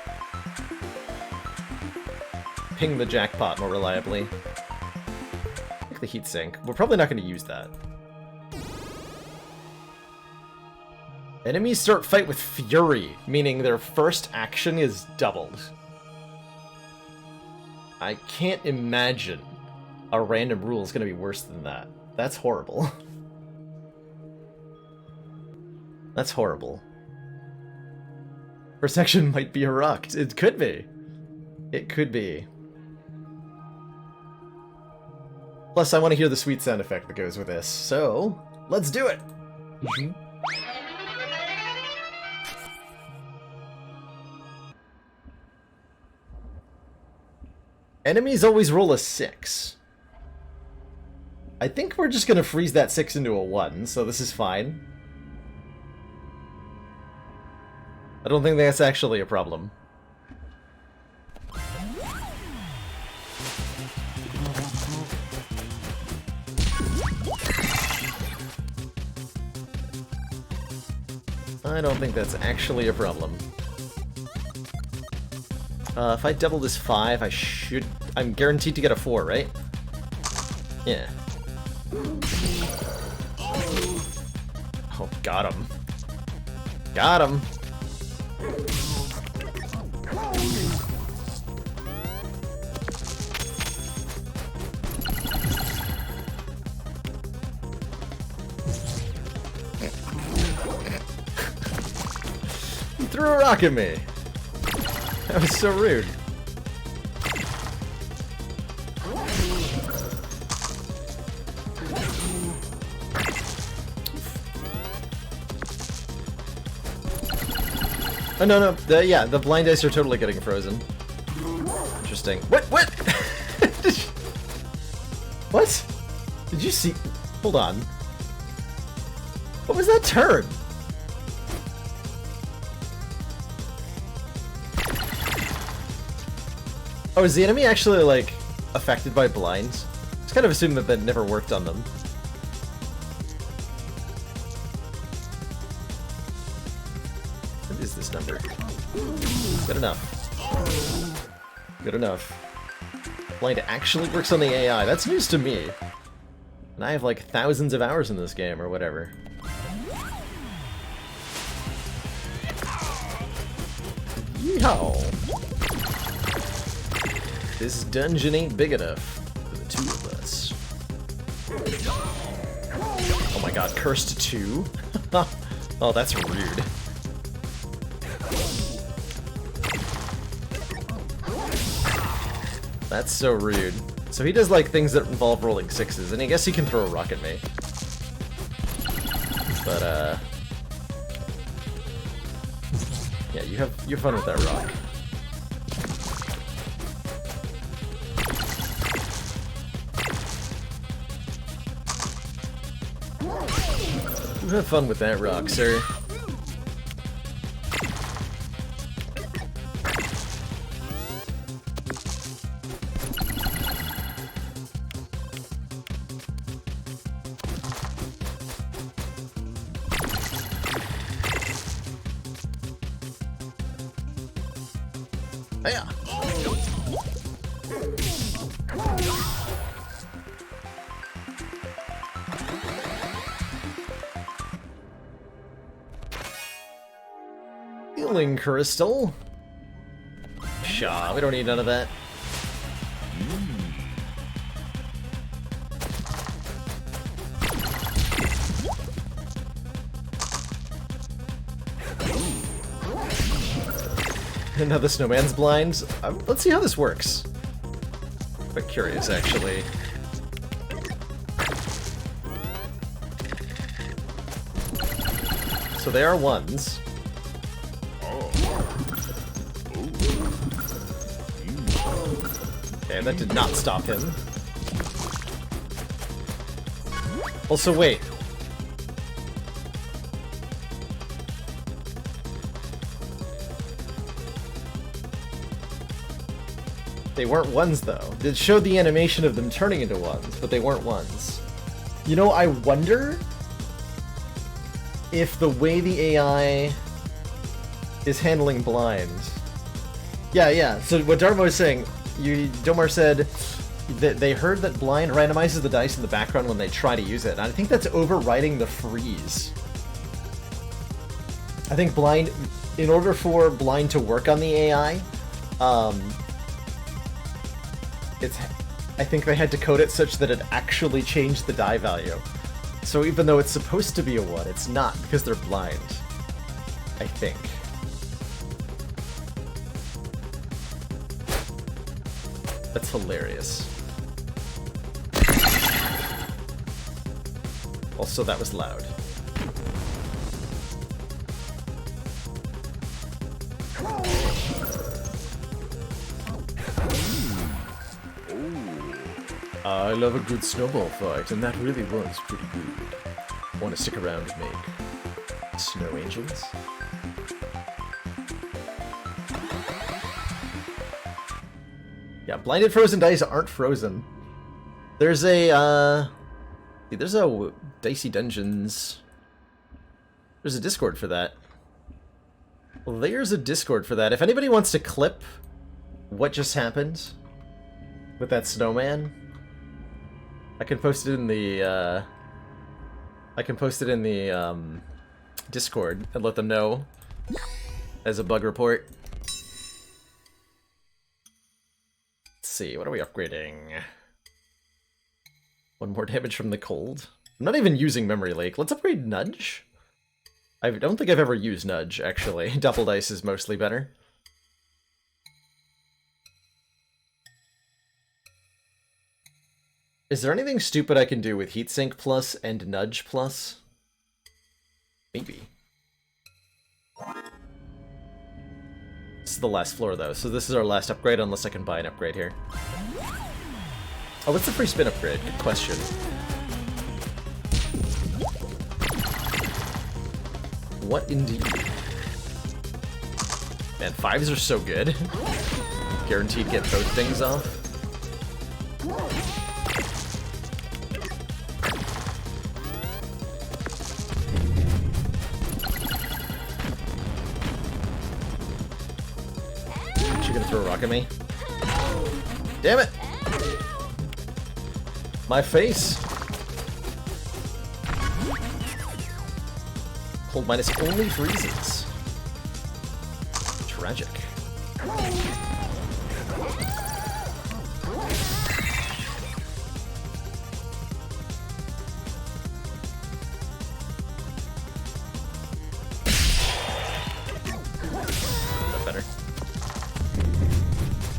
ping the jackpot more reliably. Like the heat sink. We're probably not going to use that. Enemies start fight with fury, meaning their first action is doubled. I can't imagine a random rule is going to be worse than that. That's horrible. That's horrible. First action might be erupt. It could be. It could be. Plus, I want to hear the sweet sound effect that goes with this, so let's do it! Enemies always roll a 6. I think we're just gonna freeze that 6 into a 1, so this is fine. I don't think that's actually a problem. I don't think that's actually a problem. If I double this 5, I'm guaranteed to get a 4, right? Yeah. Oh, got him. Got him! He threw a rock at me! That was so rude. Oh, no. The blind dice are totally getting frozen. Interesting. What? What? Did you see? Hold on. What was that turn? Oh, is the enemy actually, like, affected by blinds? I just kind of assumed that that never worked on them. is this number? Good enough. Good enough. Blind actually works on the AI. That's news to me. And I have like thousands of hours in this game or whatever. Yeehaw! This dungeon ain't big enough for the two of us. Oh my god, cursed 2? Oh, that's rude. That's so rude. So he does like things that involve rolling 6s, and I guess he can throw a rock at me. But yeah, you have fun with that rock. You have fun with that rock, sir. Yeah. Healing crystal. Pshaw, we don't need none of that. And now the snowman's blind. Let's see how this works. Quite curious, actually. So they are 1s. Okay, that did not stop him. Also, wait. They weren't 1s, though. It showed the animation of them turning into 1s, but they weren't 1s. You know, I wonder if the way the AI is handling blind... Yeah, so what Dharma was saying, Domar said that they heard that blind randomizes the dice in the background when they try to use it, and I think that's overriding the freeze. I think blind... In order for blind to work on the AI, I think they had to code it such that it actually changed the die value. So even though it's supposed to be a 1, it's not, because they're blind. I think. That's hilarious. Also, that was loud. I love a good snowball fight, and that really was pretty good. Want to stick around and make snow angels? Yeah, blinded frozen dice aren't frozen. There's a Dicey Dungeons. There's a Discord for that. Well, there's a Discord for that. If anybody wants to clip what just happened with that snowman, I can post it in the Discord and let them know as a bug report. Let's see, what are we upgrading? 1 more damage from the cold. I'm not even using Memory Lake. Let's upgrade Nudge. I don't think I've ever used Nudge, actually. Double Dice is mostly better. Is there anything stupid I can do with Heatsink Plus and Nudge Plus? Maybe. This is the last floor, though, so this is our last upgrade, unless I can buy an upgrade here. Oh, what's the free spin upgrade? Good question. What indeed? Man, 5s are so good. Guaranteed get both things off. throw a rock at me. Damn it! My face! Hold minus only freezes. Tragic. Better.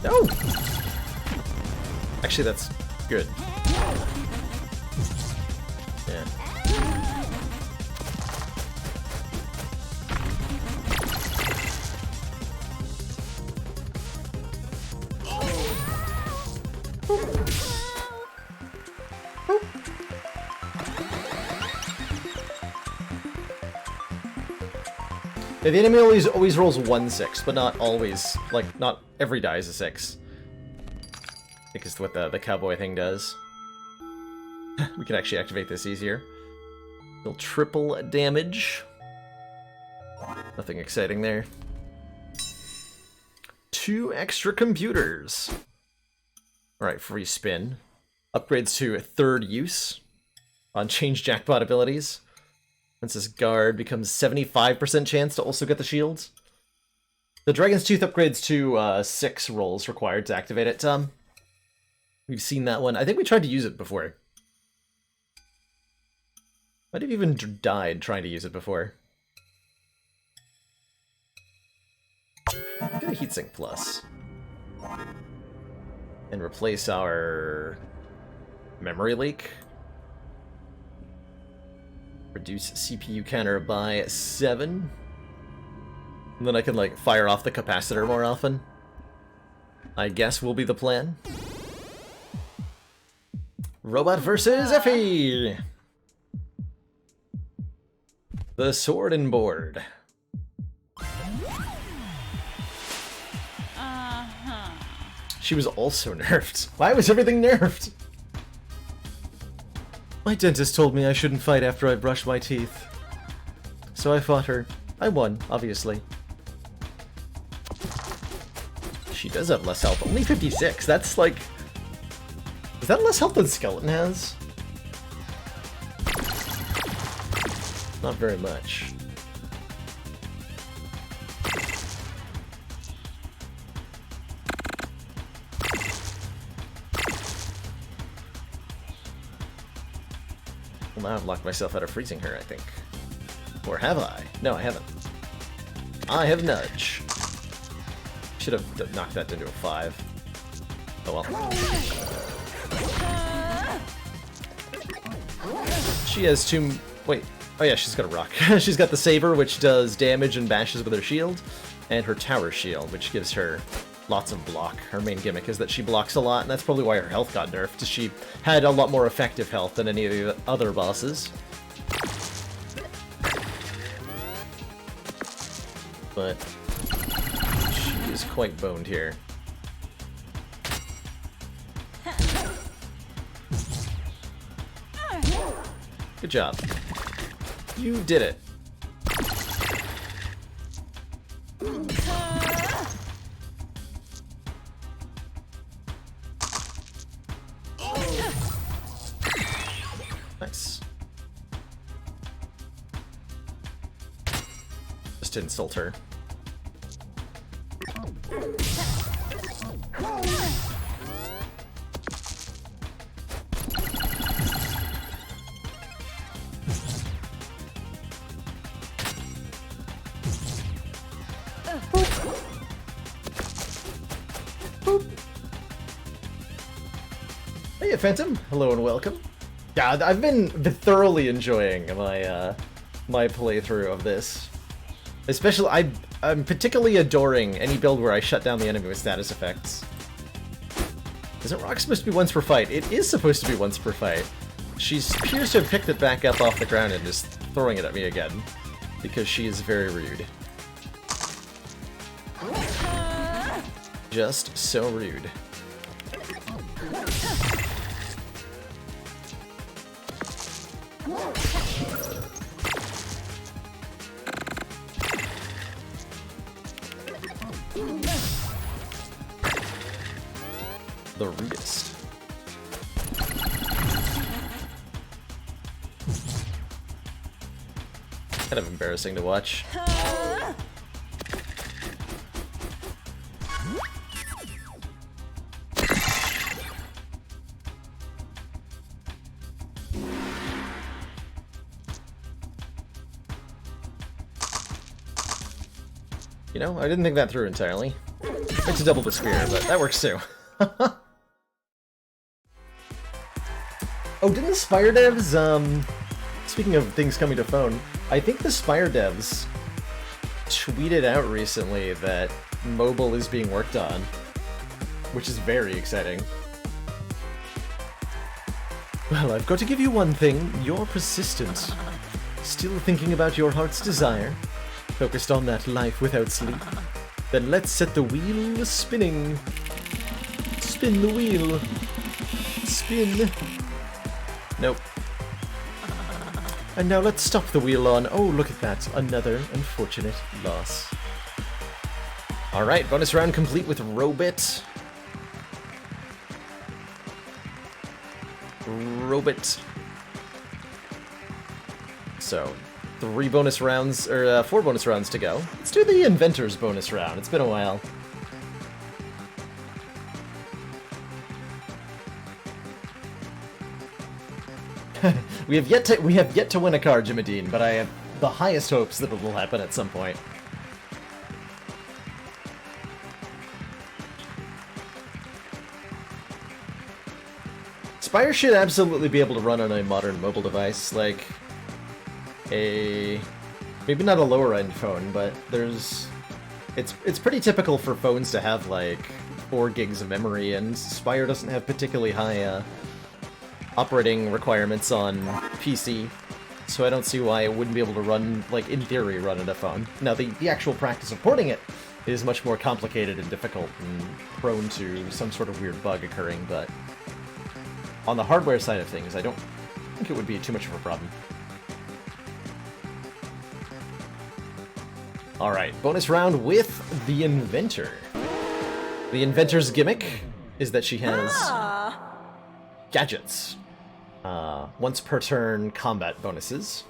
No! Actually, that's good. Yeah. Yeah, the enemy always rolls 1-6, but not always. Like, not every die is a 6. I think it's what the cowboy thing does. We can actually activate this easier. It'll triple damage. Nothing exciting there. 2 extra computers. Alright, free spin. Upgrades to 3rd use on change jackpot abilities. Princess Guard becomes 75% chance to also get the shield. The Dragon's Tooth upgrades to 6 rolls required to activate it. We've seen that one. I think we tried to use it before. Might have even died trying to use it before. Get a Heatsink Plus. And replace our memory leak. Reduce CPU counter by 7. And then I can, like, fire off the capacitor more often. I guess will be the plan. Robot versus Effie! The sword and board. She was also nerfed. Why was everything nerfed? My dentist told me I shouldn't fight after I brushed my teeth. So I fought her. I won, obviously. She does have less health. Only 56. That's like... Is that less health than Skeleton has? Not very much. Well, now I've locked myself out of freezing her, I think. Or have I? No, I haven't. I have nudge. Should have knocked that into a 5. Oh well. She has 2... Wait. Oh yeah, she's got a rock. She's got the Saber, which does damage and bashes with her shield, and her Tower Shield, which gives her lots of block. Her main gimmick is that she blocks a lot, and that's probably why her health got nerfed. She had a lot more effective health than any of the other bosses. But she is quite boned here. Good job. You did it. Nice. Just to insult her. Hey, Phantom. Hello and welcome. Yeah, I've been thoroughly enjoying my my playthrough of this. Especially, I'm particularly adoring any build where I shut down the enemy with status effects. Isn't Rock supposed to be once per fight? It is supposed to be once per fight. She appears to have picked it back up off the ground and is throwing it at me again. Because she is very rude. Just so rude. the rudest. Kind of embarrassing to watch. You know, I didn't think that through entirely. It's a double the spear, but that works too. Oh, didn't the Spire devs, speaking of things coming to phone, I think the Spire devs tweeted out recently that mobile is being worked on, which is very exciting. Well, I've got to give you one thing. You're persistent. Still thinking about your heart's desire. Focused on that life without sleep. Then let's set the wheel spinning. Spin the wheel. Spin. Nope. And now let's stop the wheel on. Oh, look at that. Another unfortunate loss. Alright, bonus round complete with Robit. Robit. So, 4 bonus rounds to go. Let's do the Inventor's bonus round. It's been a while. we have yet to win a card, Jimadine, but I have the highest hopes that it will happen at some point. Spire should absolutely be able to run on a modern mobile device, like maybe not a lower end phone, but it's pretty typical for phones to have like 4 gigs of memory, and Spire doesn't have particularly high operating requirements on PC, so I don't see why it wouldn't be able to run, like, in theory, run on a phone. Now, the actual practice of porting it is much more complicated and difficult and prone to some sort of weird bug occurring, but on the hardware side of things, I don't think it would be too much of a problem. Alright, bonus round with the Inventor. The Inventor's gimmick is that she has gadgets. Once per turn combat bonuses.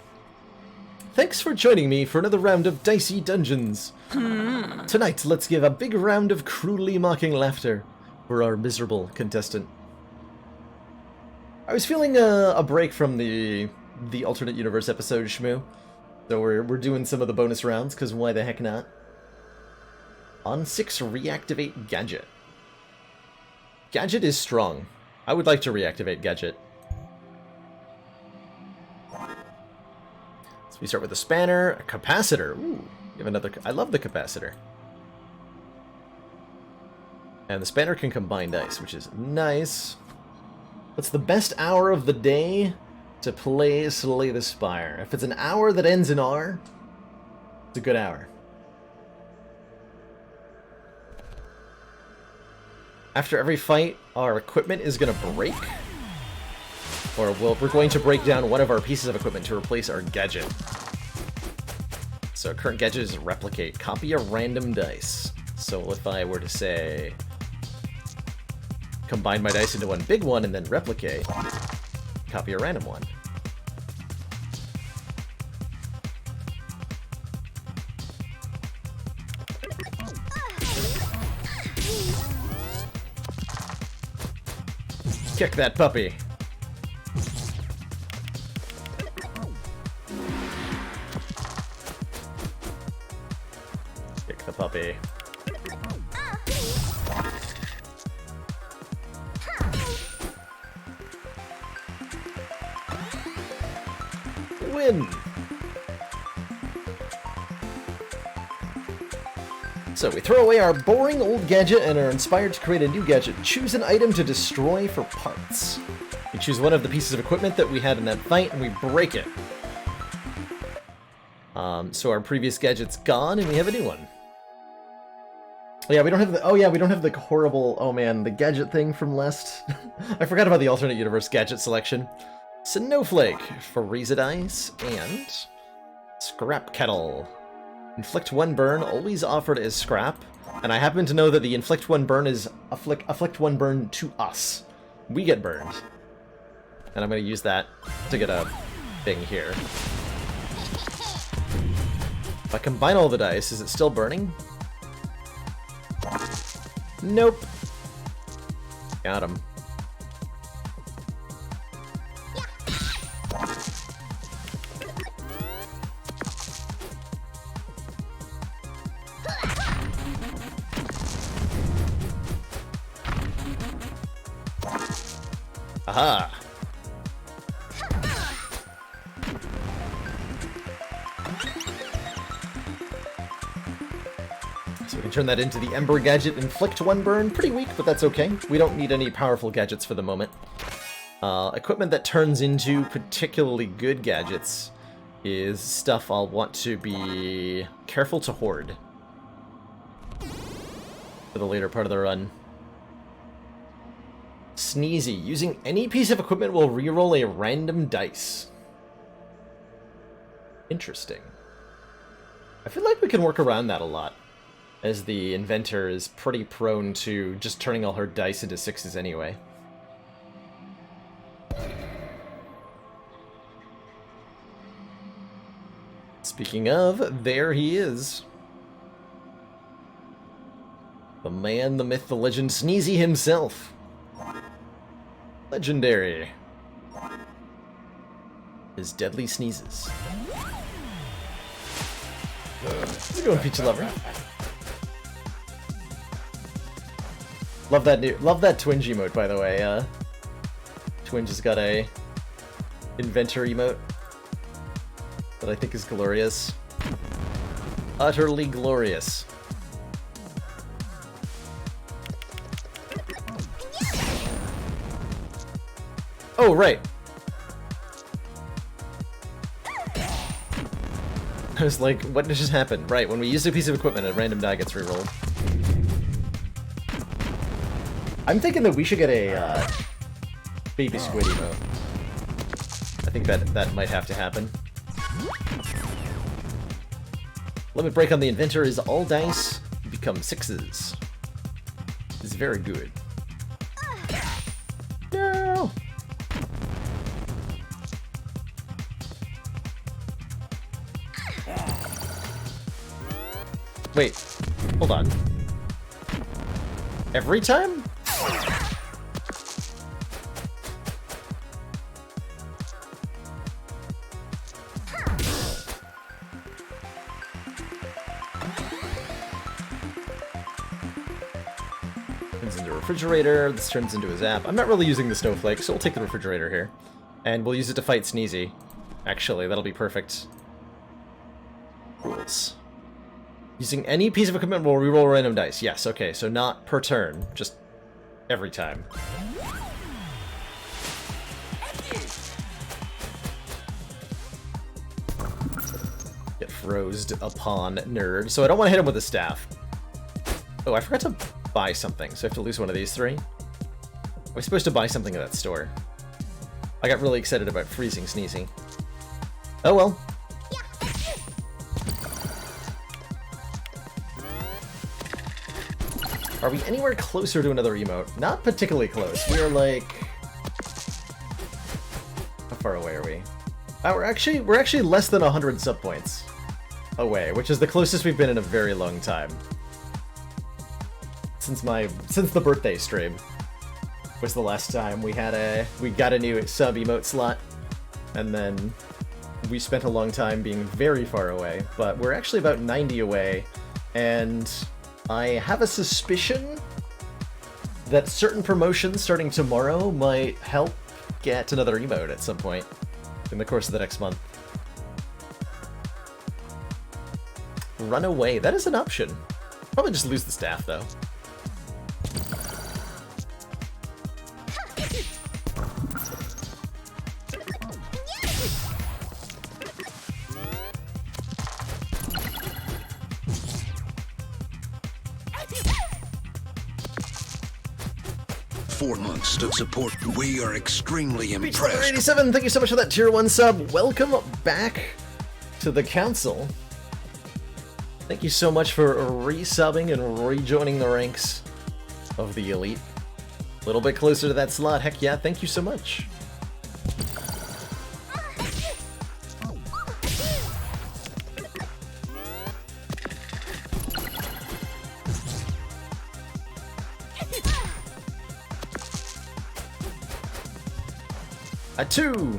Thanks for joining me for another round of Dicey Dungeons. Tonight, let's give a big round of cruelly mocking laughter for our miserable contestant. I was feeling a break from the alternate universe episode, Shmoo. So we're doing some of the bonus rounds, because why the heck not? On 6, reactivate Gadget. Gadget is strong. I would like to reactivate Gadget. So we start with a Spanner, a Capacitor. Ooh, you have another. I love the Capacitor. And the Spanner can combine dice, which is nice. What's the best hour of the day to play Slay the Spire? If it's an hour that ends in R, it's a good hour. After every fight, our equipment is going to break. Or we're going to break down one of our pieces of equipment to replace our gadget. So current gadget is replicate. Copy a random dice. So if I were to say, combine my dice into one big one and then replicate, copy a random one. Kick that puppy. Kick the puppy. Win! So we throw away our boring old gadget and are inspired to create a new gadget. Choose an item to destroy for parts. We choose one of the pieces of equipment that we had in that fight and we break it. So our previous gadget's gone and we have a new one. Yeah, we don't have the, oh yeah, we don't have the horrible, oh man, the gadget thing from last. I forgot about the alternate universe gadget selection. Snowflake, Freeze Ice, and Scrap Kettle. Inflict 1 burn, always offered as scrap. And I happen to know that the inflict one burn is afflict one burn to us. We get burned. And I'm going to use that to get a thing here. If I combine all the dice, is it still burning? Nope. Got him. Aha! So we can turn that into the Ember gadget, Inflict 1 burn. Pretty weak, but that's okay. We don't need any powerful gadgets for the moment. Equipment that turns into particularly good gadgets is stuff I'll want to be careful to hoard for the later part of the run. Sneezy. Using any piece of equipment will reroll a random dice. Interesting. I feel like we can work around that a lot, as the inventor is pretty prone to just turning all her dice into 6s anyway. Speaking of, there he is. The man, the myth, the legend, Sneezy himself. Legendary. His deadly sneezes. How's it going, Pizza Lover? Love that Twinge emote, by the way. Twinge has got a inventor emote that I think is glorious. Utterly glorious. Oh, right. I was like, what just happened? Right, when we use a piece of equipment, a random die gets rerolled. I'm thinking that we should get a baby squid emote. I think that might have to happen. Limit break on the inventor is all dice become 6s. It's very good. No! Wait, hold on. Every time? Turns into a refrigerator, this turns into a zap. I'm not really using the snowflake, so we'll take the refrigerator here. And we'll use it to fight Sneezy. Actually, that'll be perfect. Rules. Using any piece of equipment will reroll random dice. Yes, okay, so not per turn, just every time. Get frozed upon nerd. So I don't want to hit him with a staff. Oh, I forgot to buy something, so I have to lose one of these 3. I was supposed to buy something at that store. I got really excited about freezing Sneezy. Oh well. Are we anywhere closer to another emote? Not particularly close. We are like... How far away are we? We're actually less than 100 sub points away, which is the closest we've been in a very long time. Since the birthday stream was the last time we got a new sub emote slot, and then we spent a long time being very far away, but we're actually about 90 away, and I have a suspicion that certain promotions starting tomorrow might help get another emote at some point in the course of the next month. Run away. That is an option. Probably just lose the staff, though. Of support. We are extremely impressed. 87, thank you so much for that tier 1 sub. Welcome back to the council. Thank you so much for resubbing and rejoining the ranks of the elite. A little bit closer to that slot. Heck yeah, thank you so much. A 2!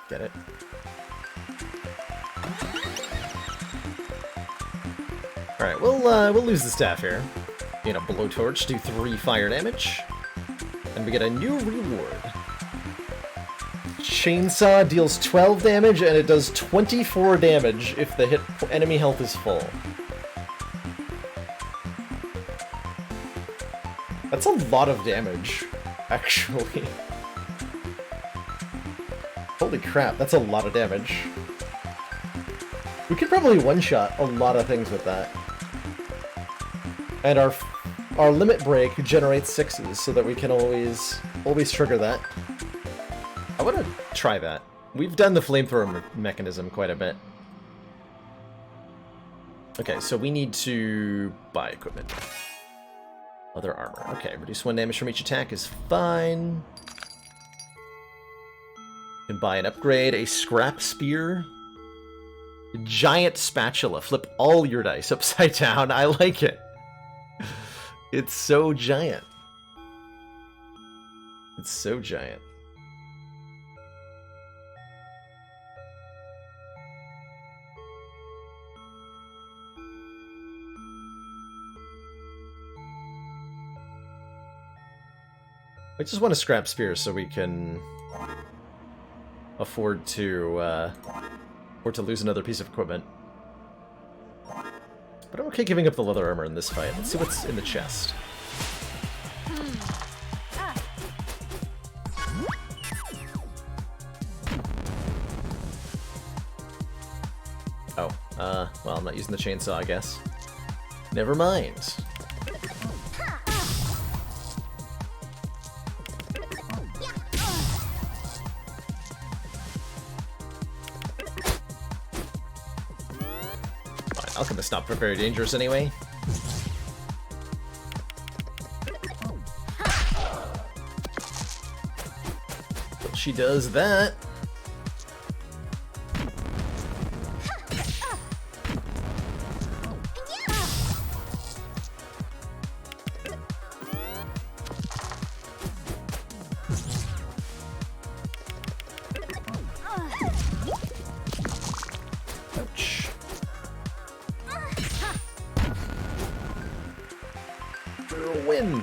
Get it? Alright, we'll lose the staff here. Get a blowtorch, do 3 fire damage. And we get a new reward. Chainsaw deals 12 damage and it does 24 damage if the enemy health is full. That's a lot of damage, actually. Holy crap, that's a lot of damage. We could probably one-shot a lot of things with that. And our limit break generates 6s so that we can always trigger that. I want to try that. We've done the flamethrower mechanism quite a bit. Okay, so we need to buy equipment. Other armor. Okay, reduce 1 damage from each attack is fine. You can buy an upgrade, a scrap spear. Giant spatula. Flip all your dice upside down. I like it. It's so giant. It's so giant. I just want a scrap spear so we can afford to lose another piece of equipment. But I'm okay giving up the leather armor in this fight. Let's see what's in the chest. Oh, well, I'm not using the chainsaw, I guess. Never mind. Alchemist's not very dangerous anyway. Well, she does that. Ouch. Win.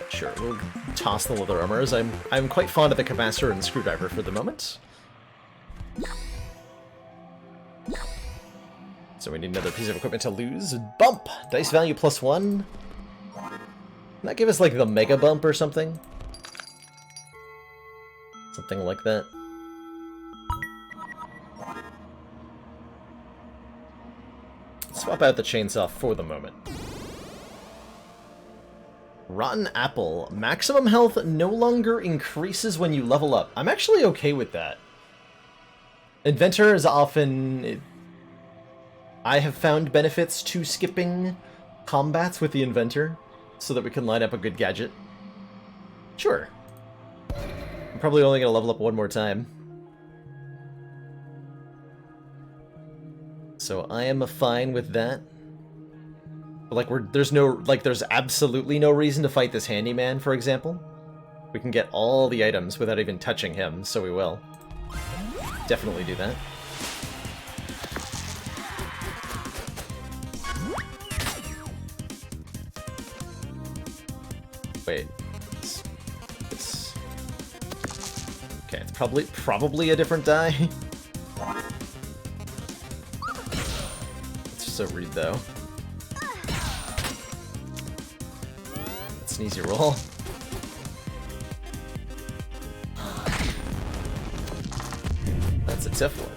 Sure, we'll toss the leather armors. I'm quite fond of the capacitor and screwdriver for the moment. So we need another piece of equipment to lose. Bump! Dice value +1. Can that give us like the mega bump or something? Something like that. Swap out the chainsaw for the moment. Rotten apple. Maximum health no longer increases when you level up. I'm actually okay with that. Inventor is often... I have found benefits to skipping combats with the Inventor so that we can line up a good gadget. Sure. I'm probably only going to level up one more time. So I am fine with that. But like there's absolutely no reason to fight this handyman, for example. We can get all the items without even touching him, so we will. Definitely do that. Wait. Okay, it's probably a different die. It's just a read though. Sneezy roll. That's a tough one.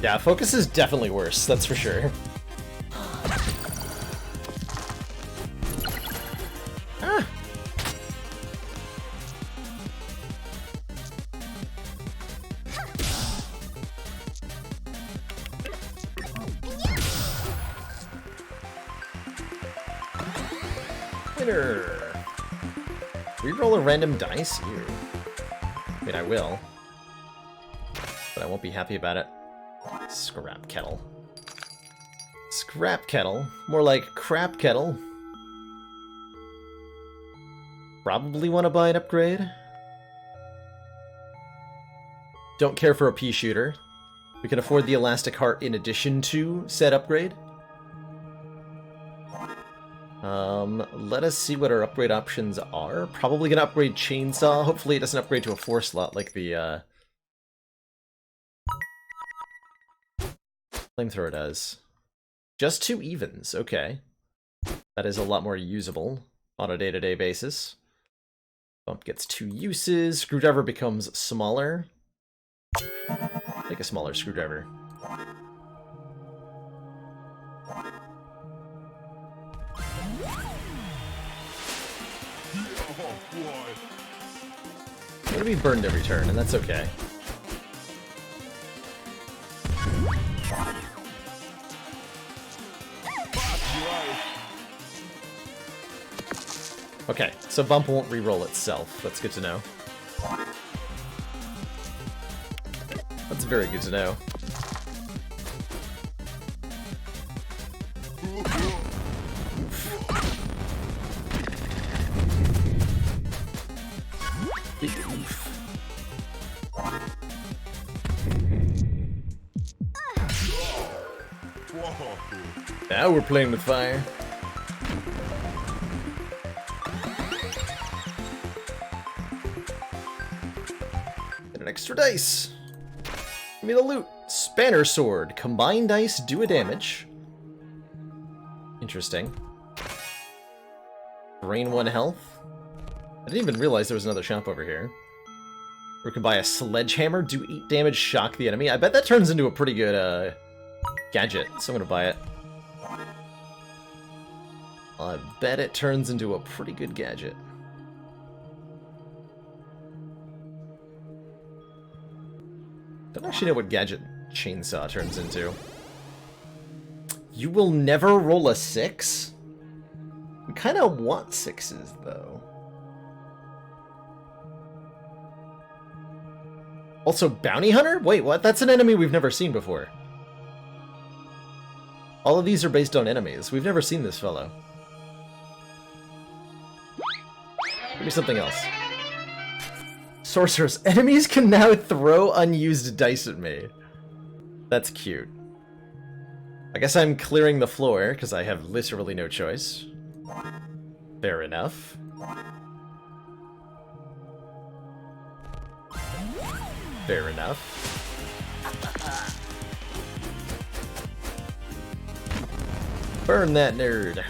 Yeah, focus is definitely worse, that's for sure. Ah! Winner! Reroll a random dice? Ew. I mean, I will. But I won't be happy about it. Scrap kettle. Scrap kettle? More like crap kettle. Probably want to buy an upgrade. Don't care for a pea shooter. We can afford the elastic heart in addition to said upgrade. Let us see what our upgrade options are. Probably gonna upgrade chainsaw. Hopefully it doesn't upgrade to a 4 slot like the flamethrower does. Just 2 evens, okay. That is a lot more usable on a day-to-day basis. Bump gets 2 uses. Screwdriver becomes smaller. Make a smaller screwdriver. I'm gonna be burned every turn, and that's okay. Okay, so bump won't re-roll itself. That's good to know. That's very good to know. Big oof. Now we're playing with fire. Get an extra dice. Give me the loot. Spanner sword. Combined dice do a damage. Interesting. Drain 1 health. I didn't even realize there was another shop over here. We can buy a sledgehammer, do 8 damage, shock the enemy. I bet that turns into a pretty good gadget, so I'm gonna buy it. I bet it turns into a pretty good gadget. Don't actually know what gadget chainsaw turns into. You will never roll a 6? We kind of want 6s, though. Also, Bounty Hunter? Wait, what? That's an enemy we've never seen before. All of these are based on enemies. We've never seen this fellow. Give me something else. Sorcerers. Enemies can now throw unused dice at me. That's cute. I guess I'm clearing the floor, because I have literally no choice. Fair enough. Fair enough. Burn that nerd.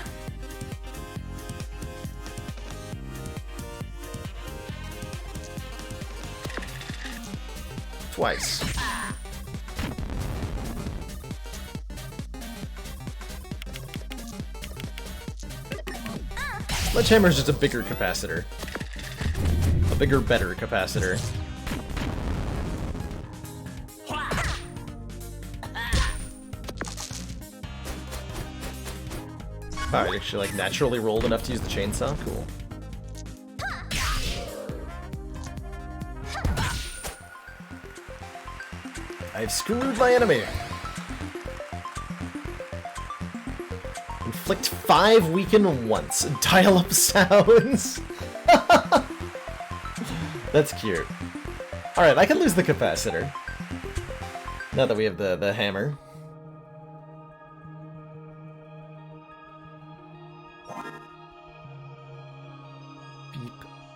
Twice. Sledgehammer is just a bigger capacitor. A bigger, better capacitor. Alright, actually, like, naturally rolled enough to use the chainsaw? Cool. I've screwed my enemy! Inflict 5, weaken once. Dial-up sounds! That's cute. Alright, I can lose the capacitor. Now that we have the hammer.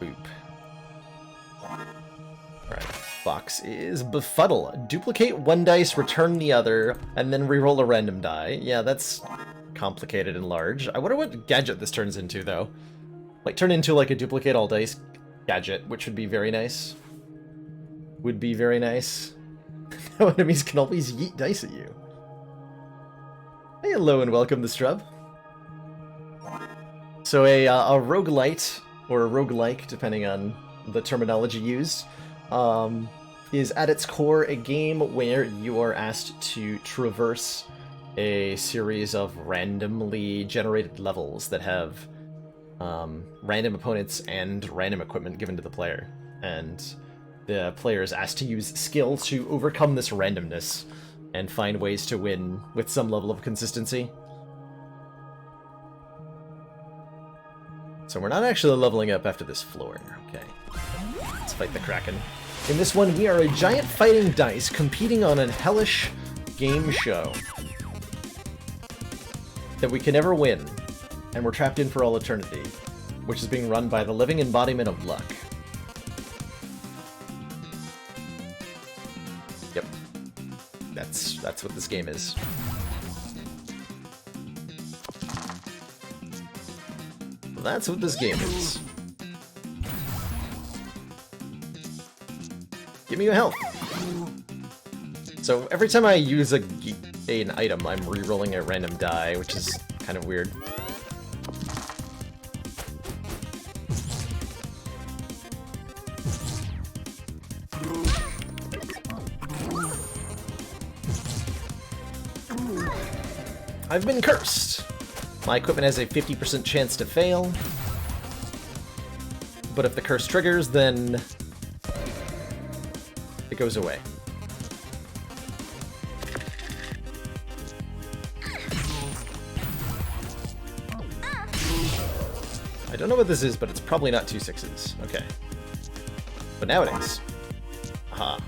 Boop. Alright, box is Befuddle. Duplicate 1 dice, return the other, and then reroll a random die. Yeah, that's complicated and large. I wonder what gadget this turns into, though. Like, turn into, like, a duplicate all dice gadget, which would be very nice. Would be very nice. How enemies can always yeet dice at you. Hey, hello and welcome to Strub. So a roguelite, or a roguelike, depending on the terminology used, is at its core a game where you are asked to traverse a series of randomly generated levels that have random opponents and random equipment given to the player. And the player is asked to use skill to overcome this randomness and find ways to win with some level of consistency. So we're not actually leveling up after this floor. Okay. Let's fight the Kraken. In this one, we are a giant fighting dice competing on a hellish game show that we can never win, and we're trapped in for all eternity, which is being run by the living embodiment of luck. Yep. That's what this game is. That's what this game is. Give me your health. So every time I use an item, I'm re-rolling a random die, which is kind of weird. I've been cursed. My equipment has a 50% chance to fail. But if the curse triggers, then it goes away. I don't know what this is, but it's probably not 2 6s. Okay. But now it is. Aha.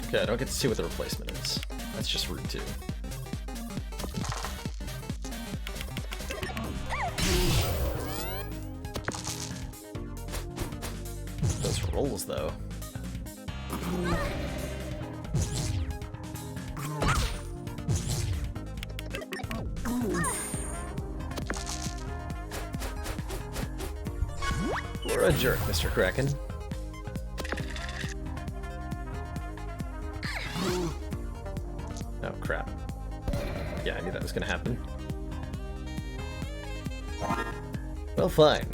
Okay, I don't get to see what the replacement is. That's just rude too. Those rolls though. You're a jerk, Mr. Kraken. Oh, crap. Yeah, I knew that was gonna happen. Well, fine.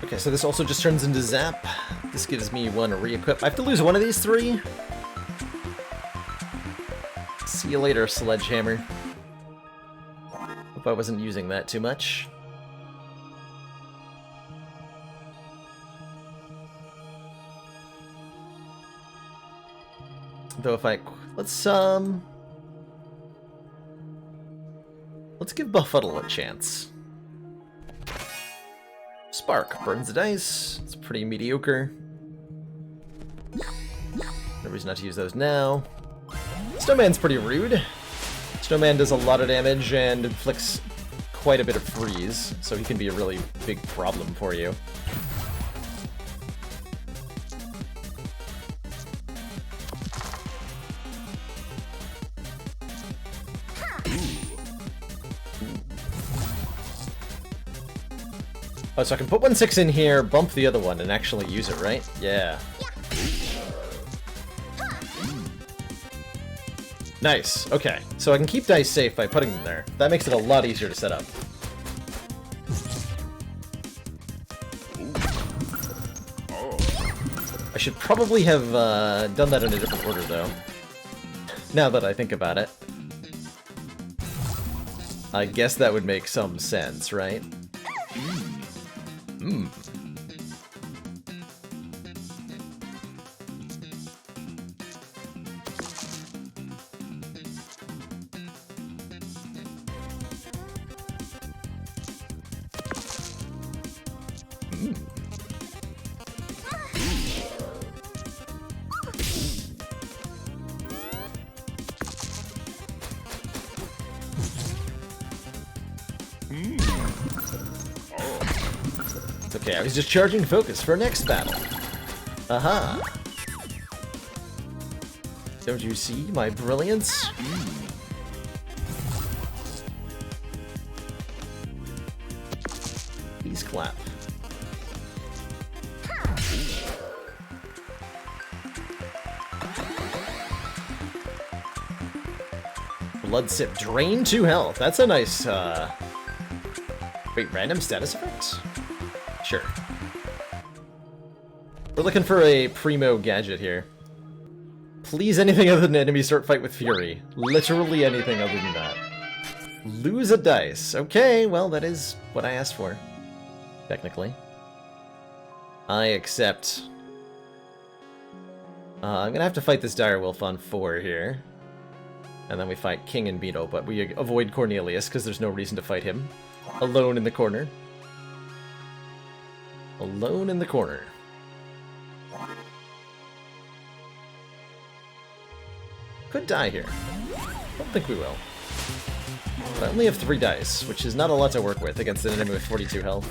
Okay, so this also just turns into Zap. This gives me one re-equip. I have to lose one of these 3? See you later, Sledgehammer. Hope I wasn't using that too much. Though if I... Let's give Befuddle a chance. Spark burns the dice. It's pretty mediocre. No reason not to use those now. Snowman's pretty rude. Snowman does a lot of damage and inflicts quite a bit of freeze, so he can be a really big problem for you. Oh, so I can put 1 6 in here, bump the other one, and actually use it, right? Yeah. Nice, okay. So I can keep dice safe by putting them there. That makes it a lot easier to set up. I should probably have done that in a different order, though. Now that I think about it. I guess that would make some sense, right? Hmm. Okay, I was just charging focus for next battle. Aha! Don't you see my brilliance? Please clap. Blood sip. Drain 2 health. That's a nice, Wait, random status effects? Sure. We're looking for a primo gadget here. Please, anything other than enemy start fight with fury. Literally anything other than that. Lose a dice. Okay, well, that is what I asked for. Technically. I accept. I'm gonna have to fight this direwolf on 4 here. And then we fight King and Beetle, but we avoid Cornelius because there's no reason to fight him. Alone in the corner. Alone in the corner. Could die here. Don't think we will. But I only have 3 dice, which is not a lot to work with against an enemy with 42 health.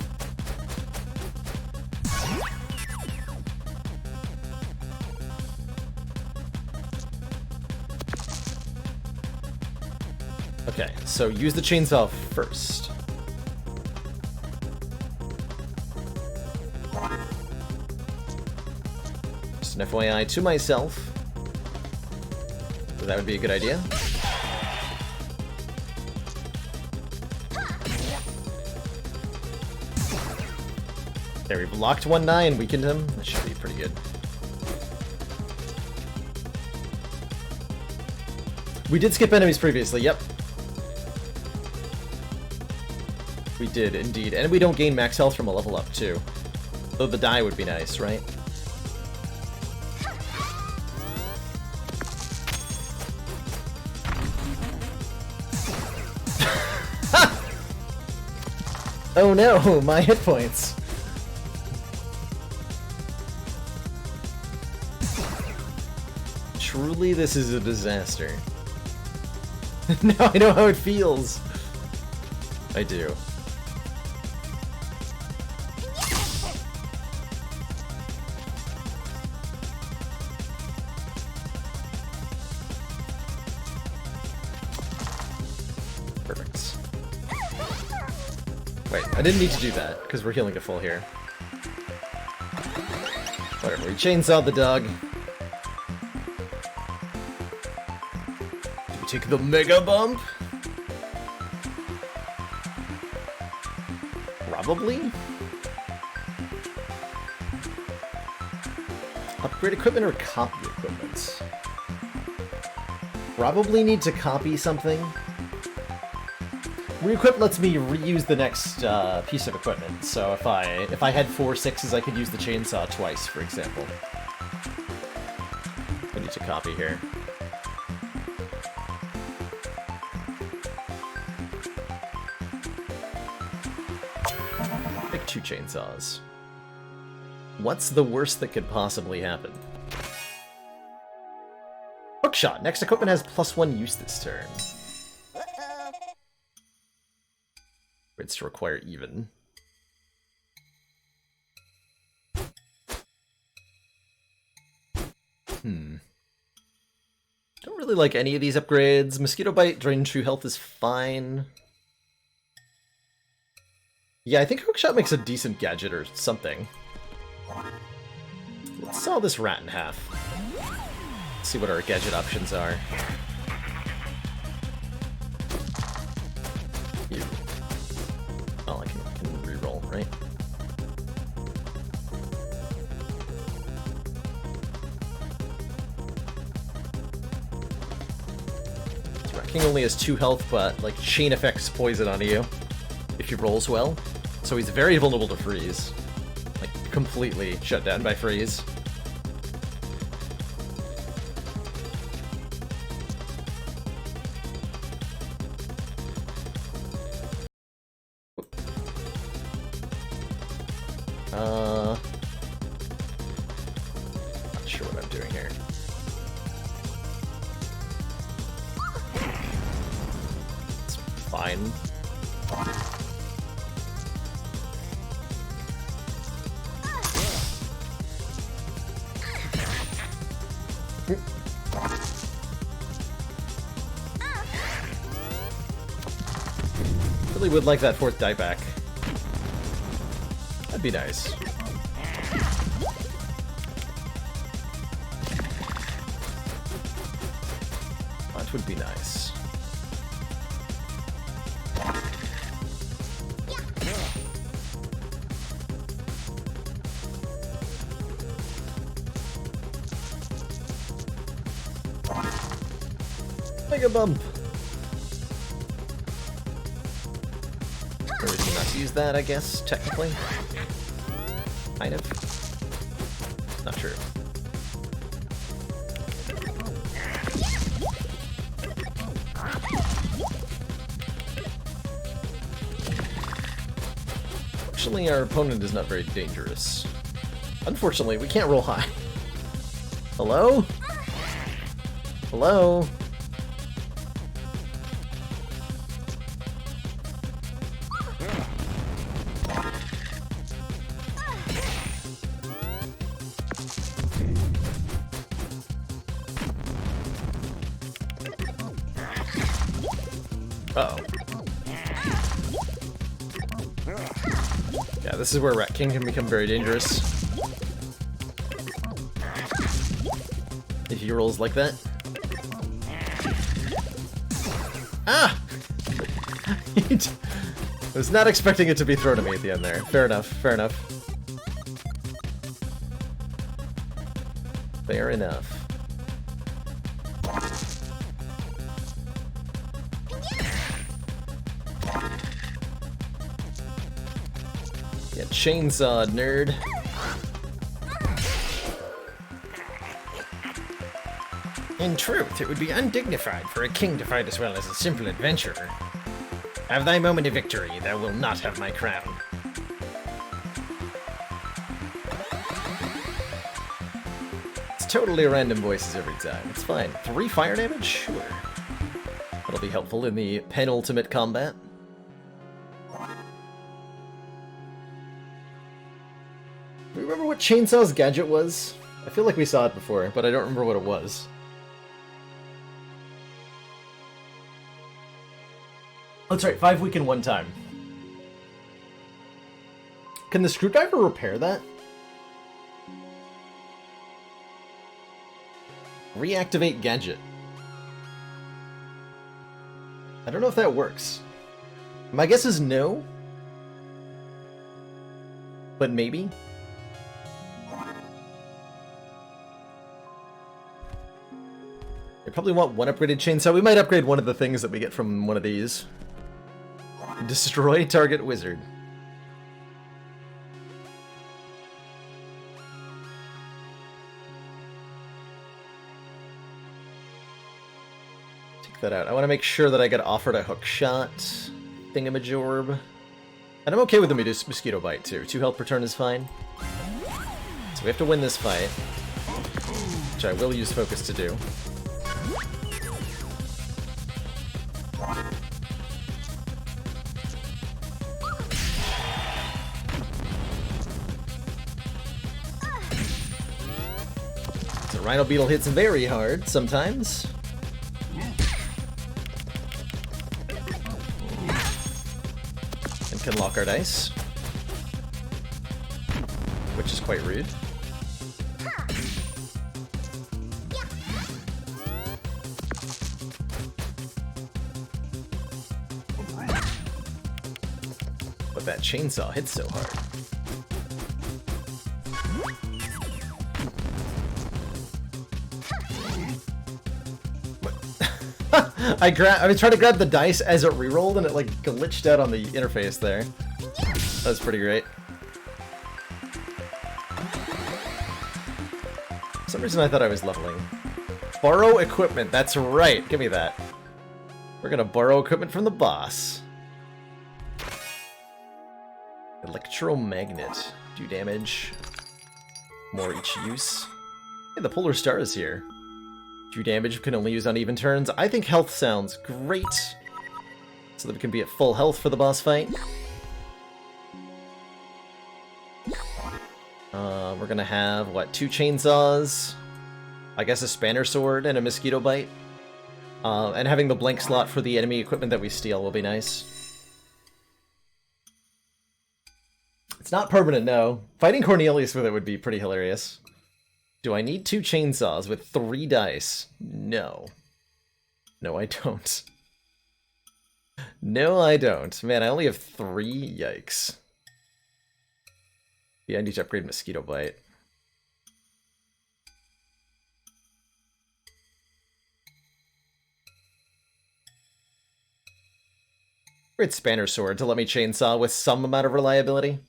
Okay, so use the chainsaw first. Just an FYI to myself. That would be a good idea. There, we blocked 1-9, weakened him. That should be pretty good. We did skip enemies previously, yep. We did, indeed. And we don't gain max health from a level up, too. Though the die would be nice, right? Oh no, my hit points. Truly, this is a disaster. Now I know how it feels. I do. Perfect. Wait, I didn't need to do that, because we're healing to full here. Whatever, we chainsawed the dog. Do we take the mega bump? Probably? Upgrade equipment or copy equipment? Probably need to copy something. Re-equip lets me reuse the next piece of equipment, so if I had 4 6s, I could use the chainsaw twice, for example. I need to copy here. Pick 2 chainsaws. What's the worst that could possibly happen? Hookshot! Next equipment has +1 use this turn. It's to require even. Don't really like any of these upgrades. Mosquito Bite, Drain True Health is fine. Yeah, I think Hookshot makes a decent gadget or something. Let's saw this rat in half. Let's see what our gadget options are. You. Oh, I can reroll, right? King only has 2 health, but like chain effects poison onto you if he rolls well. So he's very vulnerable to freeze. Like completely shut down by freeze. Not sure what I'm doing here. Fine. Really would like that 4th die back. That'd be nice. That would be nice. Mega bump! No reason not to use that, I guess, technically. Kind of. Not true. Fortunately, our opponent is not very dangerous. Unfortunately, we can't roll high. Hello? Hello? Uh-oh. Yeah, this is where Rat King can become very dangerous. If he rolls like that. Ah! I was not expecting it to be thrown at me at the end there. Fair enough, fair enough. Fair enough. Yeah, chainsaw, nerd. In truth, it would be undignified for a king to fight as well as a simple adventurer. Have thy moment of victory, thou wilt not have my crown. It's totally random voices every time. It's fine. 3 fire damage? Sure. That'll be helpful in the penultimate combat. Do you remember what Chainsaw's gadget was? I feel like we saw it before, but I don't remember what it was. That's right, 5 weaken 1 time. Can the screwdriver repair that? Reactivate gadget. I don't know if that works. My guess is no. But maybe? We probably want 1 upgraded chainsaw. We might upgrade one of the things that we get from one of these. Destroy target wizard. Take that out. I want to make sure that I get offered a hook shot thingamajorb. And I'm okay with the mosquito bite too. 2 health per turn is fine. So we have to win this fight, which I will use focus to do. Rhino Beetle hits very hard sometimes. And can lock our dice. Which is quite rude. But that chainsaw hits so hard. I was trying to grab the dice as it rerolled and it like glitched out on the interface there. That's pretty great. For some reason I thought I was leveling. Borrow equipment, that's right, give me that. We're gonna borrow equipment from the boss. Electromagnet. Do damage. More each use. Hey, the Polar Star is here. Do damage can only use on even turns. I think health sounds great. So that we can be at full health for the boss fight. We're gonna have, what, 2 chainsaws? I guess a spanner sword and a mosquito bite. And having the blank slot for the enemy equipment that we steal will be nice. It's not permanent, no. Fighting Cornelius with it would be pretty hilarious. Do I need 2 chainsaws with 3 dice? No. No, I don't. No, I don't. Man, I only have 3? Yikes. Yeah, I need to upgrade Mosquito Bite. Upgrade Spanner Sword to let me chainsaw with some amount of reliability.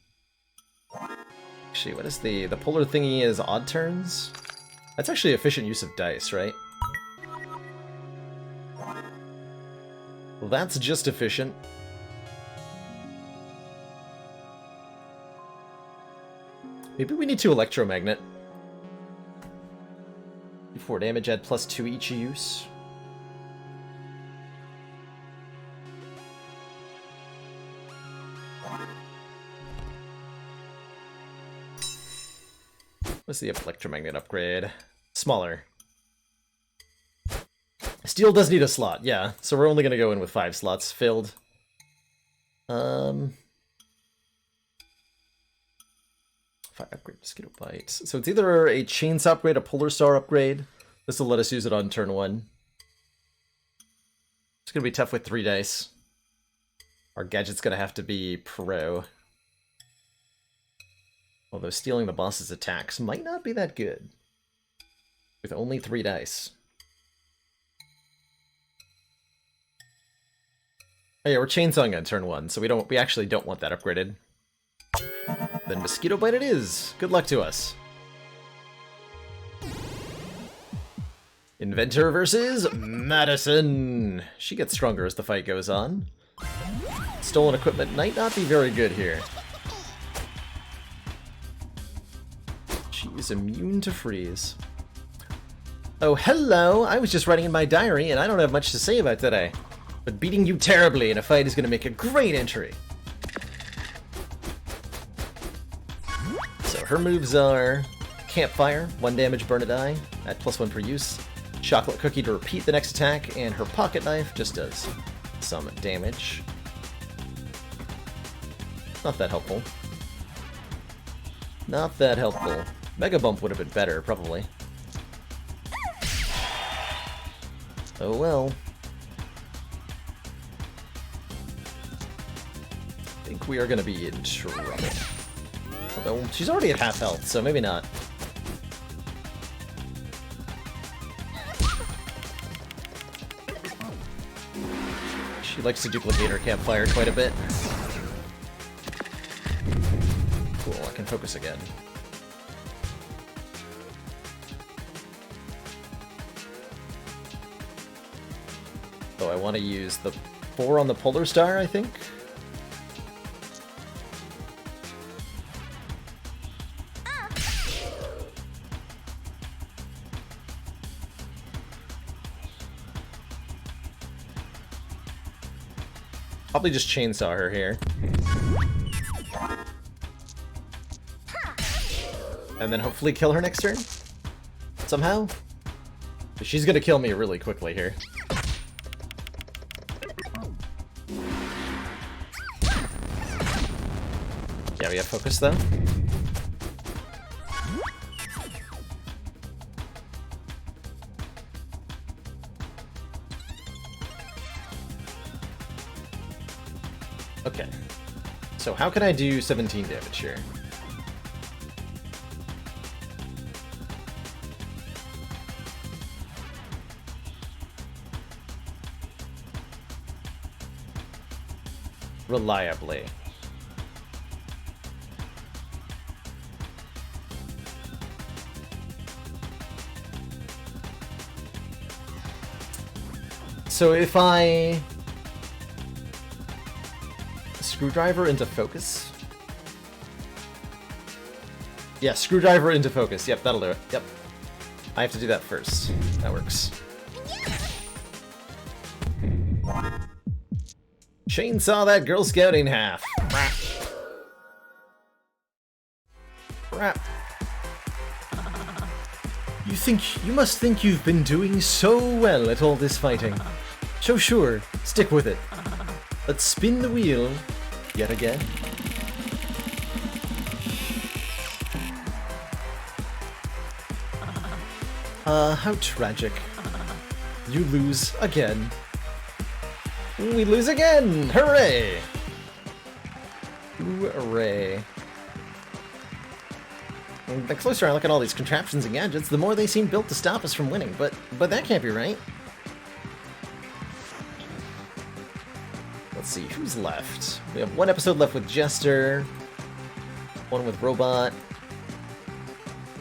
Actually, what is the polar thingy is odd turns? That's actually efficient use of dice, right? Well, that's just efficient. Maybe we need to electromagnet. 4 damage, add +2 each use. What's the electromagnet upgrade? Smaller. Steel does need a slot, yeah. So we're only gonna go in with 5 slots filled. 5 upgrade mosquito bites. So it's either a chainsaw upgrade, a polar star upgrade. This will let us use it on turn 1. It's gonna be tough with 3 dice. Our gadget's gonna have to be pro. Although stealing the boss's attacks might not be that good. With only 3 dice. Oh yeah, we're chainsawing on turn 1, so we actually don't want that upgraded. Then Mosquito Bite it is! Good luck to us. Inventor versus Madison! She gets stronger as the fight goes on. Stolen equipment might not be very good here. She is immune to freeze. Oh, hello! I was just writing in my diary, and I don't have much to say about today. But beating you terribly in a fight is going to make a great entry. So her moves are Campfire, 1 damage, burn a die, at +1 per use. Chocolate Cookie to repeat the next attack, and her Pocket Knife just does some damage. Not that helpful. Not that helpful. Mega Bump would have been better, probably. Oh well. I think we are going to be in trouble. Although, she's already at half health, so maybe not. She likes to duplicate her Campfire quite a bit. Cool, I can focus again. Oh, I want to use the 4 on the Polar Star, I think? Probably just chainsaw her here. And then hopefully kill her next turn? Somehow? She's gonna kill me really quickly here. Yeah, we have focus though. Okay. So how can I do 17 damage here? Reliably. So if I screwdriver into focus? Yeah, screwdriver into focus. Yep, that'll do it. Yep. I have to do that first. That works. Chainsaw that Girl Scout in half. Crap. Crap. You You must think you've been doing so well at all this fighting. So sure, stick with it. Let's spin the wheel yet again. How tragic. You lose again. We lose again! Hooray! Hooray. The closer I look at all these contraptions and gadgets, the more they seem built to stop us from winning, but that can't be right. Let's see, who's left? We have one episode left with Jester, one with Robot,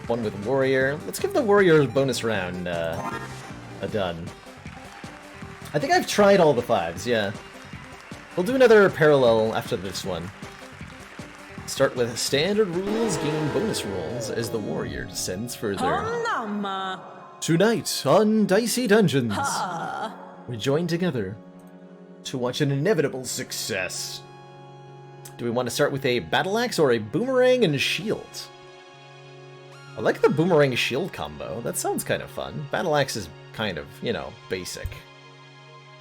one with Warrior. Let's give the Warrior bonus round a done. I think I've tried all the 5s, yeah. We'll do another parallel after this one. Start with standard rules, gain bonus rolls as the Warrior descends further. Tonight on Dicey Dungeons, we join together to watch an inevitable success. Do we want to start with a battle axe or a boomerang and shield? I like the boomerang shield combo. That sounds kind of fun. Battle axe is kind of, you know, basic.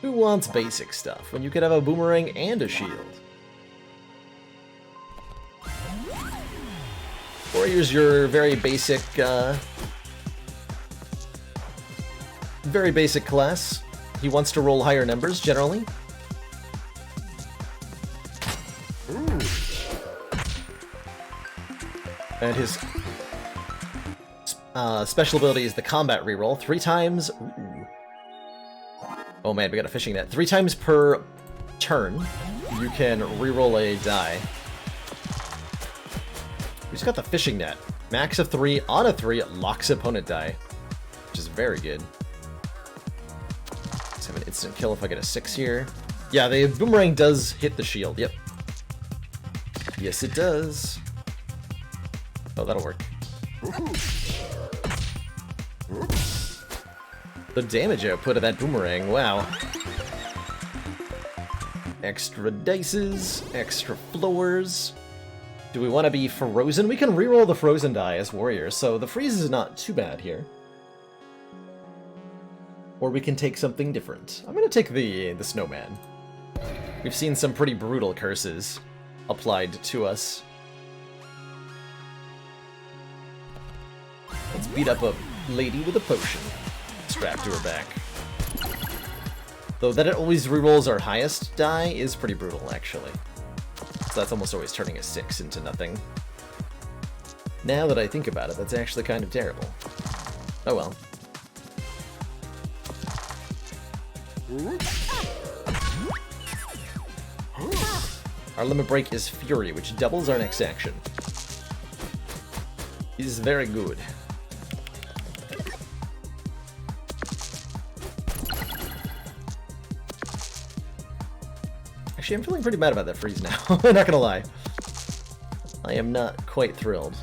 Who wants basic stuff when you could have a boomerang and a shield? Warrior's your very basic class. He wants to roll higher numbers, generally. Ooh. And his special ability is the combat reroll. 3 times... Ooh. Oh man, we got a fishing net. 3 times per turn, you can reroll a die. We just got the fishing net. Max of 3 on a 3 locks opponent die, which is very good. Let's have an instant kill if I get a 6 here. Yeah, the boomerang does hit the shield. Yep. Yes, it does. Oh, that'll work. The damage output of that boomerang, wow. Extra dices, extra floors. Do we want to be frozen? We can reroll the frozen die as warriors, so the freeze is not too bad here. Or we can take something different. I'm gonna take the snowman. We've seen some pretty brutal curses applied to us. Let's beat up a lady with a potion strapped to her back. Though that it always rerolls our highest die is pretty brutal, actually. So that's almost always turning a 6 into nothing. Now that I think about it, that's actually kind of terrible. Oh well. Our limit break is Fury, which doubles our next action. It is very good. Actually, I'm feeling pretty bad about that freeze now. I'm not gonna lie. I am not quite thrilled.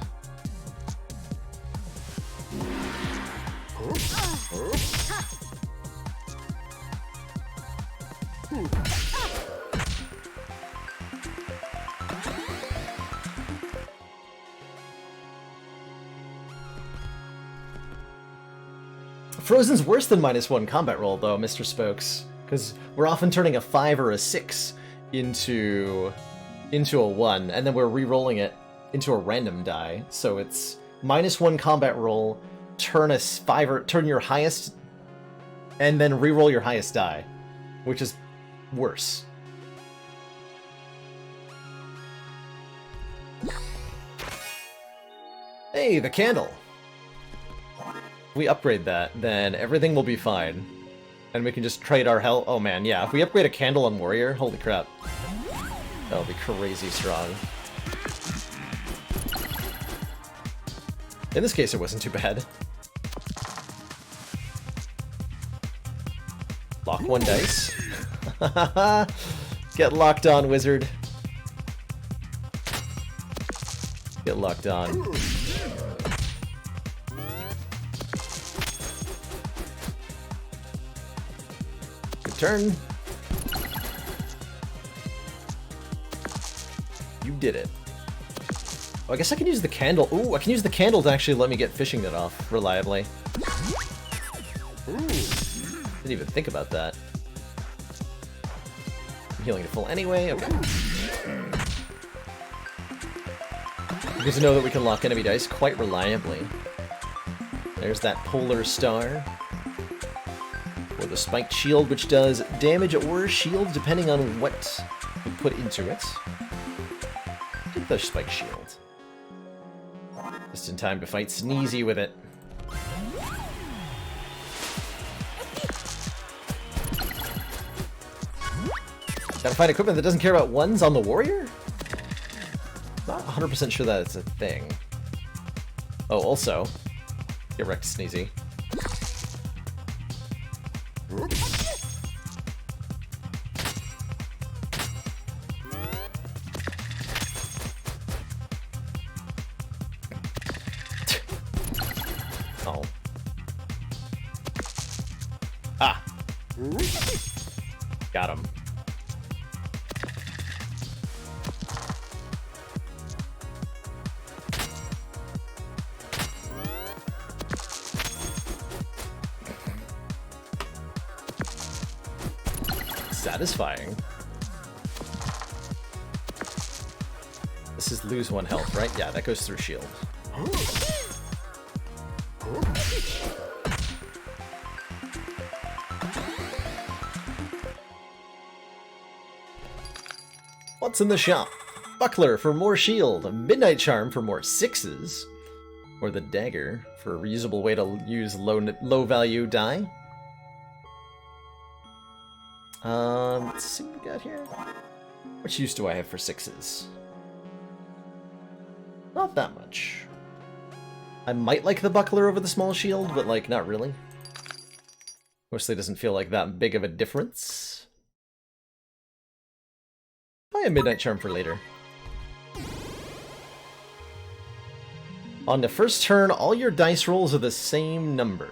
Frozen's worse than -1 combat roll, though, Mr. Spokes, because we're often turning a 5 or a 6 into a 1, and then we're re-rolling it into a random die. So it's -1 combat roll, turn a 5 or turn your highest, and then re-roll your highest die, which is worse. Hey, the candle! If we upgrade that, then everything will be fine. And we can just trade our health. Oh man, yeah, if we upgrade a candle on Warrior, holy crap. That'll be crazy strong. In this case, it wasn't too bad. Lock 1 dice. Get locked on, wizard. Get locked on. Turn. You did it. Oh, I guess I can use the candle. Ooh, I can use the candle to actually let me get fishing net off reliably. Didn't even think about that. I'm healing to full anyway. Okay. Good to know that we can lock enemy dice quite reliably. There's that polar star. Or the spiked shield, which does damage or shield depending on what you put into it. Get the spiked shield. Just in time to fight Sneezy with it. Gotta find equipment that doesn't care about ones on the warrior? Not 100% sure that it's a thing. Oh, also, get wrecked, Sneezy. Oh. Ah! Got him. Satisfying. This is lose 1 health, right? Yeah, that goes through shield. What's in the shop? Buckler for more shield, a Midnight Charm for more 6s, or the Dagger for a reusable way to use low value die. Let's see what we got here. Which use do I have for 6s? Not that much. I might like the buckler over the small shield, but like, not really. Mostly doesn't feel like that big of a difference. Probably a Midnight Charm for later. On the first turn, all your dice rolls are the same number.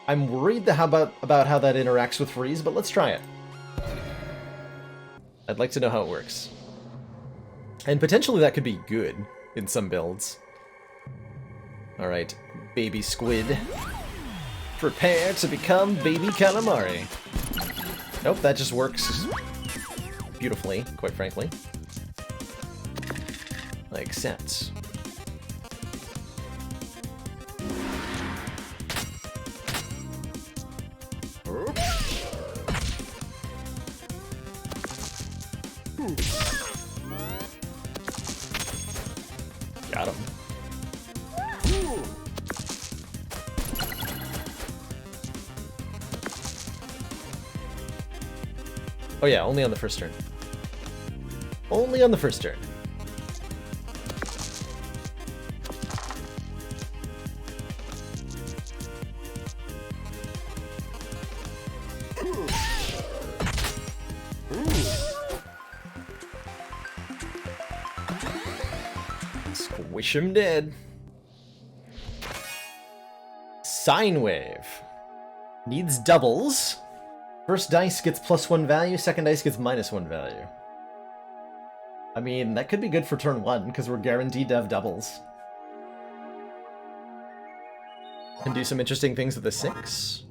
I'm worried about how that interacts with freeze, but let's try it. I'd like to know how it works. And potentially that could be good in some builds. Alright, baby squid. Prepare to become baby calamari. Nope, that just works beautifully, quite frankly. Like sense. Got him. Oh yeah, only on the first turn. Only on the first turn. Squish him dead. Sine wave. Needs doubles. First dice gets +1 value, second dice gets -1 value. I mean, that could be good for turn 1, because we're guaranteed to have doubles. Can do some interesting things with the 6.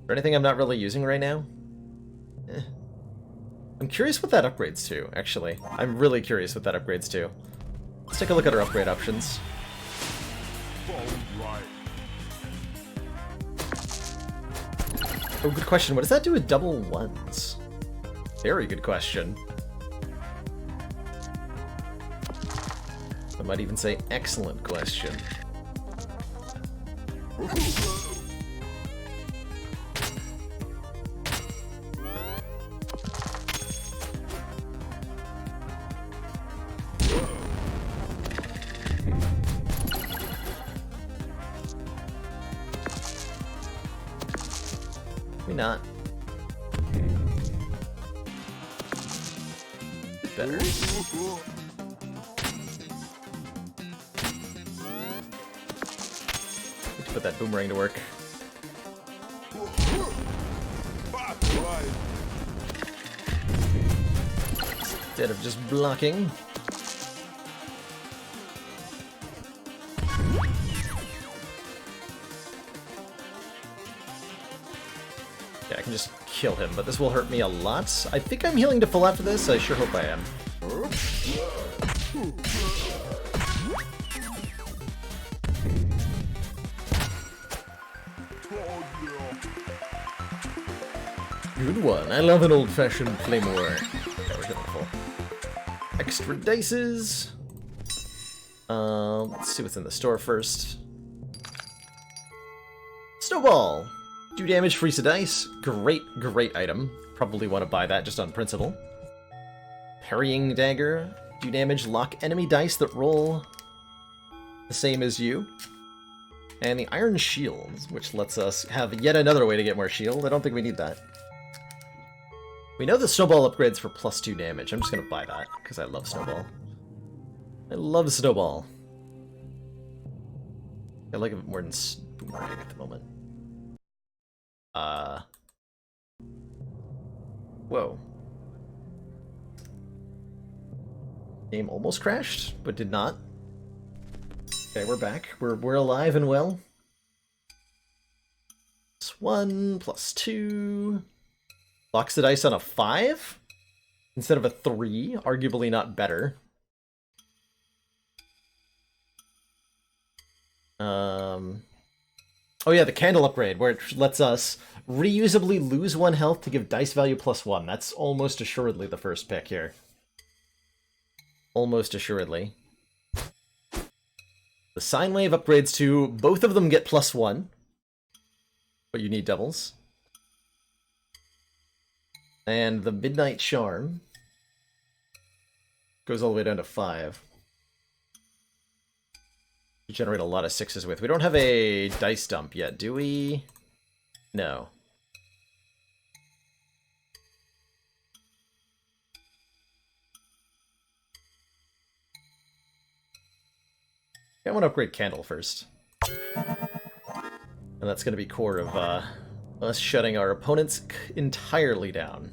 Or anything I'm not really using right now? Eh. I'm curious what that upgrades to, actually. I'm really curious what that upgrades to. Let's take a look at our upgrade options. Oh, good question. What does that do with double ones? Very good question. I might even say excellent question. Maybe not. Better. Need to put that boomerang to work. Instead of just blocking. Yeah, I can just kill him, but this will hurt me a lot. I think I'm healing to full after this. I sure hope I am. Good one. I love an old-fashioned claymore. That was helpful. Extra dices. Let's see what's in the store first. Snowball! 2 damage, freeze a dice. Great, great item. Probably want to buy that just on principle. Parrying dagger. 2 damage, lock enemy dice that roll the same as you. And the iron shield, which lets us have yet another way to get more shield. I don't think we need that. We know the snowball upgrades for +2 damage. I'm just going to buy that, because I love snowball. I love snowball. I like it more than boomerang at the moment. Whoa. Game almost crashed, but did not. Okay, we're back. We're alive and well. +1, +2. Locks the dice on a 5 instead of a 3. Arguably not better. Oh yeah, the candle upgrade, where it lets us reusably lose 1 health to give dice value +1. That's almost assuredly the first pick here. Almost assuredly. The sine wave upgrades to both of them get +1, but you need doubles. And the midnight charm goes all the way down to 5. You generate a lot of 6s with. We don't have a dice dump yet, do we? No. I want to upgrade Candle first. And that's going to be core of us shutting our opponents entirely down.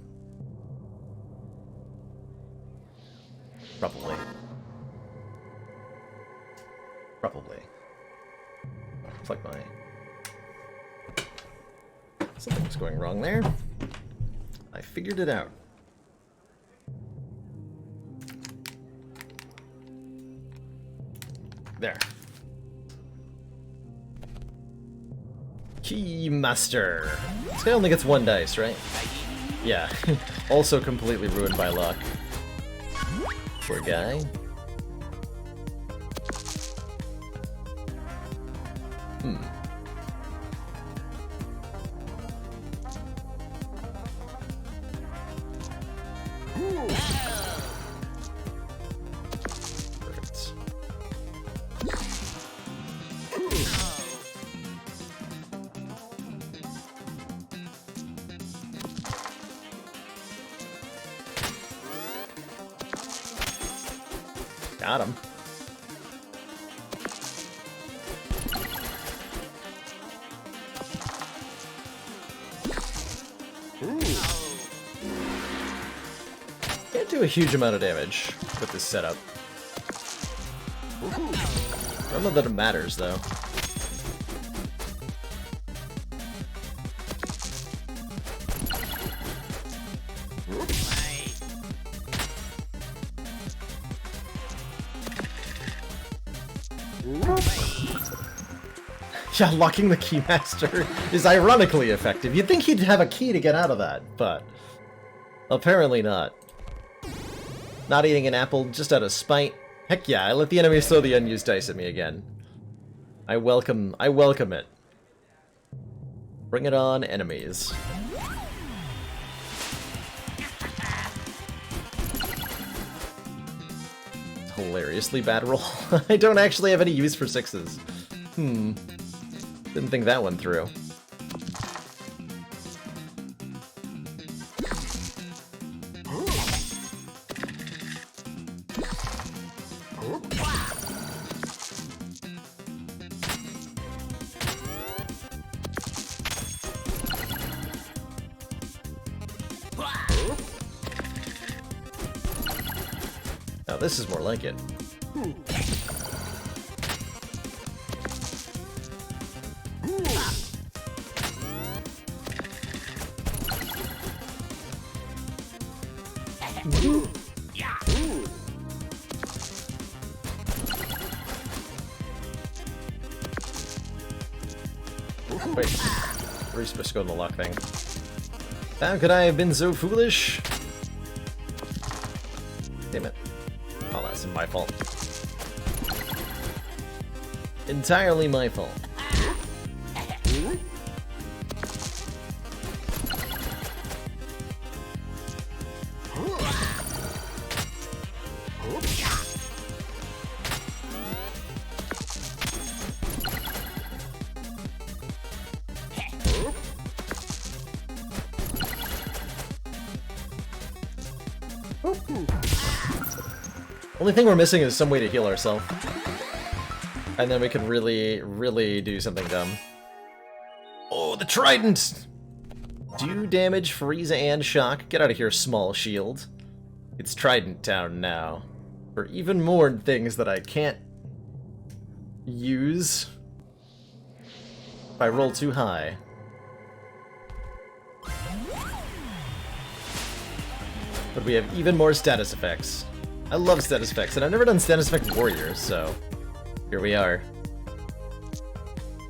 Probably. Probably. Looks like something was going wrong there. I figured it out. There. Keymaster. This guy only gets 1 dice, right? Yeah. Also completely ruined by luck. Poor guy. Perfect. Got him. Can't do a huge amount of damage with this setup. I don't know that it matters, though. Yeah, locking the Keymaster is ironically effective. You'd think he'd have a key to get out of that, but apparently not. Not eating an apple just out of spite. Heck yeah, I let the enemies throw the unused dice at me again. I welcome it. Bring it on, enemies. Hilariously bad roll. I don't actually have any use for 6s. Didn't think that one through. Now this is more like it. Wait, where are you supposed to go in the lock thing? How could I have been so foolish? Damn it. Oh, that's my fault. Entirely my fault. Only thing we're missing is some way to heal ourselves. And then we can really, really do something dumb. Oh, the trident! Do damage, freeze, and shock. Get out of here, small shield. It's Trident Town now. For even more things that I can't use if I roll too high. But we have even more status effects. I love status effects, and I've never done status effect warriors, so here we are.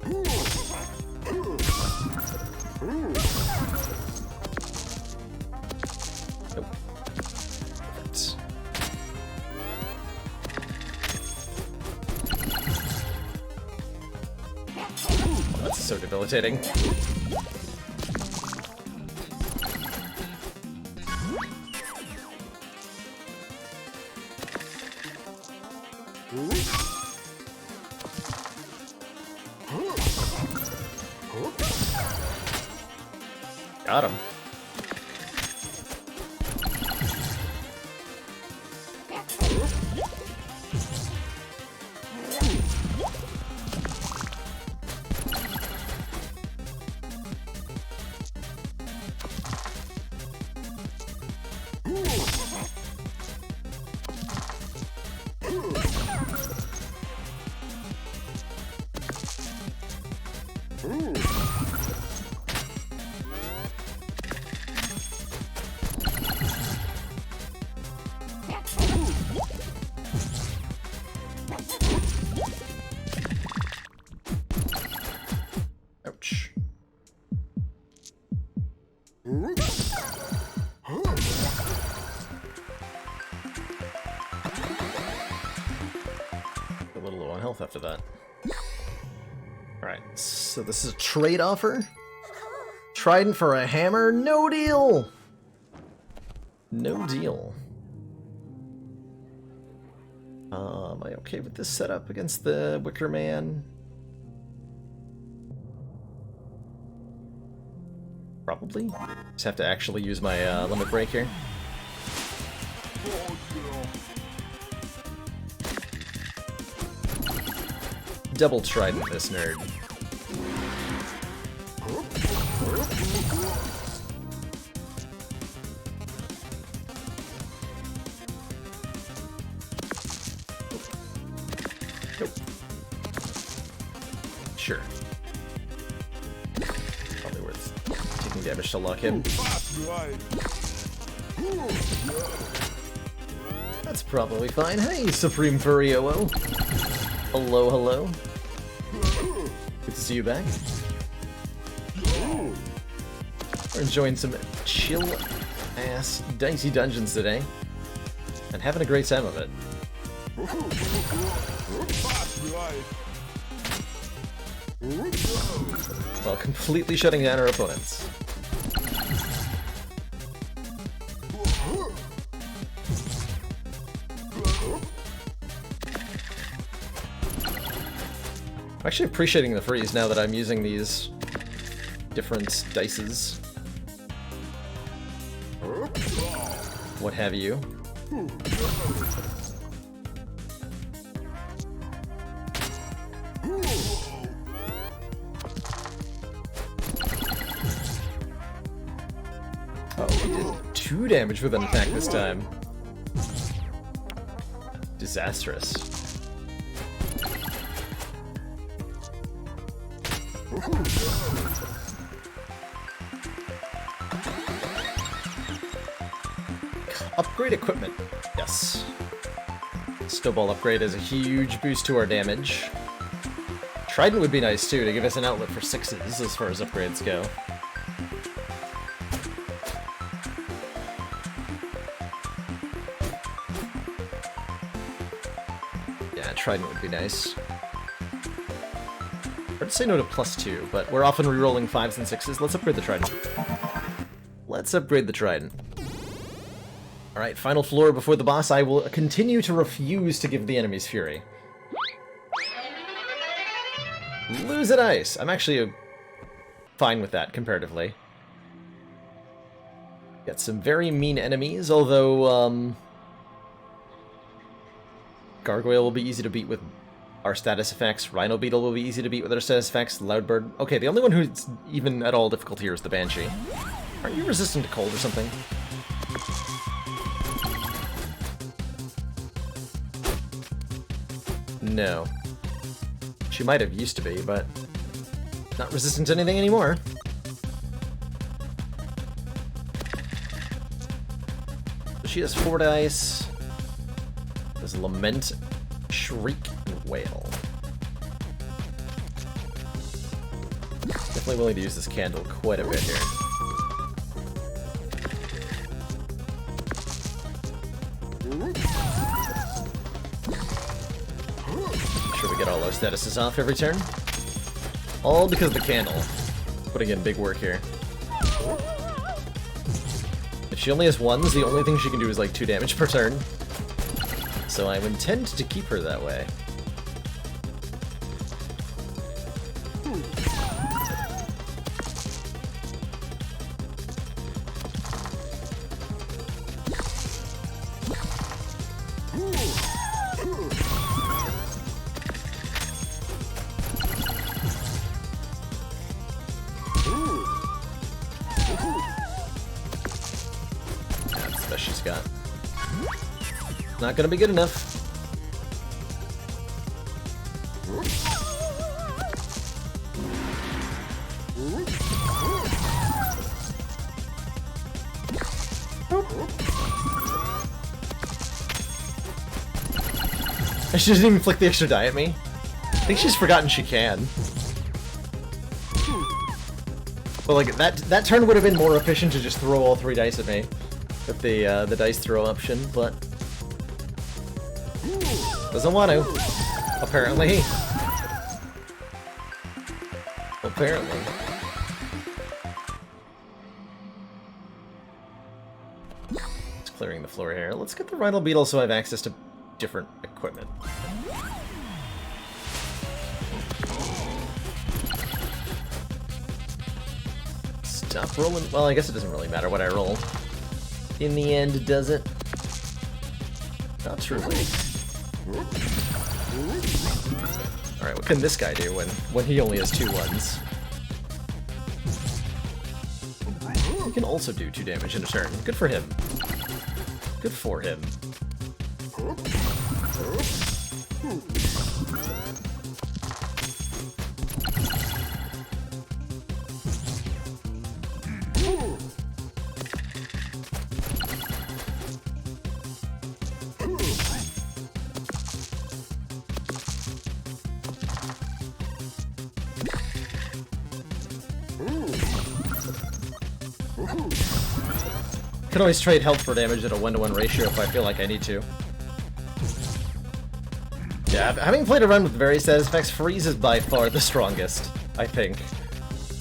Nope. Perfect. Oh, that's so debilitating. Got him. Ouch. A little low on health after that. Alright, so this is a trade offer? Trident for a hammer? No deal! No deal. Am I okay with this setup against the Wicker Man? Probably. Just have to actually use my limit break here. Double trident this nerd. Nope. Sure. Probably worth taking damage to lock him. That's probably fine. Hey, Supreme Furry-Oh-Oh. Hello, hello. Good to see you back. We're enjoying some chill-ass Dicey Dungeons today. And having a great time of it. While completely shutting down our opponents. I'm actually appreciating the freeze now that I'm using these different dices. What have you. Oh, we did 2 damage with an attack this time. Disastrous. Upgrade equipment. Yes. Snowball upgrade is a huge boost to our damage. Trident would be nice too, to give us an outlet for 6s as far as upgrades go. Yeah, Trident would be nice. Hard to say no to +2, but we're often rerolling 5s and 6s. Let's upgrade the Trident. Let's upgrade the Trident. Alright, final floor before the boss. I will continue to refuse to give the enemies Fury. Lose a dice! I'm actually fine with that, comparatively. Got some very mean enemies, although, Gargoyle will be easy to beat with our status effects. Rhino Beetle will be easy to beat with our status effects. Loudbird. Okay, the only one who's even at all difficult here is the Banshee. Aren't you resistant to cold or something? No. She might have used to be, but not resistant to anything anymore. So she has 4 dice. There's Lament, Shriek, and Wail. Definitely willing to use this candle quite a bit here. Sure we get all our statuses off every turn. All because of the candle. Putting in big work here. If she only has 1s, the only thing she can do is like 2 damage per turn. So I intend to keep her that way. That's the best she's got. Not gonna be good enough. She doesn't even flick the extra die at me. I think she's forgotten she can. But like that turn would have been more efficient to just throw all 3 dice at me with the dice throw option, but doesn't want to. Apparently. Apparently. Just clearing the floor here. Let's get the Rhino Beetle so I have access to different equipment. Stop rolling. Well, I guess it doesn't really matter what I roll. In the end, does it? Not truly. Alright, what can this guy do when he only has 2 1s? He can also do 2 damage in a turn. Good for him. Good for him. Can always trade health for damage at a 1-to-1 ratio if I feel like I need to. Yeah, having played around with various status effects, Freeze is by far the strongest, I think.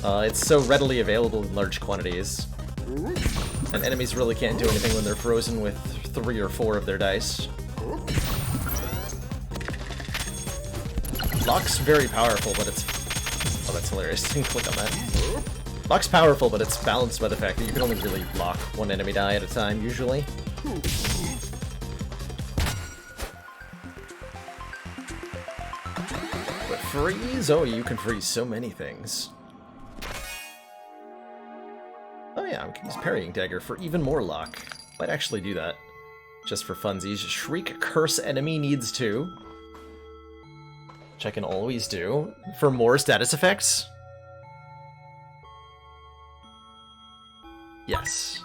It's so readily available in large quantities. And enemies really can't do anything when they're frozen with 3 or 4 of their dice. Lock's very powerful, but it's... Oh, that's hilarious. Didn't click on that. Lock's powerful, but it's balanced by the fact that you can only really lock 1 enemy die at a time, usually. But freeze? Oh, you can freeze so many things. Oh yeah, I can use Parrying Dagger for even more lock. Might actually do that. Just for funsies. Shriek Curse Enemy needs 2. Which I can always do. For more status effects. Yes.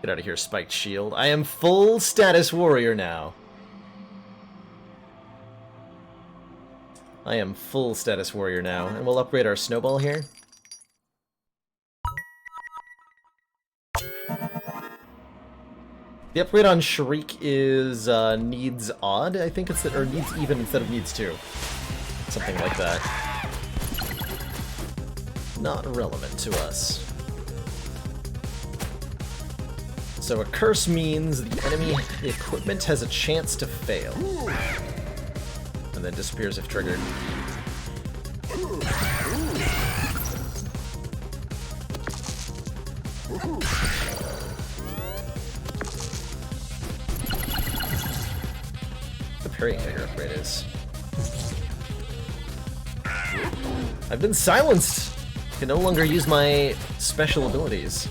Get out of here, spiked shield. I am full status warrior now. I am full status warrior now, and we'll upgrade our snowball here. The upgrade on Shriek is needs odd, I think it's or needs even instead of needs 2. Something like that. Not relevant to us. So a curse means the enemy equipment has a chance to fail. And then disappears if triggered. The parrying dagger upgrade is. I've been silenced! I can no longer use my special abilities.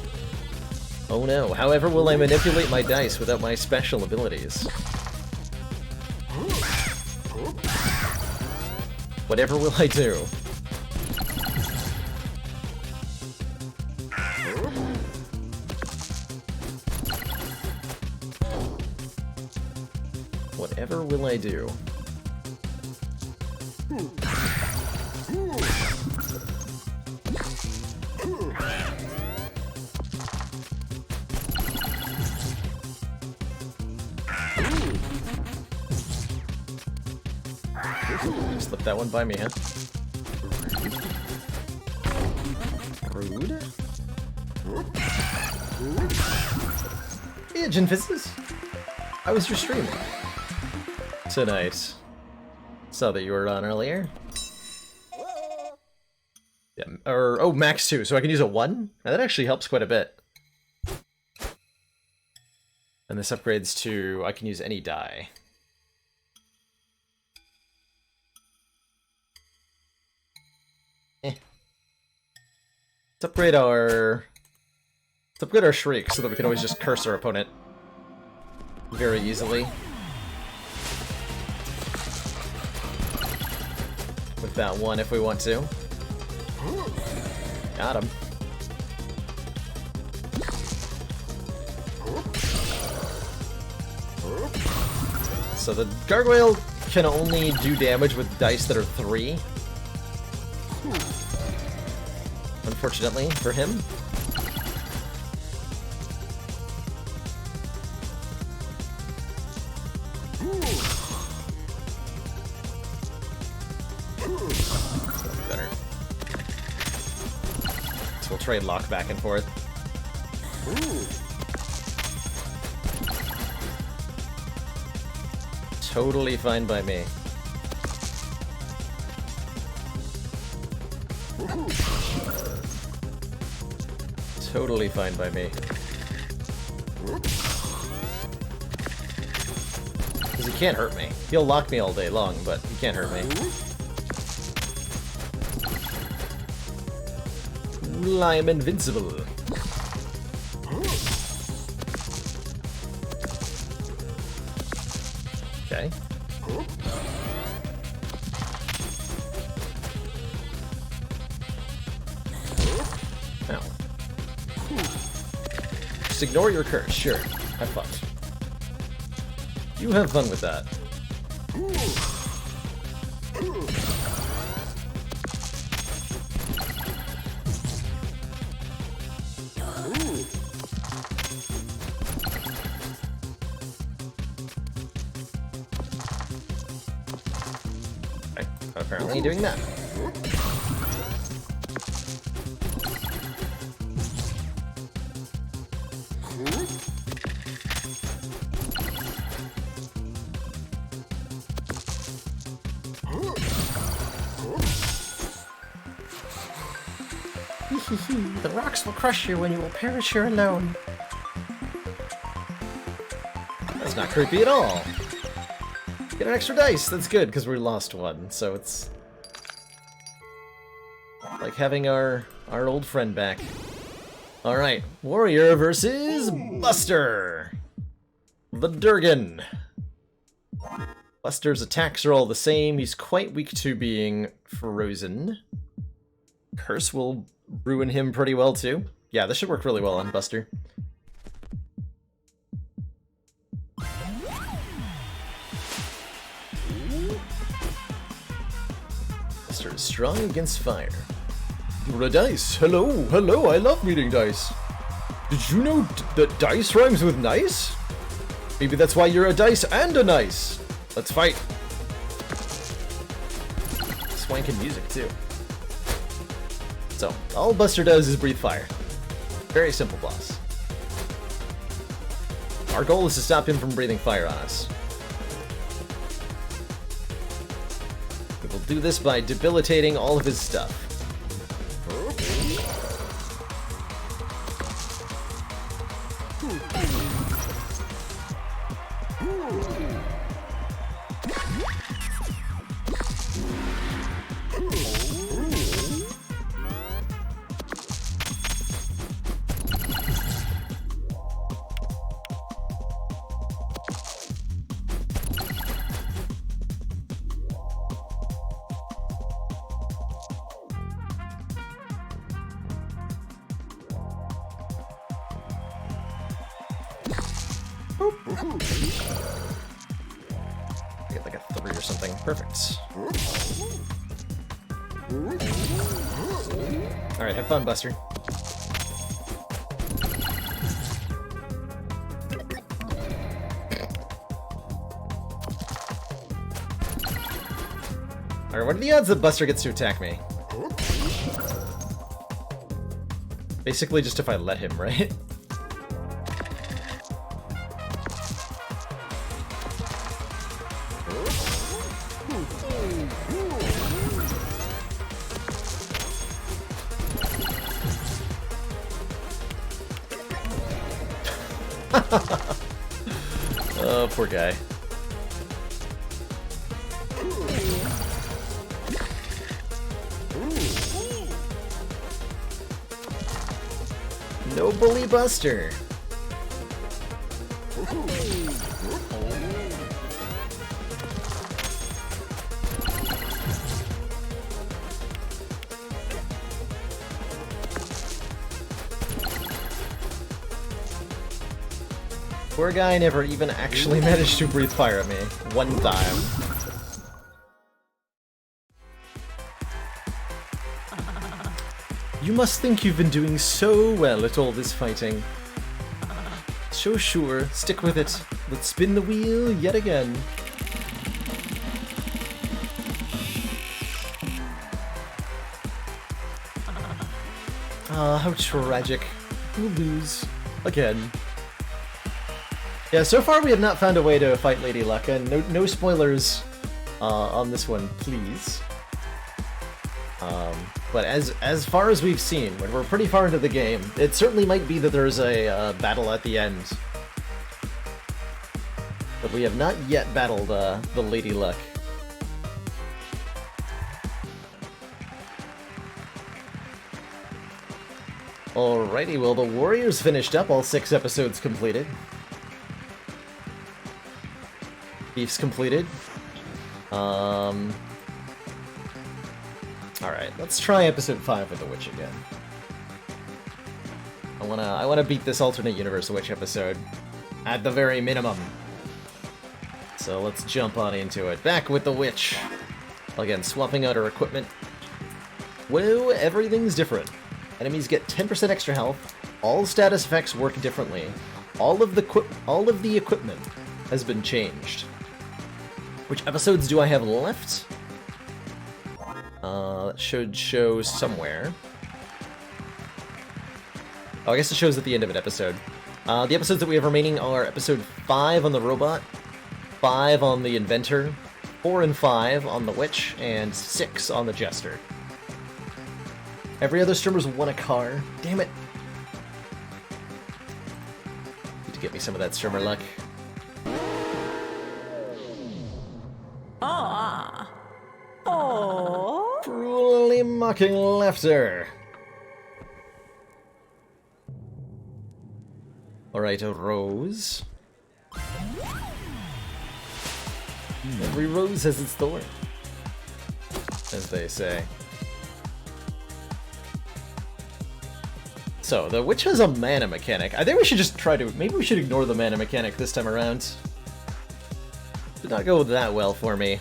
Oh no, however will I manipulate my dice without my special abilities? Whatever will I do? Whatever will I do? Slip that one by me, huh? Rude. Hey, Jinfizzes! How was your stream tonight? Saw that you were on earlier. Yeah, or oh, max 2, so I can use a 1? Now, that actually helps quite a bit. And this upgrades to I can use any die. Let's upgrade our Shriek so that we can always just curse our opponent very easily. With that one if we want to. Got him. So the gargoyle can only do damage with dice that are 3. Unfortunately for him. Better. So we'll trade lock back and forth. Totally fine by me. Totally fine by me. Because he can't hurt me. He'll lock me all day long, but he can't hurt me. I am invincible. Okay. Ow. Just ignore your curse, sure. Have fun. You have fun with that. Okay, apparently doing that. The rocks will crush you when you will perish here alone. That's not creepy at all. Get an extra dice. That's good, because we lost one, so it's like having our old friend back. Alright, Warrior versus Buster! The Durgan. Buster's attacks are all the same. He's quite weak to being frozen. Curse will ruin him pretty well, too. Yeah, this should work really well on Buster. Buster is strong against fire. You're a Dice. Hello, hello, I love meeting Dice. Did you know that Dice rhymes with nice? Maybe that's why you're a Dice and a nice. Let's fight. Swanking music, too. So, all Buster does is breathe fire. Very simple boss. Our goal is to stop him from breathing fire on us. We will do this by debilitating all of his stuff. Get like a 3 or something. Perfect. Alright, have fun, Buster. Alright, what are the odds that Buster gets to attack me? Basically just if I let him, right? Oh, poor guy. No bully Buster. Poor guy never even actually managed to breathe fire at me. One time. You must think you've been doing so well at all this fighting. So sure, stick with it. Let's spin the wheel yet again. Ah, how tragic. We'll lose. Again. Yeah, so far we have not found a way to fight Lady Luck, and no spoilers on this one, please. But as far as we've seen, when we're pretty far into the game, it certainly might be that there's a battle at the end. But we have not yet battled the Lady Luck. Alrighty, well the Warriors finished up, all 6 episodes completed. Beef's completed. Alright, let's try episode 5 of The Witch again. I wanna beat this alternate universe Witch episode. At the very minimum. So let's jump on into it. Back with The Witch. Again, swapping out our equipment. Whoa, everything's different. Enemies get 10% extra health. All status effects work differently. All of the equipment has been changed. Which episodes do I have left? That should show somewhere. Oh, I guess it shows at the end of an episode. The episodes that we have remaining are episode 5 on the robot, 5 on the inventor, 4 and 5 on the witch, and 6 on the jester. Every other streamer's won a car. Damn it. Need to get me some of that streamer luck. Ah. Oh. Cruelly mocking laughter. Alright, a rose. Every rose has its thorn, as they say. So, the witch has a mana mechanic. I think we should just try to... Maybe we should ignore the mana mechanic this time around. Did not go that well for me.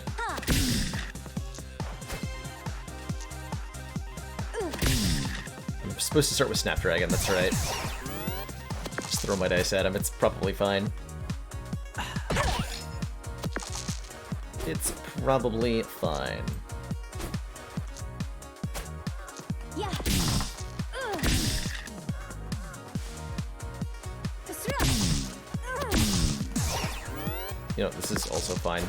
supposed to start with Snapdragon, that's right. Just throw my dice at him, it's probably fine. It's probably fine. Yeah. You know, this is also fine.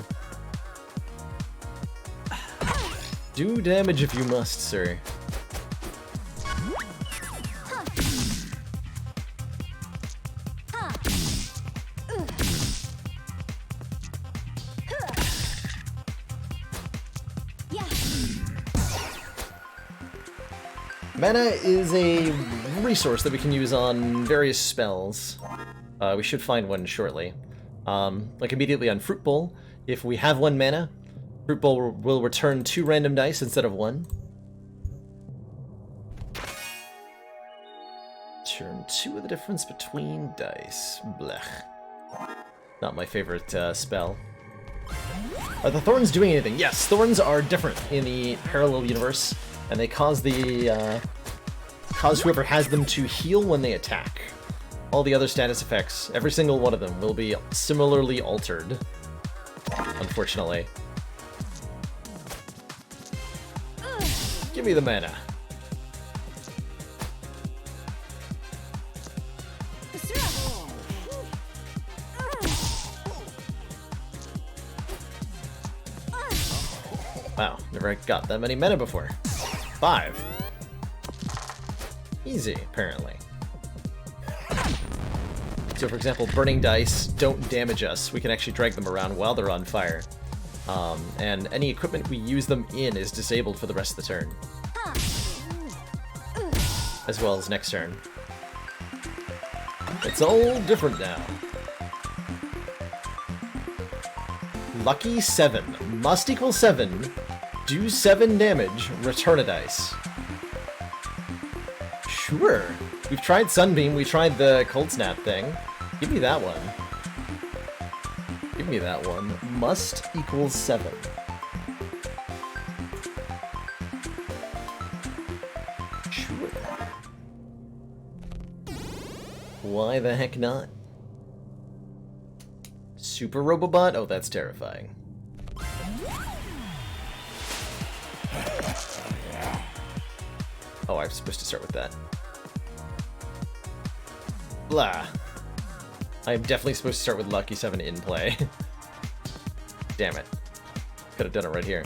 Do damage if you must, sir. Mana is a resource that we can use on various spells. We should find one shortly. Like immediately on Fruit Bowl, if we have 1 mana, Fruit Bowl will return 2 random dice instead of 1. Turn 2 of the difference between dice. Blech. Not my favorite spell. Are the thorns doing anything? Yes, thorns are different in the parallel universe, and they cause the cause whoever has them to heal when they attack. All the other status effects, every single one of them, will be similarly altered. Unfortunately. Give me the mana. Wow, never got that many mana before. 5. Easy, apparently. So for example, burning dice don't damage us. We can actually drag them around while they're on fire. And any equipment we use them in is disabled for the rest of the turn. As well as next turn. It's all different now. Lucky 7. Must equal 7. Do 7 damage. Return a dice. Sure. We've tried Sunbeam, we tried the Cold Snap thing. Give me that one. Give me that one. Must equals 7. Sure. Why the heck not? Super Robobot? Oh, that's terrifying. Oh, I'm supposed to start with that. Blah. I'm definitely supposed to start with Lucky 7 in play. Damn it. Could have done it right here.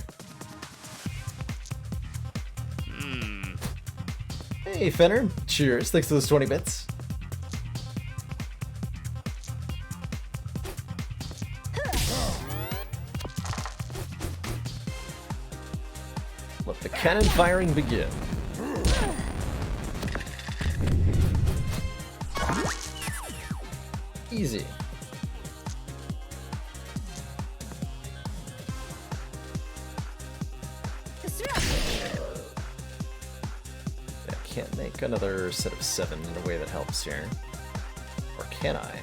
Hey, Fenner. Cheers. Thanks for those 20 bits. Let the cannon firing begin. Easy. I can't make another set of 7 in a way that helps here. Or can I?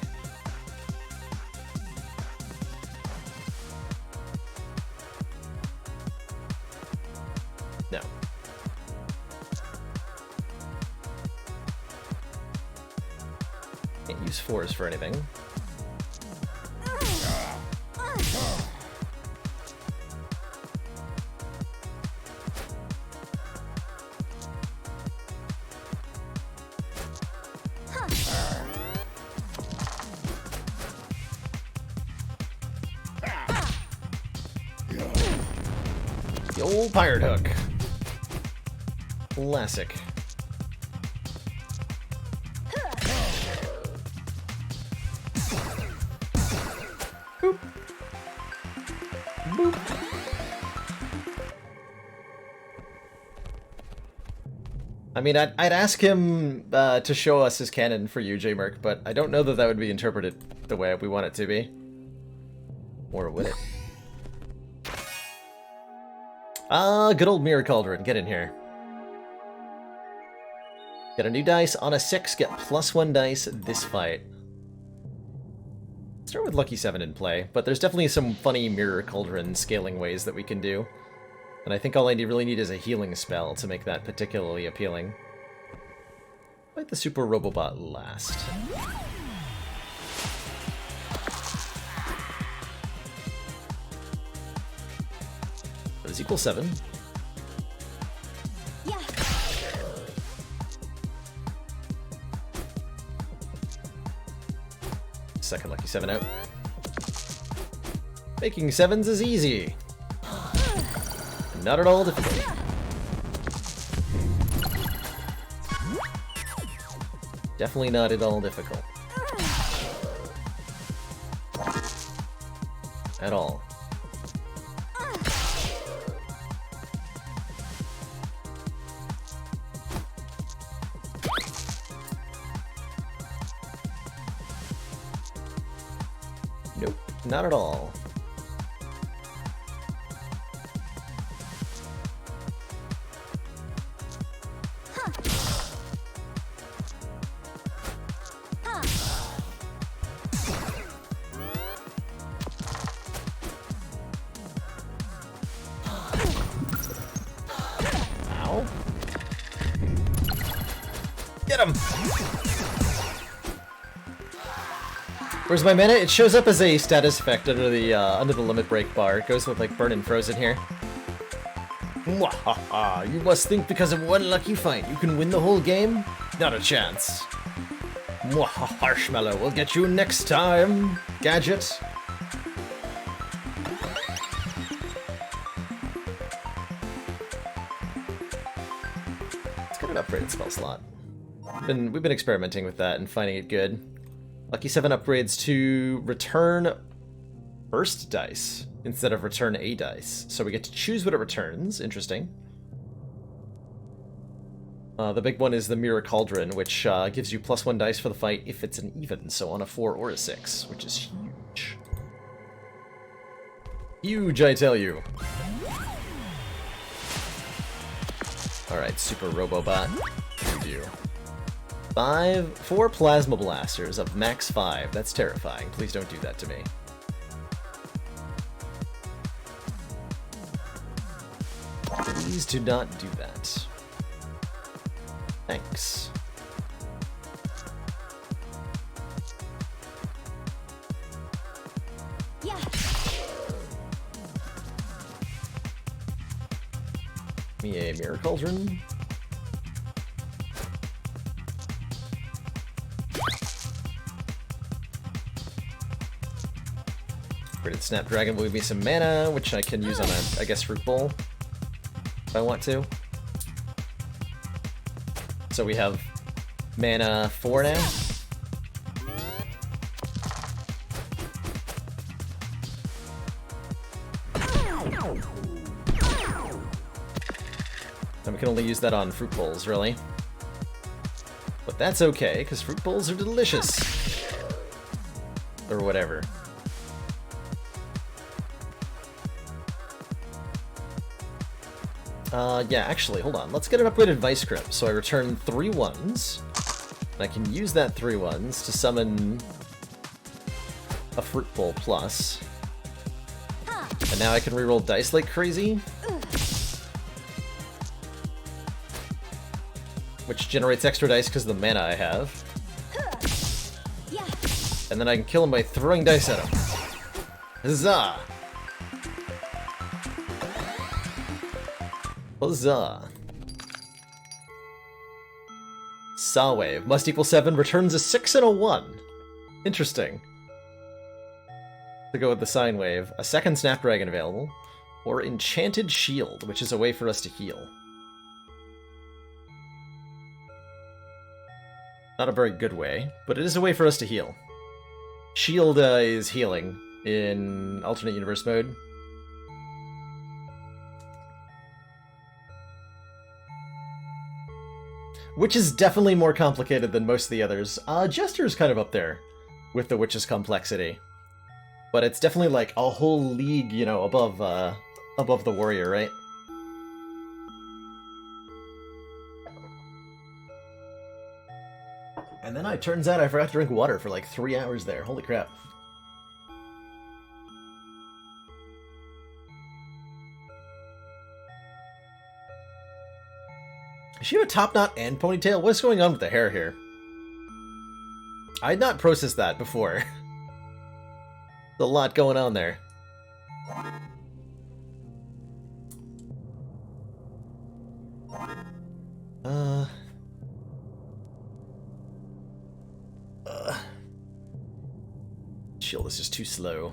No. Can't use 4s for anything. The old pirate hook. Classic. Boop. Boop. I mean, I'd ask him to show us his cannon for you, J-Merc, but I don't know that that would be interpreted the way we want it to be. Or would it? Ah, good old Mirror Cauldron. Get in here. Get a new dice. On a 6, get +1 dice this fight. Start with Lucky 7 in play, but there's definitely some funny Mirror Cauldron scaling ways that we can do. And I think all I really need is a healing spell to make that particularly appealing. Fight the Super Robobot last. That is equal 7. Yeah. Second lucky 7 out. Making 7s is easy. Not at all difficult. Definitely not at all difficult. At all. Nope, not at all. Ow. Get him! Where's my mana? It shows up as a status effect under the limit break bar. It goes with like burn and frozen here. Mwahaha! You must think because of one lucky fight you can win the whole game? Not a chance. Mwahaha! Marshmallow will get you next time, Gadget. Let's get an upgraded spell slot. We've been experimenting with that and finding it good. Lucky 7 upgrades to return first dice instead of return a dice. So we get to choose what it returns. Interesting. The big one is the Mirror Cauldron, which gives you +1 dice for the fight if it's an even, so on a 4 or a 6, which is huge. Huge, I tell you. Alright, Super Robobot. Review. 4 Plasma Blasters of max 5. That's terrifying. Please don't do that to me. Please do not do that. Thanks. Yeah. Give me a Mirror Cauldron. Credit Snapdragon will give me some mana, which I can use on a, I guess, Fruit Bowl, if I want to. So we have mana 4 now. And we can only use that on Fruit Bowls, really. But that's okay, because Fruit Bowls are delicious. Or whatever. Yeah, actually, hold on. Let's get an upgraded Vice Grip. So I return 3 1s. And I can use that 3 1s to summon a Fruit Bowl Plus. And now I can reroll dice like crazy. Which generates extra dice because of the mana I have. And then I can kill him by throwing dice at him. Huzzah! Huzzah! Saw Wave. Must equal 7. Returns a 6 and a 1. Interesting. To go with the Sine Wave. A second Snapdragon available. Or Enchanted Shield, which is a way for us to heal. Not a very good way, but it is a way for us to heal. Shield is healing in alternate universe mode. Which is definitely more complicated than most of the others. Jester is kind of up there with the Witch's complexity. But it's definitely like a whole league, you know, above the Warrior, right? And then it turns out I forgot to drink water for like 3 hours there. Holy crap. Does she have a top knot and ponytail? What's going on with the hair here? I had not processed that before. There's a lot going on there. Shield is just too slow.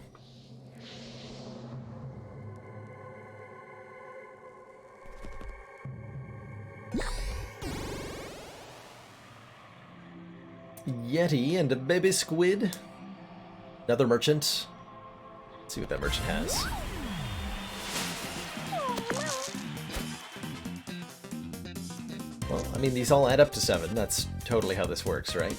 Yeti and a baby squid. Another merchant. Let's see what that merchant has. Well, I mean, these all add up to 7. That's totally how this works, right?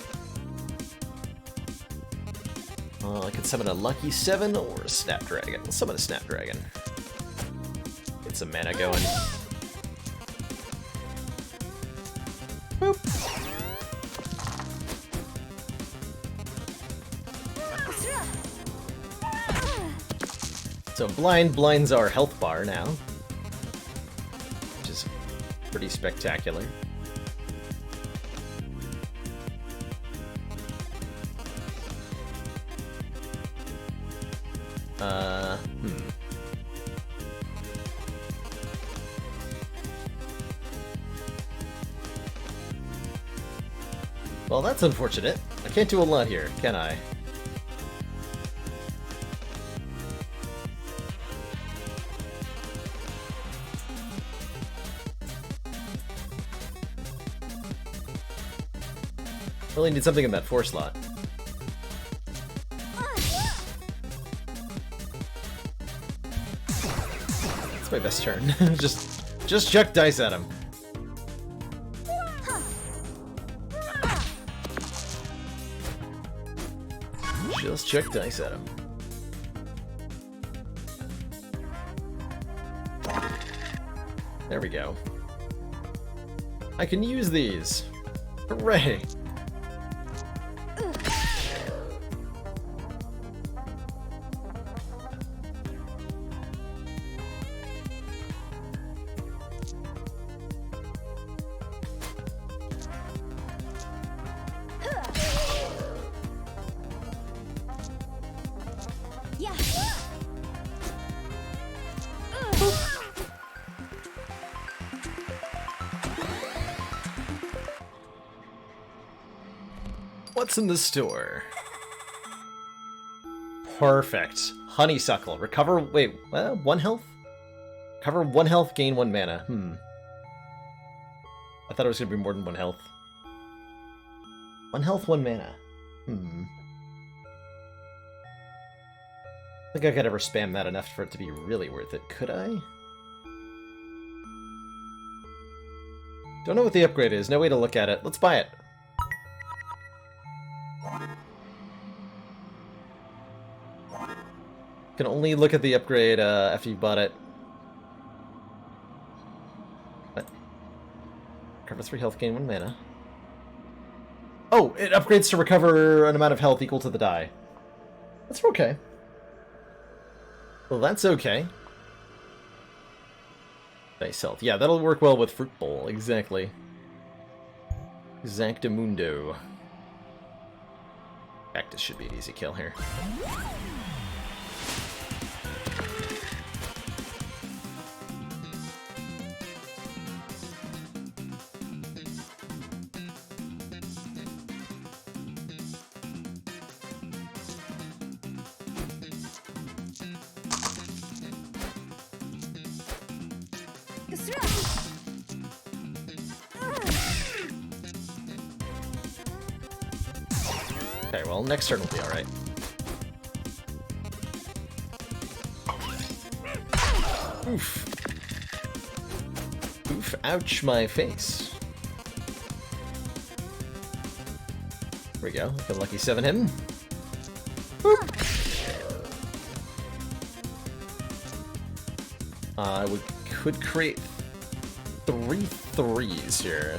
I can summon a Lucky 7 or a Snapdragon. Let's summon a Snapdragon. Get some mana going. Boop. So blind blinds our health bar now, which is pretty spectacular. Well, that's unfortunate. I can't do a lot here, can I? Really need something in that 4 slot. That's my best turn. just chuck dice at him. Just chuck dice at him. There we go. I can use these. Hooray! What's in the store? Perfect. Honeysuckle. Recover... Wait, 1 health? Recover 1 health, gain 1 mana. I thought it was going to be more than 1 health. 1 health, 1 mana. I think I could ever spam that enough for it to be really worth it. Could I? Don't know what the upgrade is. No way to look at it. Let's buy it. Can only look at the upgrade after you bought it. What? Recover 3 health, gain 1 mana. Oh, it upgrades to recover an amount of health equal to the die. That's okay. Well, that's okay. Nice health. Yeah, that'll work well with Fruit Bowl. Exactly. Exactamundo. Cactus should be an easy kill here. Okay, well, next turn will be alright. Oof. Oof, ouch my face. There we go, I can Lucky 7 him. We could create 3 3s here.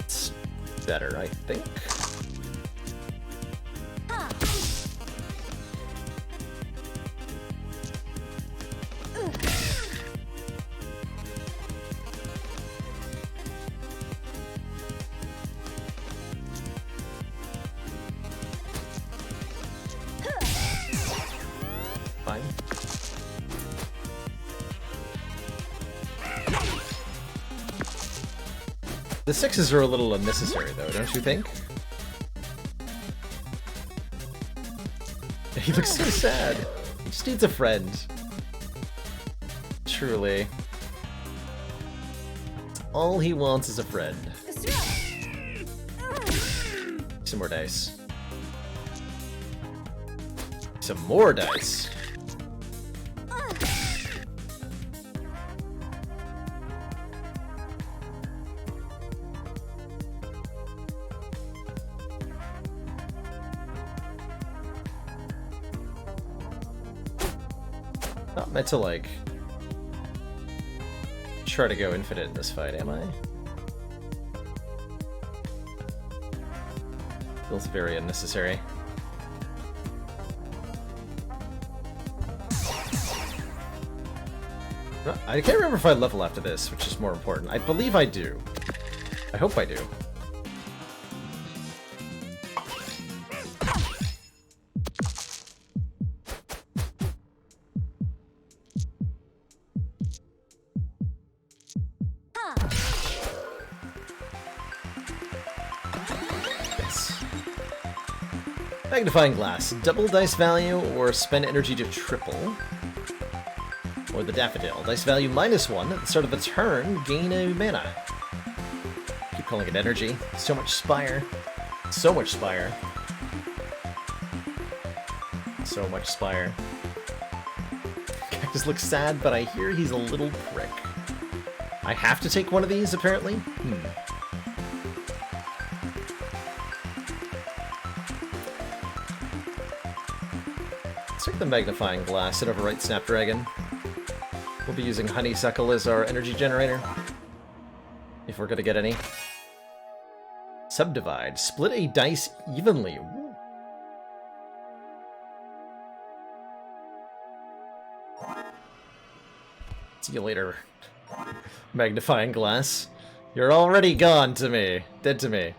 It's better, I think. The 6s are a little unnecessary, though, don't you think? He looks so sad. He just needs a friend. Truly. All he wants is a friend. Some more dice. Some more dice. Not meant to, like, try to go infinite in this fight, am I? Feels very unnecessary. I can't remember if I level after this, which is more important. I believe I do. I hope I do. Magnifying glass. Double dice value or spend energy to triple. Or the daffodil. Dice value -1 at the start of a turn. Gain a mana. Keep calling it energy. So much spire. So much spire. So much spire. Cactus looks sad, but I hear he's a little prick. I have to take one of these, apparently? Let's take the magnifying glass and overwrite Snapdragon. We'll be using Honeysuckle as our energy generator. If we're gonna get any. Subdivide. Split a dice evenly. Ooh. See you later, magnifying glass. You're already gone to me. Dead to me.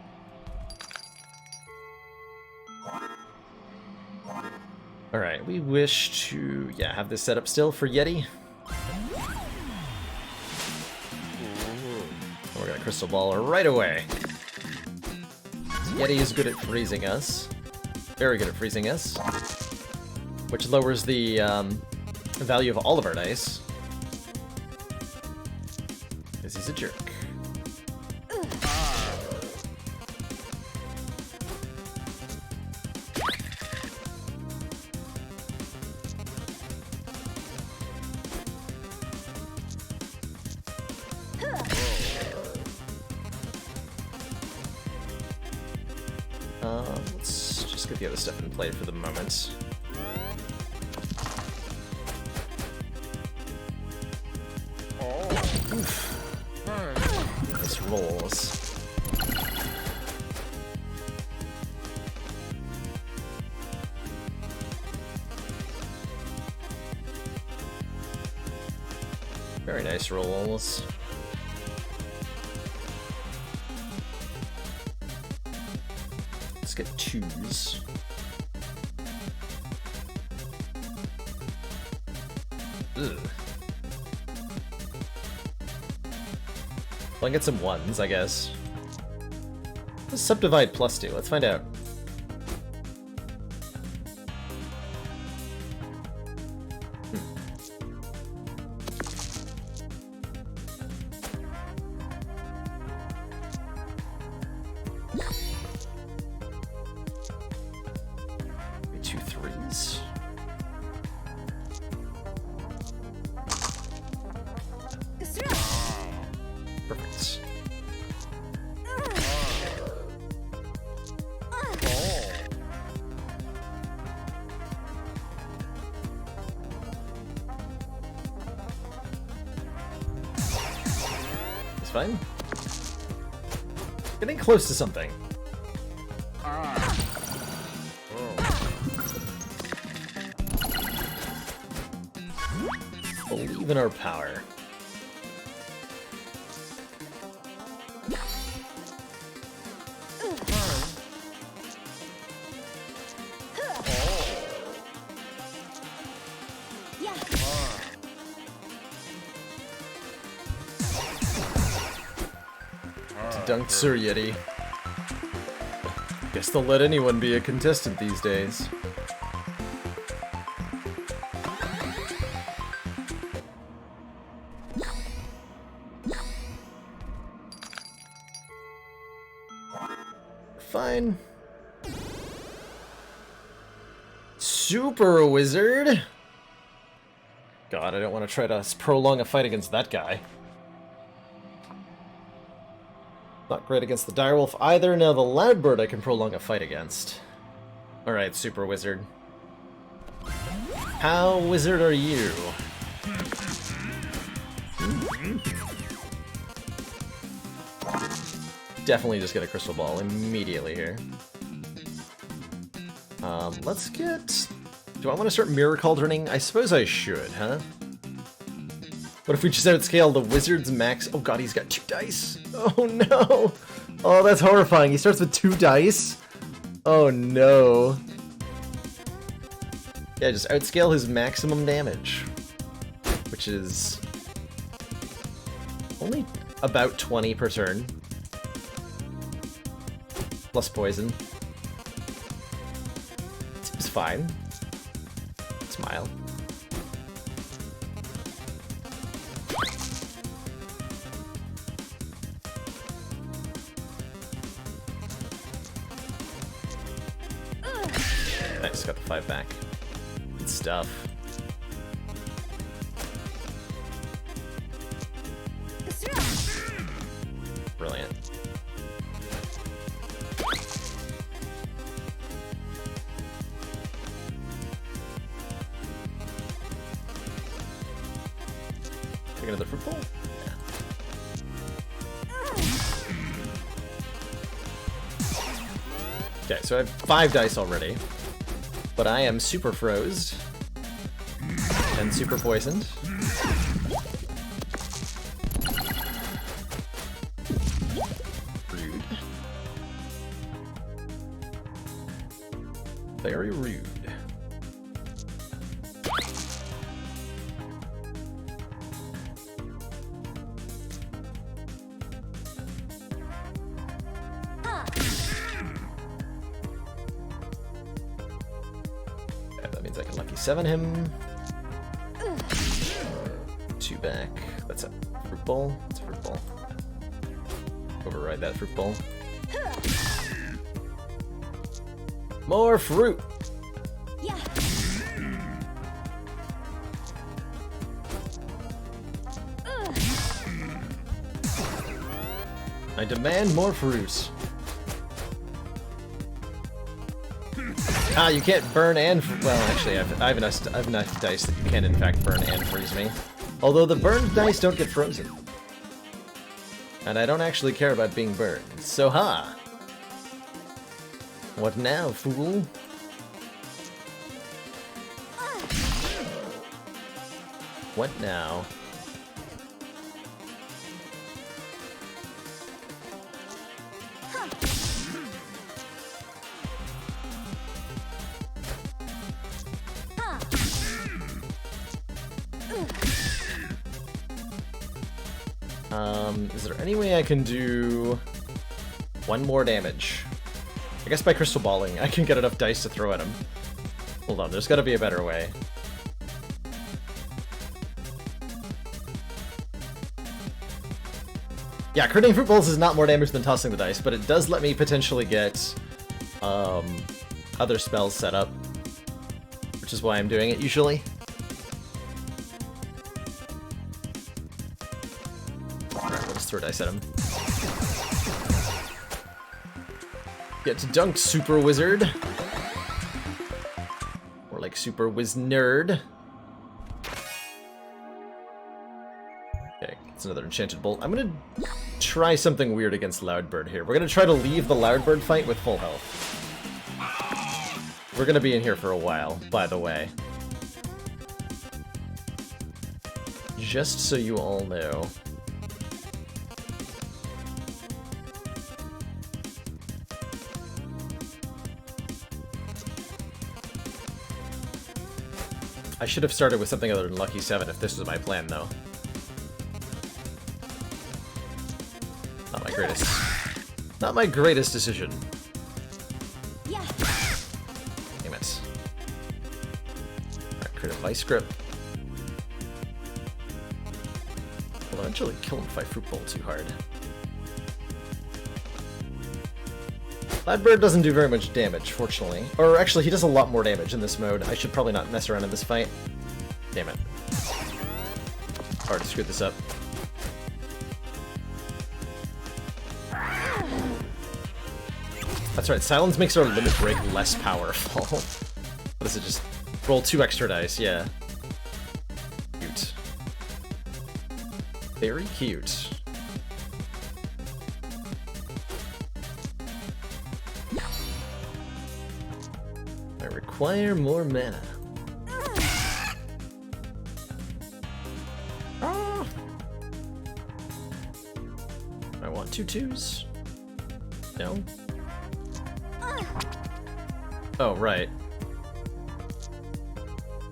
Alright, we wish to, have this set up still for Yeti. We're gonna Crystal Ball right away. Yeti is good at freezing us. Very good at freezing us. Which lowers the value of all of our dice. Because he's a jerk. Let's just get the other stuff in play for the moment. Oof. This rolls. Very nice rolls. Let's get 2s. Ugh. Well, I get some 1s, I guess. Let's subdivide +2. Let's find out. Perfect. It's fine. Getting close to something. Believe in our power. Dunked Sir Yeti. Guess they'll let anyone be a contestant these days. Fine. Super Wizard? God, I don't want to try to prolong a fight against that guy. Not great against the Direwolf either. Now the Loudbird I can prolong a fight against. Alright, Super Wizard. How wizard are you? Definitely just get a Crystal Ball immediately here. Let's get... Do I want to start Mirror Cauldroning? I suppose I should, huh? What if we just outscale the wizard's max? Oh god, he's got 2 dice! Oh no! Oh, that's horrifying. He starts with 2 dice? Oh no. Yeah, just outscale his maximum damage. Which is... only about 20 per turn. Plus poison. Seems fine. Smile. Nice, got the 5 back. Good stuff. Brilliant. Take another fruit bowl? Yeah. Okay, so I have 5 dice already. But I am super froze. And super poisoned. Rude. Very rude. I can lucky 7 him. 2 back. That's a fruit bowl. That's a fruit bowl. Override that fruit bowl. More fruit. Yeah. I demand more fruit. Ah, you can't burn and... Well, actually, I have enough dice that you can, in fact, burn and freeze me. Although the burned dice don't get frozen. And I don't actually care about being burned. So, ha! What now, fool? What now? Is there any way I can do 1 more damage? I guess by crystal balling, I can get enough dice to throw at him. Hold on, there's gotta be a better way. Yeah, critting fruit bowls is not more damage than tossing the dice, but it does let me potentially get other spells set up, which is why I'm doing it usually. Throw dice at him. Get to dunk, Super Wizard. Or like Super Wiz Nerd. Okay, it's another enchanted bolt. I'm gonna try something weird against Loudbird here. We're gonna try to leave the Loudbird fight with full health. We're gonna be in here for a while, by the way. Just so you all know. I should have started with something other than Lucky 7 if this was my plan, though. Not my greatest. Not my greatest decision. Yeah. Damn it. Alright, create a vice grip. Will eventually kill him if I fruit bowl too hard. That bird doesn't do very much damage, fortunately. Or actually, he does a lot more damage in this mode. I should probably not mess around in this fight. Damn it. Already screwed this up. That's right, silence makes our limit break less powerful. What is it, just roll 2 extra dice, yeah. Cute. Very cute. I require more mana. Ah. I want 2 2s. No? Oh, right.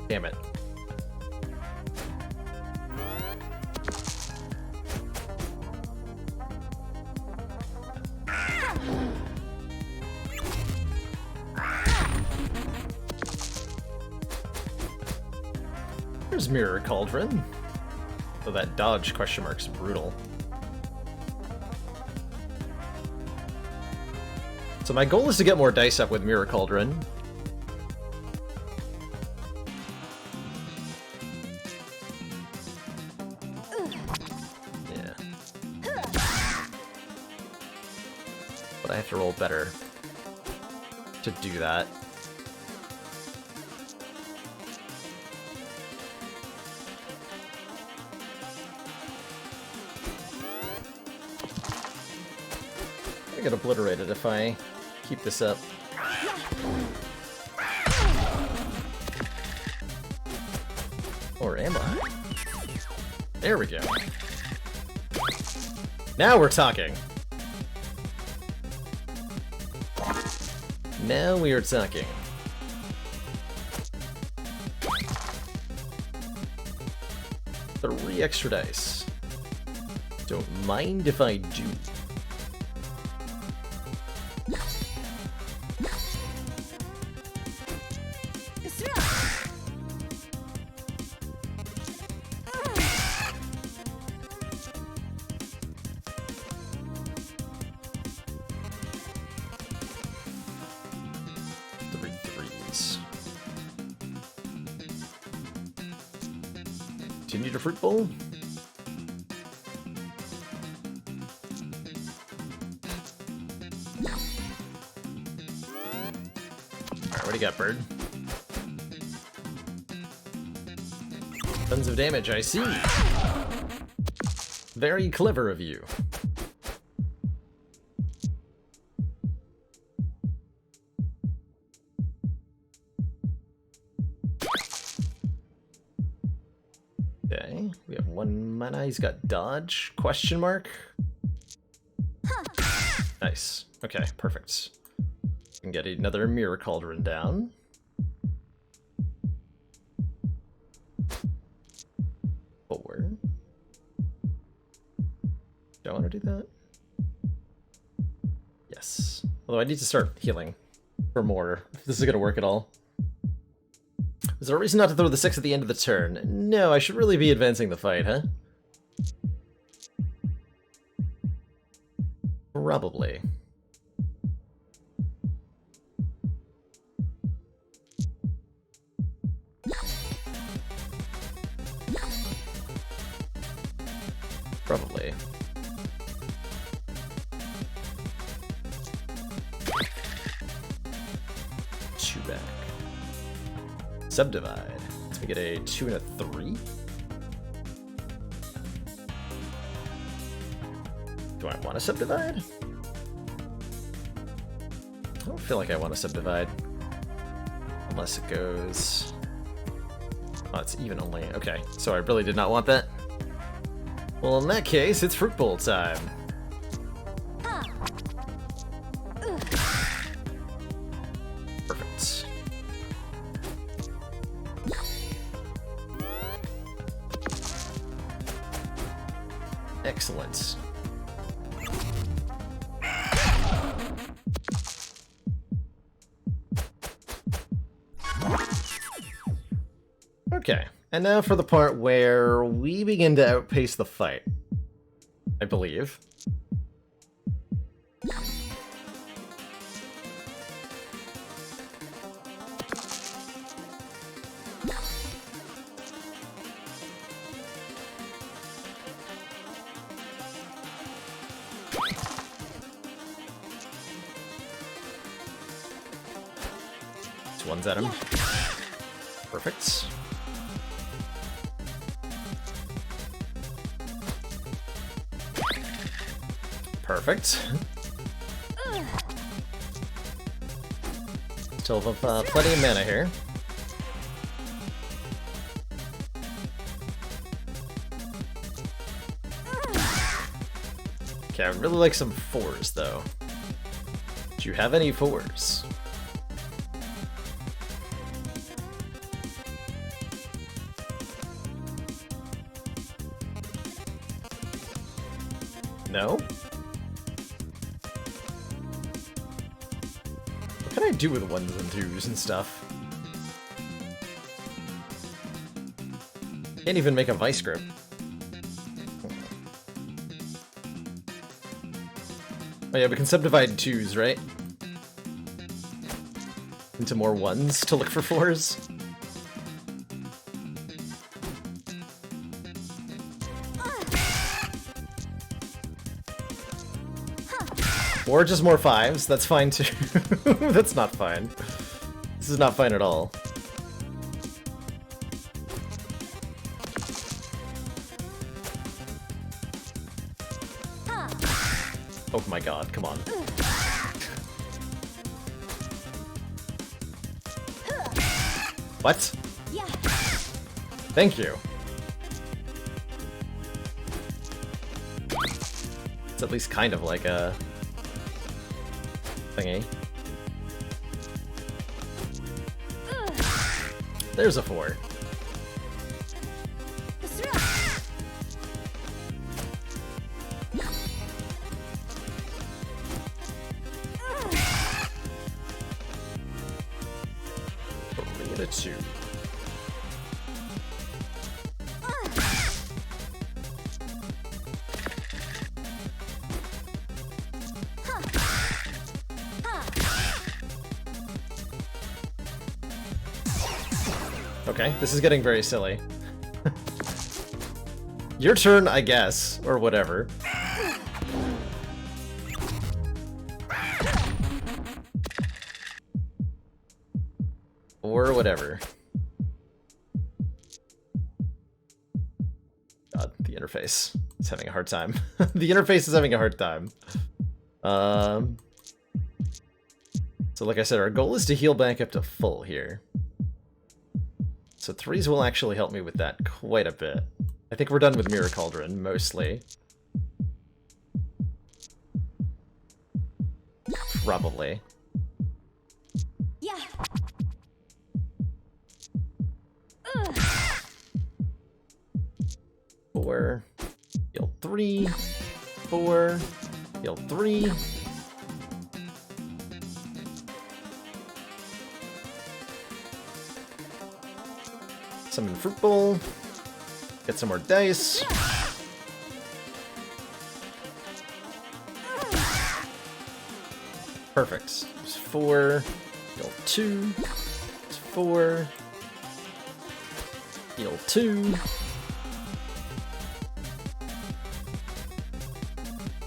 Damn it. There's Mirror Cauldron. Though that dodge question mark's brutal. So my goal is to get more dice up with Mirror Cauldron. Yeah. But I have to roll better to do that. I get obliterated if I keep this up. Or am I? There we go. Now we're talking. Now we are talking. Three extra dice. Don't mind if I do. Continue to fruit bowl. Alright, what do you got, bird? Tons of damage, I see. Very clever of you. Okay, we have 1 mana. He's got dodge, question mark. Nice. Okay, perfect. We can get another Mirror Cauldron down. Forward. Do I want to do that? Yes. Although I need to start healing for more, if this is going to work at all. Is there a reason not to throw the 6 at the end of the turn? No, I should really be advancing the fight, huh? Probably. Probably. Two back. Subdivide. So we get a 2 and a 3. Do I want to subdivide? I don't feel like I want to subdivide. Unless it goes... Oh, it's even only. Okay, so I really did not want that. Well, in that case, it's fruit bowl time. Perfect. Excellent. Okay, and now for the part where we begin to outpace the fight, I believe. Just ones at him. Perfect. Perfect. Still have plenty of mana here. Okay, I would really like some 4s, though. Do you have any 4s? No? What can I do with 1s and 2s and stuff? Can't even make a vice grip. Oh yeah, we can subdivide 2s, right? Into more 1s to look for 4s. Or just more 5s, that's fine too. That's not fine. This is not fine at all. Oh my god, come on. What? Thank you. It's at least kind of like a thingy. There's a 4. Bring it a 2. Okay, this is getting very silly. Your turn, I guess, or whatever. Or whatever. God, the interface is having a hard time. The interface is having a hard time. So like I said, our goal is to heal back up to full here. So 3s will actually help me with that quite a bit. I think we're done with Mirror Cauldron, mostly. Probably. Yeah. 4. Heal 3. 4. Heal 3. Summon Fruit Bowl. Get some more dice. Perfect. There's 4. Heal 2. There's 4. Heal 2.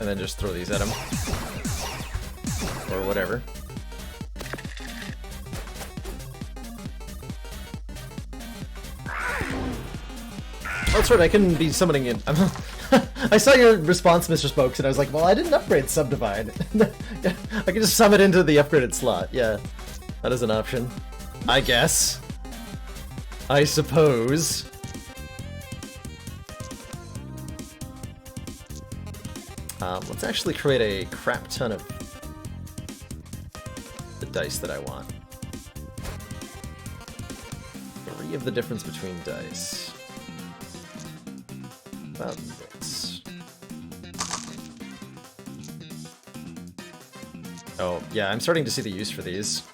And then just throw these at him. Or whatever. Oh, that's right, I can be summoning in. I saw your response, Mr. Spokes, and I was like, well, I didn't upgrade Subdivide. I can just summon into the upgraded slot. Yeah, that is an option. I guess. I suppose. Let's actually create a crap ton of the dice that I want. 3 of the difference between dice. About this. Oh, yeah, I'm starting to see the use for these.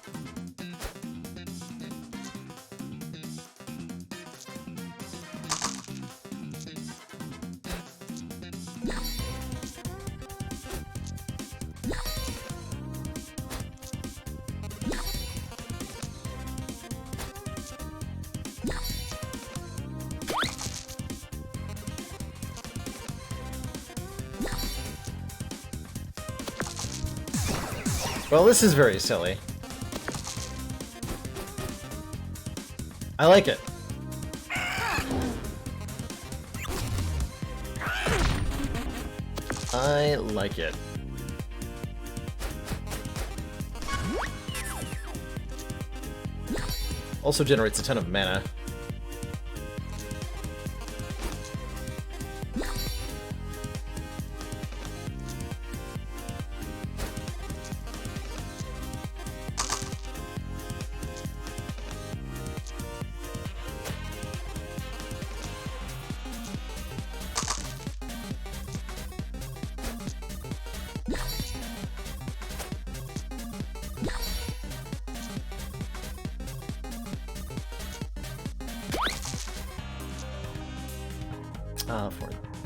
Well, this is very silly. I like it. I like it. Also generates a ton of mana.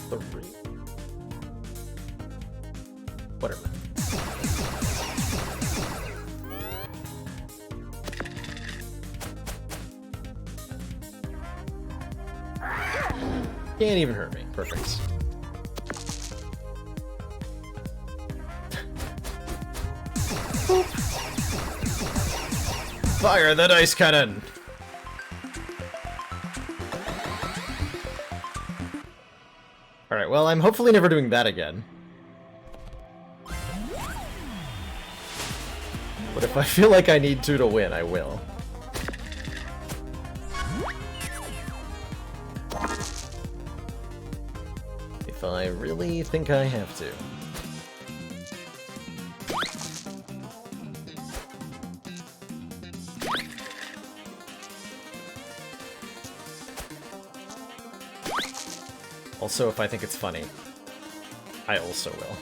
For 3. Whatever. Can't even hurt me. Perfect. Fire the dice cannon! Alright, well, I'm hopefully never doing that again. But if I feel like I need to win, I will. If I really think I have to. Also, if I think it's funny, I also will.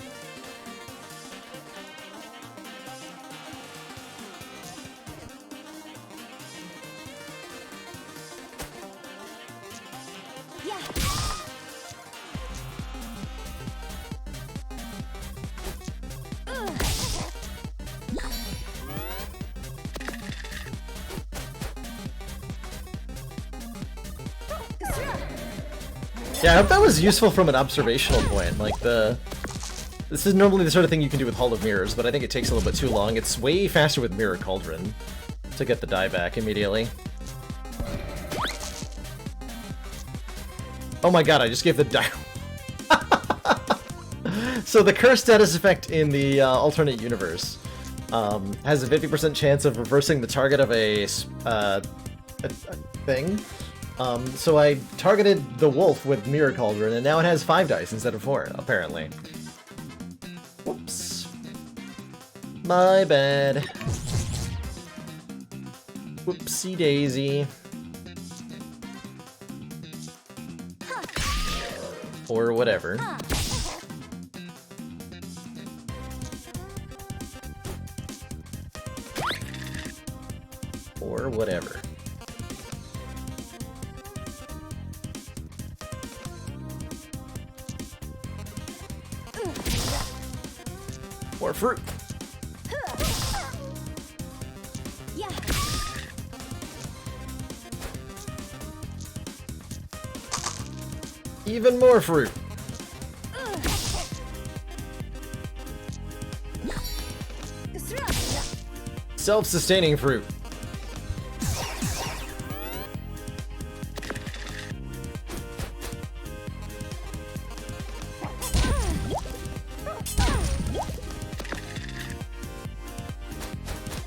Yeah, I hope that was useful from an observational point. Like, this is normally the sort of thing you can do with Hall of Mirrors, but I think it takes a little bit too long. It's way faster with Mirror Cauldron to get the die back immediately. Oh my god, I just gave the die... So the curse status effect in the alternate universe has a 50% chance of reversing the target of a thing. So I targeted the wolf with Mirror Cauldron, and now it has 5 dice instead of 4, apparently. Whoops. My bad. Whoopsie daisy. Or whatever. Or whatever. More fruit. Yeah. Even more fruit. Self-sustaining fruit.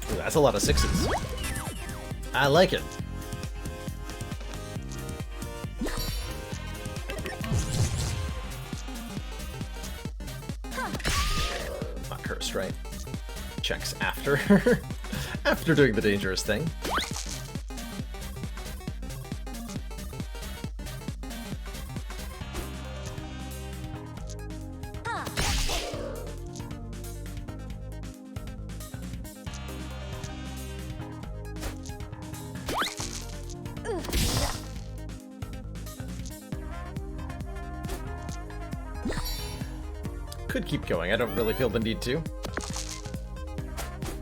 Ooh, that's a lot of 6s. I like it. Not cursed, right? Checks after. After doing the dangerous thing. Could keep going, I don't really feel the need to.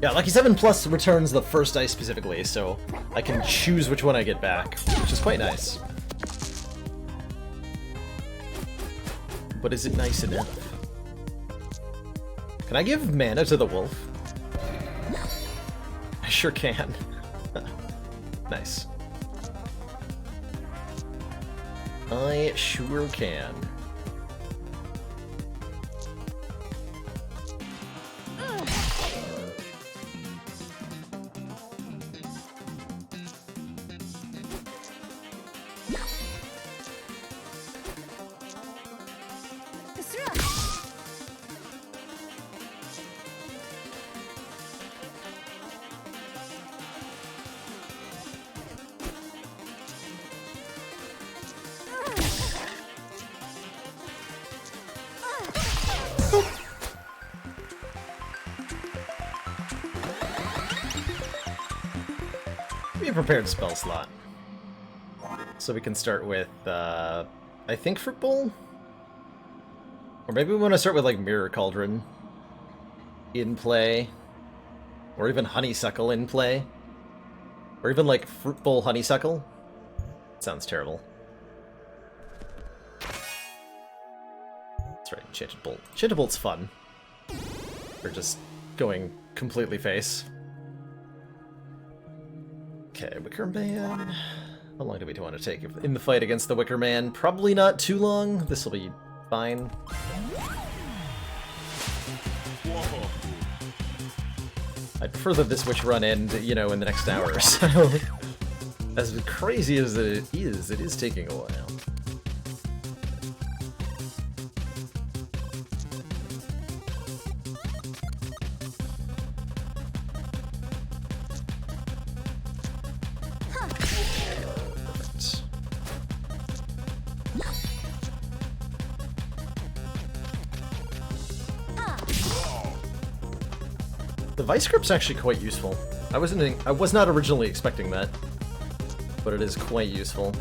Yeah, Lucky 7 Plus returns the first dice specifically, so I can choose which one I get back, which is quite nice. But is it nice enough? Can I give mana to the wolf? sure can. Nice. I sure can. Be a prepared spell slot. So we can start with, I think Fruit Bowl? Or maybe we want to start with, like, Mirror Cauldron in play. Or even Honeysuckle in play. Or even, like, Fruit Bowl Honeysuckle. Sounds terrible. That's right, Enchanted Bolt. Enchanted Bolt's fun. Or just going completely face. Okay, Wicker Man. How long do we want to take in the fight against the Wicker Man? Probably not too long. This will be fine. I'd prefer that this witch run end, you know, in the next hour or so. As crazy as it is taking a while. The Vice Grip's actually quite useful. I was not originally expecting that, but it is quite useful.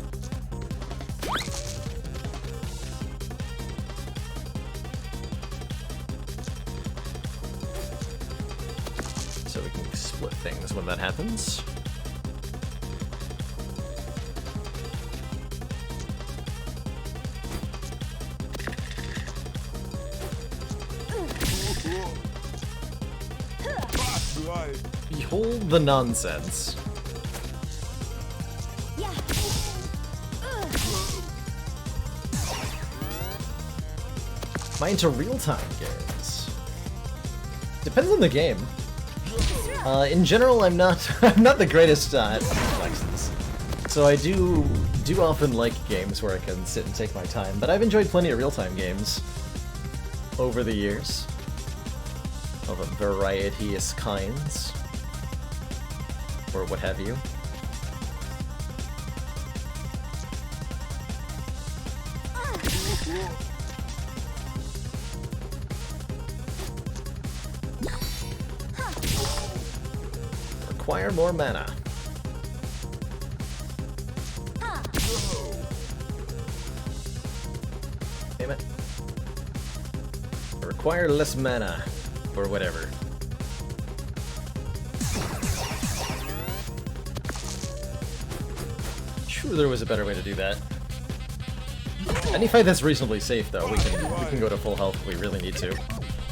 So we can split things when that happens. Behold the nonsense. Am I into real-time games? Depends on the game. In general, I'm not I'm not the greatest at reflexes. So I do often like games where I can sit and take my time, but I've enjoyed plenty of real-time games over the years. Of various kinds. Or what have you. Require more mana. Damn it. I require less mana. Or whatever. Sure, there was a better way to do that. Any fight that's reasonably safe, though, we can go to full health if we really need to.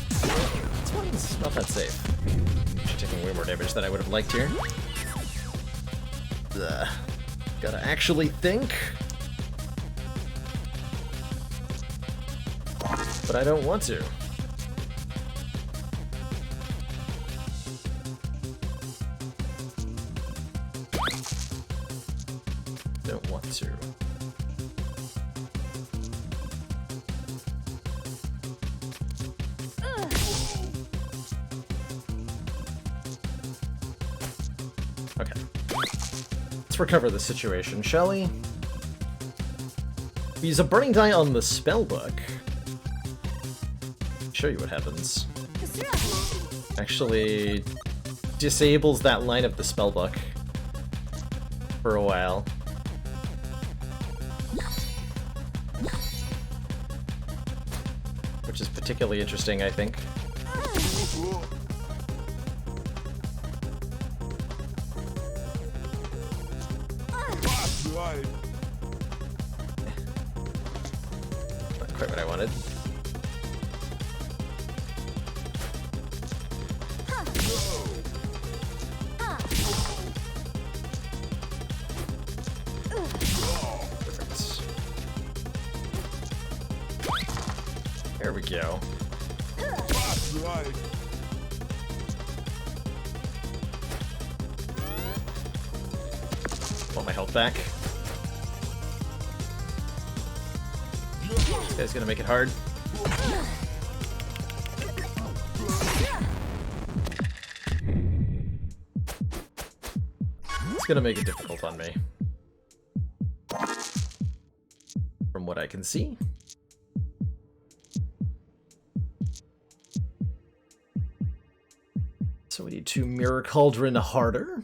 This one's not that safe. Actually taking way more damage than I would have liked here. Gotta actually think. But I don't want to. Don't want to. Okay. Let's recover the situation, shall we? We use a burning die on the spellbook. Show you what happens. Actually disables that line of the spellbook for a while. Which is particularly interesting, I think. Not quite what I wanted. go. Want my health back. This guy's gonna make it hard. It's gonna make it difficult on me. From what I can see. So we need to Mirror Cauldron harder.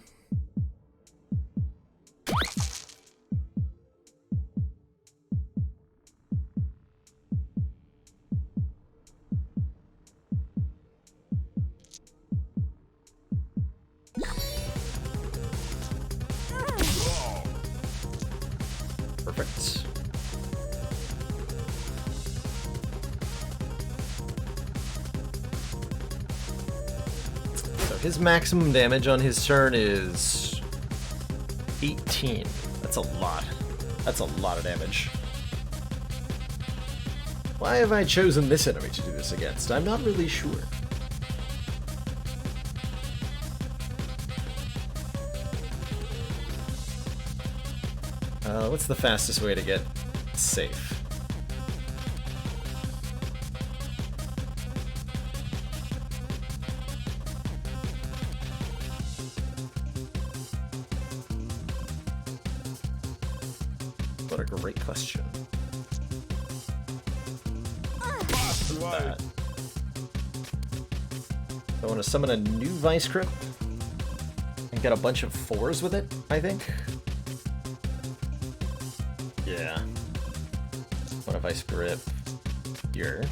Perfect. So his maximum damage on his turn is 18. That's a lot. That's a lot of damage. Why have I chosen this enemy to do this against? I'm not really sure. What's the fastest way to get safe? What a great question. That. I want to summon a new Vice Grip and get a bunch of 4s with it, I think. Yeah. What a Vice Grip here.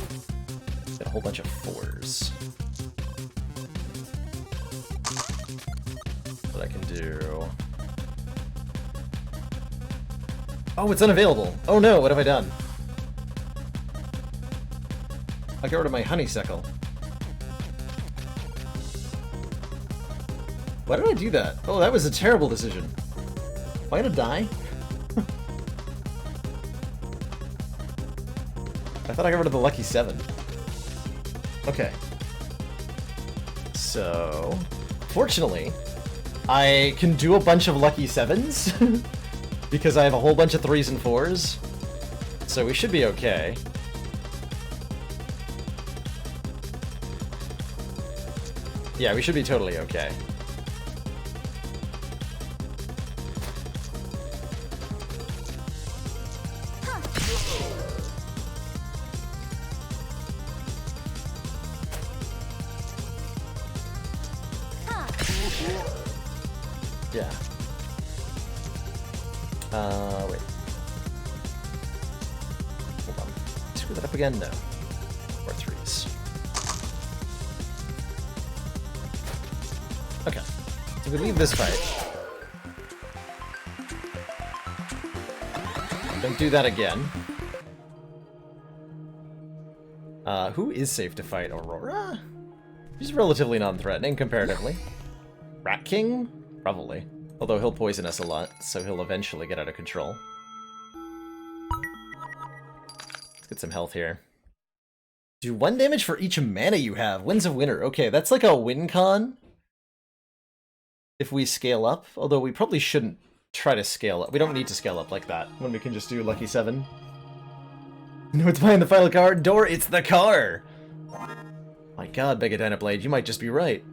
Get a whole bunch of 4s. What I can do. Oh, it's unavailable. Oh no, what have I done? I got rid of my honeysuckle. Why did I do that? Oh, that was a terrible decision. Am I gonna die? I thought I got rid of the lucky 7. Okay. So, fortunately, I can do a bunch of lucky 7s because I have a whole bunch of 3s and 4s. So we should be okay. Yeah, we should be totally okay. Yeah. Wait. Hold on. Screw that up again? No. More 3s. Okay. So we leave this fight. Don't do that again. Who is safe to fight? Aurora? She's relatively non-threatening, comparatively. Rat King? Probably. Although he'll poison us a lot, so he'll eventually get out of control. Let's get some health here. Do 1 damage for each mana you have. Wins a winner. Okay, that's like a win con. If we scale up. Although we probably shouldn't try to scale up. We don't need to scale up like that when we can just do lucky 7. No, it's behind the final card. Door, it's the car! My god, Mega Dynablade, you might just be right.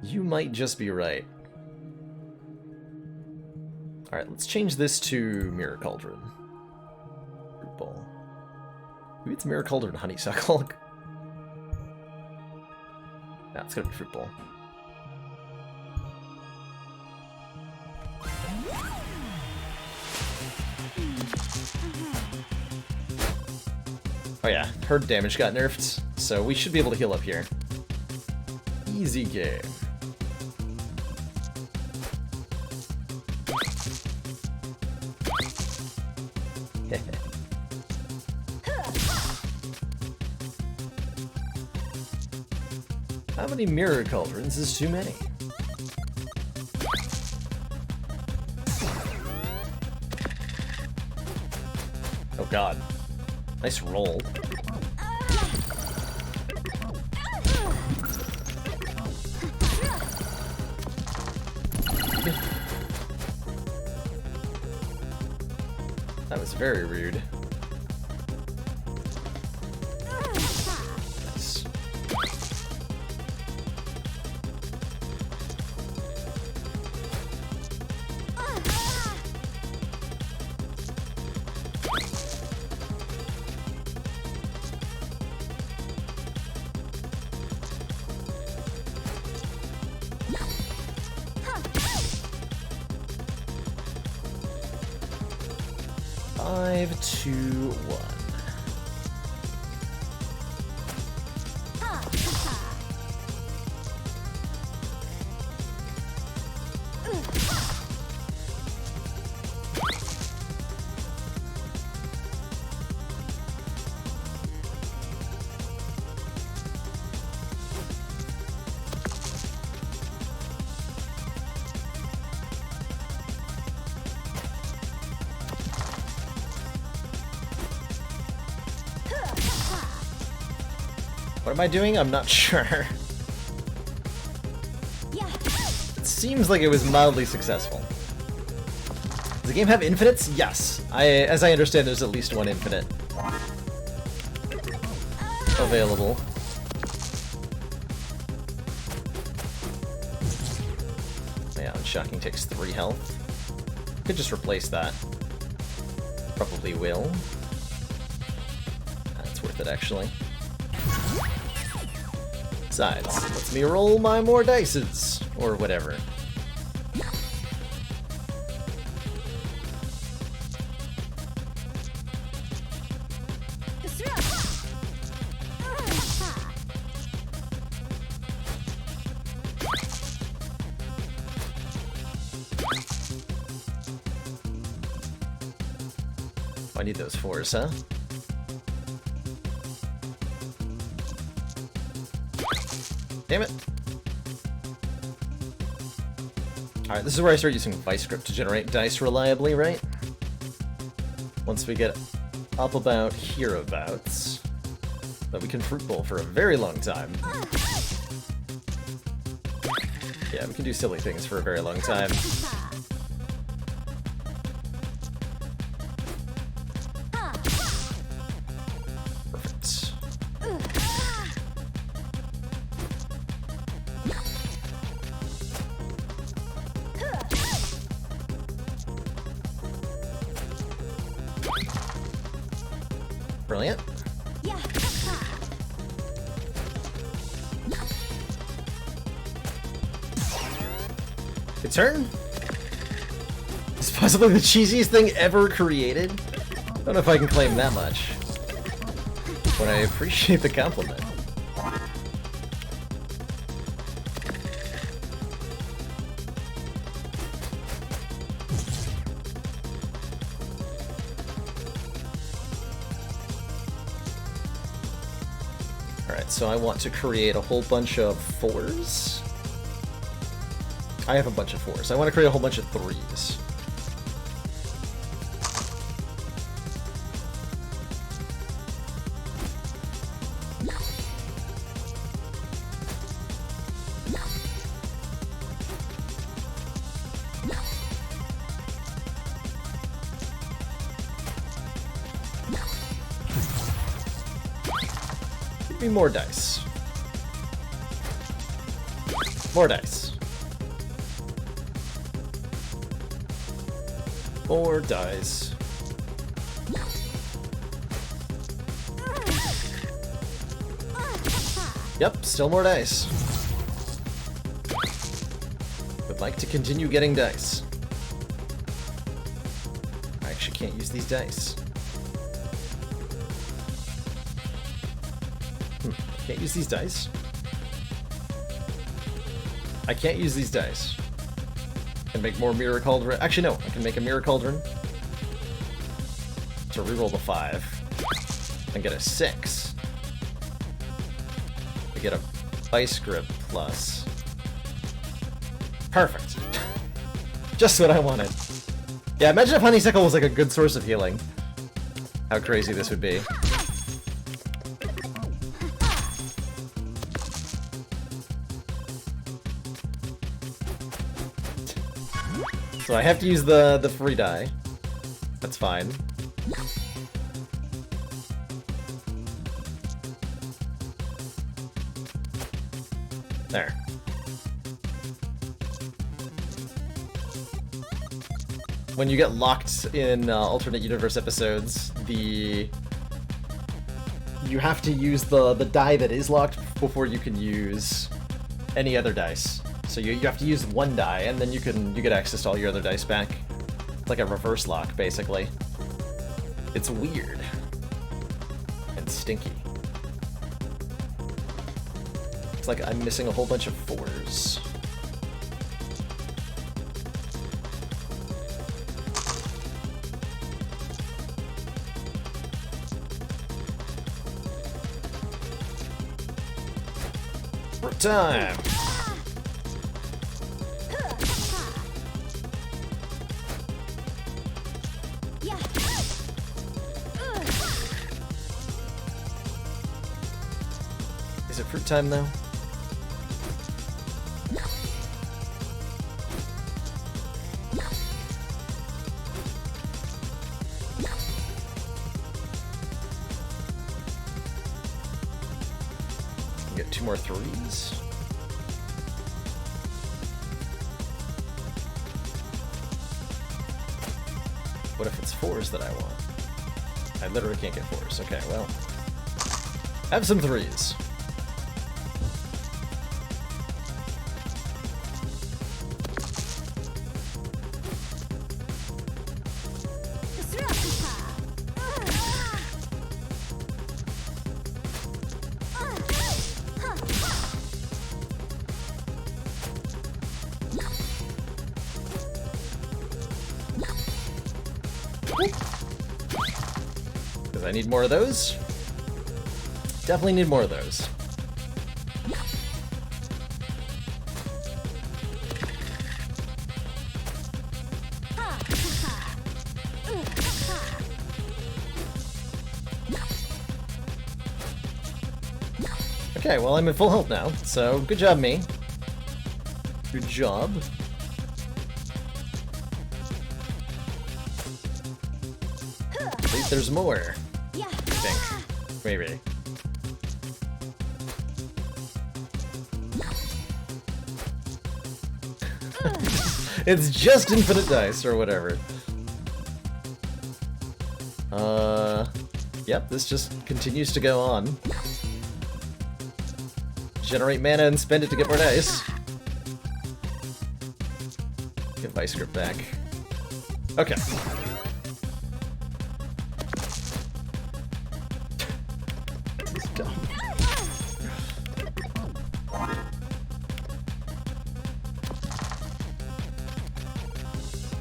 You might just be right. Alright, let's change this to Mirror Cauldron. Fruit Bowl. Maybe it's Mirror Cauldron Honeysuckle. No, it's gonna be Fruit Bowl. Oh yeah, herd damage got nerfed, so we should be able to heal up here. Easy game. How many Mirror Cauldrons is too many? Oh god. Nice roll. was very rude. Nice. Five, 2, 1. What am I doing? I'm not sure. It seems like it was mildly successful. Does the game have infinites? Yes. As I understand, there's at least one infinite available. Yeah, and Shocking takes 3 health. Could just replace that. Probably will. That's worth it, actually. Besides, lets me roll my more dices, or whatever. I need those 4s, huh? Damn it. Alright, this is where I start using Vice Grip to generate dice reliably, right? Once we get up about hereabouts, that we can fruit bowl for a very long time. Yeah, we can do silly things for a very long time. Perfect. Brilliant. Good turn. It's possibly the cheesiest thing ever created. I don't know if I can claim that much, but I appreciate the compliment. Alright, so I want to create a whole bunch of 4s. I have a bunch of 4s. I want to create a whole bunch of 3s. Give me more dice. More dice. More dice. Yep, still more dice. Would like to continue getting dice. I actually can't use these dice. Can't use these dice? I can't use these dice. Can make more Mirror Cauldron. Actually, no. I can make a Mirror Cauldron to reroll the 5 and get a 6. I get a Vice Grip plus. Perfect. Just what I wanted. Yeah, imagine if Honeysuckle was like a good source of healing. How crazy this would be. So I have to use the free die. That's fine. There. When you get locked in alternate universe episodes, you have to use the die that is locked before you can use any other dice. So you have to use one die, and then you get access to all your other dice back. It's like a reverse lock, basically. It's weird and stinky. It's like I'm missing a whole bunch of 4s. Time! Is it fruit time though? Get 2 more 3s. What if it's 4s that I want? I literally can't get 4s. Okay, well. Have some 3s. Because I need more of those. Definitely need more of those. Okay, well I'm in full health now, so good job me. Good job. At least there's more. I think. Maybe. It's just infinite dice or whatever. Yep, this just continues to go on. Generate mana and spend it to get more dice. Get Vice Grip back. Okay. This is dumb.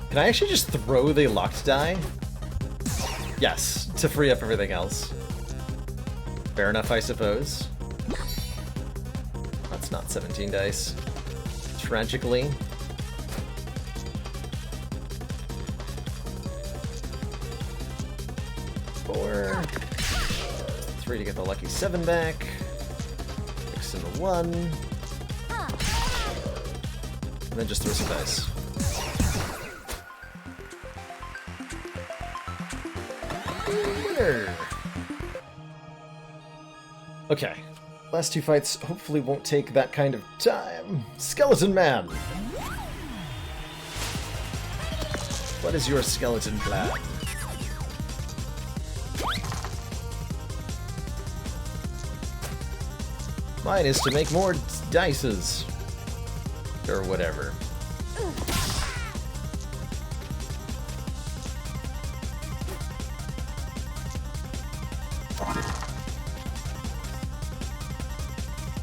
Can I actually just throw the locked die? Yes, to free up everything else. Fair enough, I suppose. That's not 17 dice. Tragically. Four. 3 to get the lucky 7 back. 6 and the 1. And then just throw some dice. Winner! Okay. Last 2 fights hopefully won't take that kind of time. Skeleton Man! What is your skeleton plan? Mine is to make more dices. Or whatever.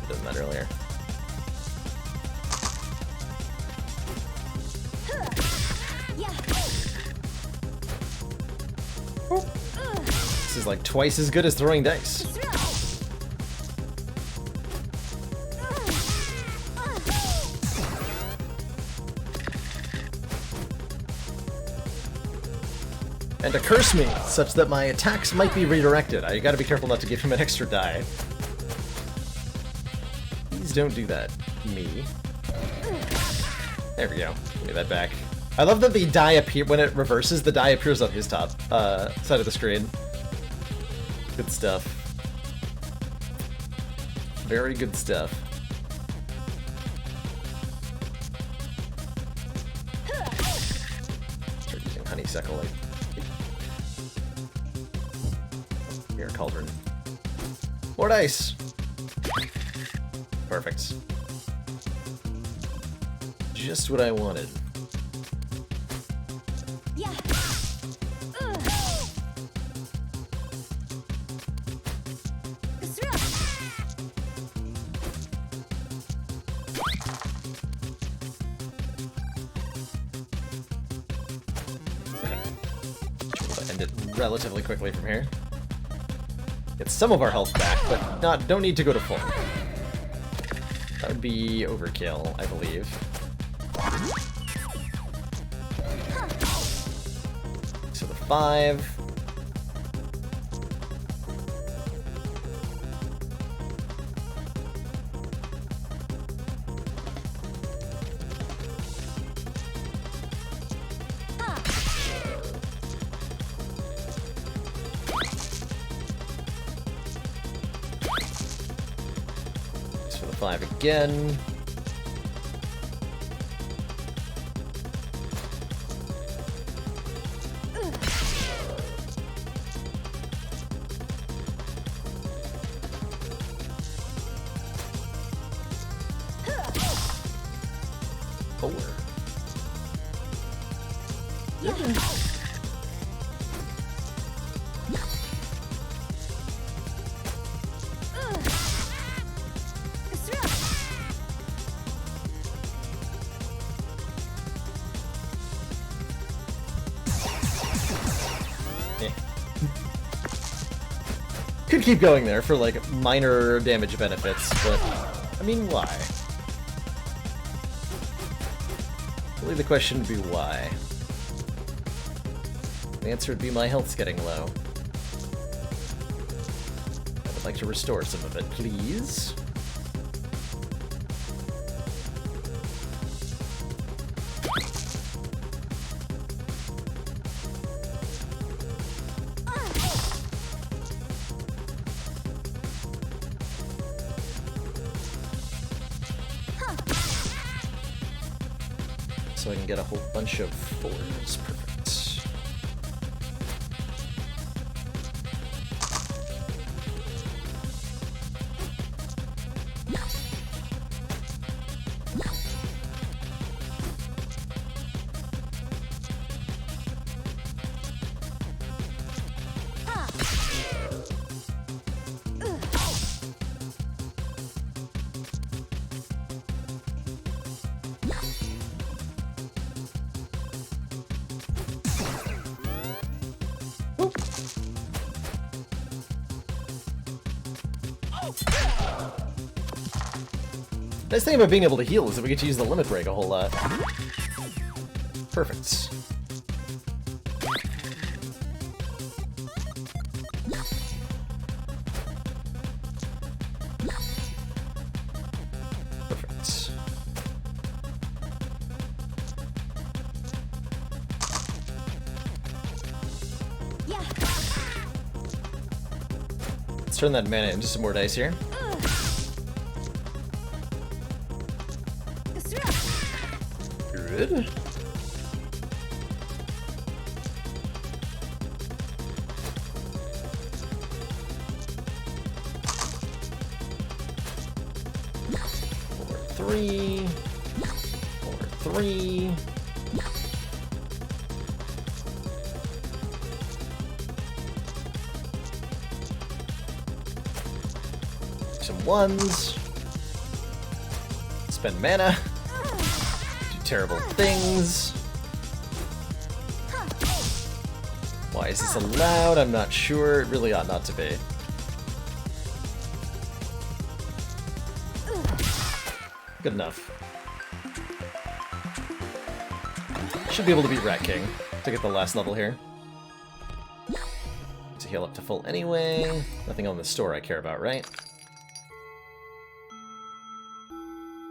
Done that earlier. This is like twice as good as throwing dice. And to curse me, such that my attacks might be redirected. I gotta be careful not to give him an extra die. Please don't do that, me. There we go. Give me that back. I love that the die appear when it reverses. The die appears on his top side of the screen. Good stuff. Very good stuff. Start using honeysuckle. Here, cauldron. More dice. Perfect. Just what I wanted. Yeah. We'll end it relatively quickly from here. Get some of our health back, but don't need to go to full. That would be overkill, I believe. So the 5. So the 5 again. Could keep going there for, like, minor damage benefits, but, I mean, why? Really, the question would be why. The answer would be my health's getting low. I would like to restore some of it, please. So I can get a whole bunch of 4s. Perfect. Nice thing about being able to heal is that we get to use the limit break a whole lot. Perfect. Perfect. Yeah. Let's turn that mana into some more dice here. Good. Four, 3. 4, 3. Some 1s. Spend mana. Terrible things. Why is this allowed? I'm not sure. It really ought not to be. Good enough. Should be able to beat Rat King to get the last level here. To heal up to full anyway. Nothing on the store I care about, right?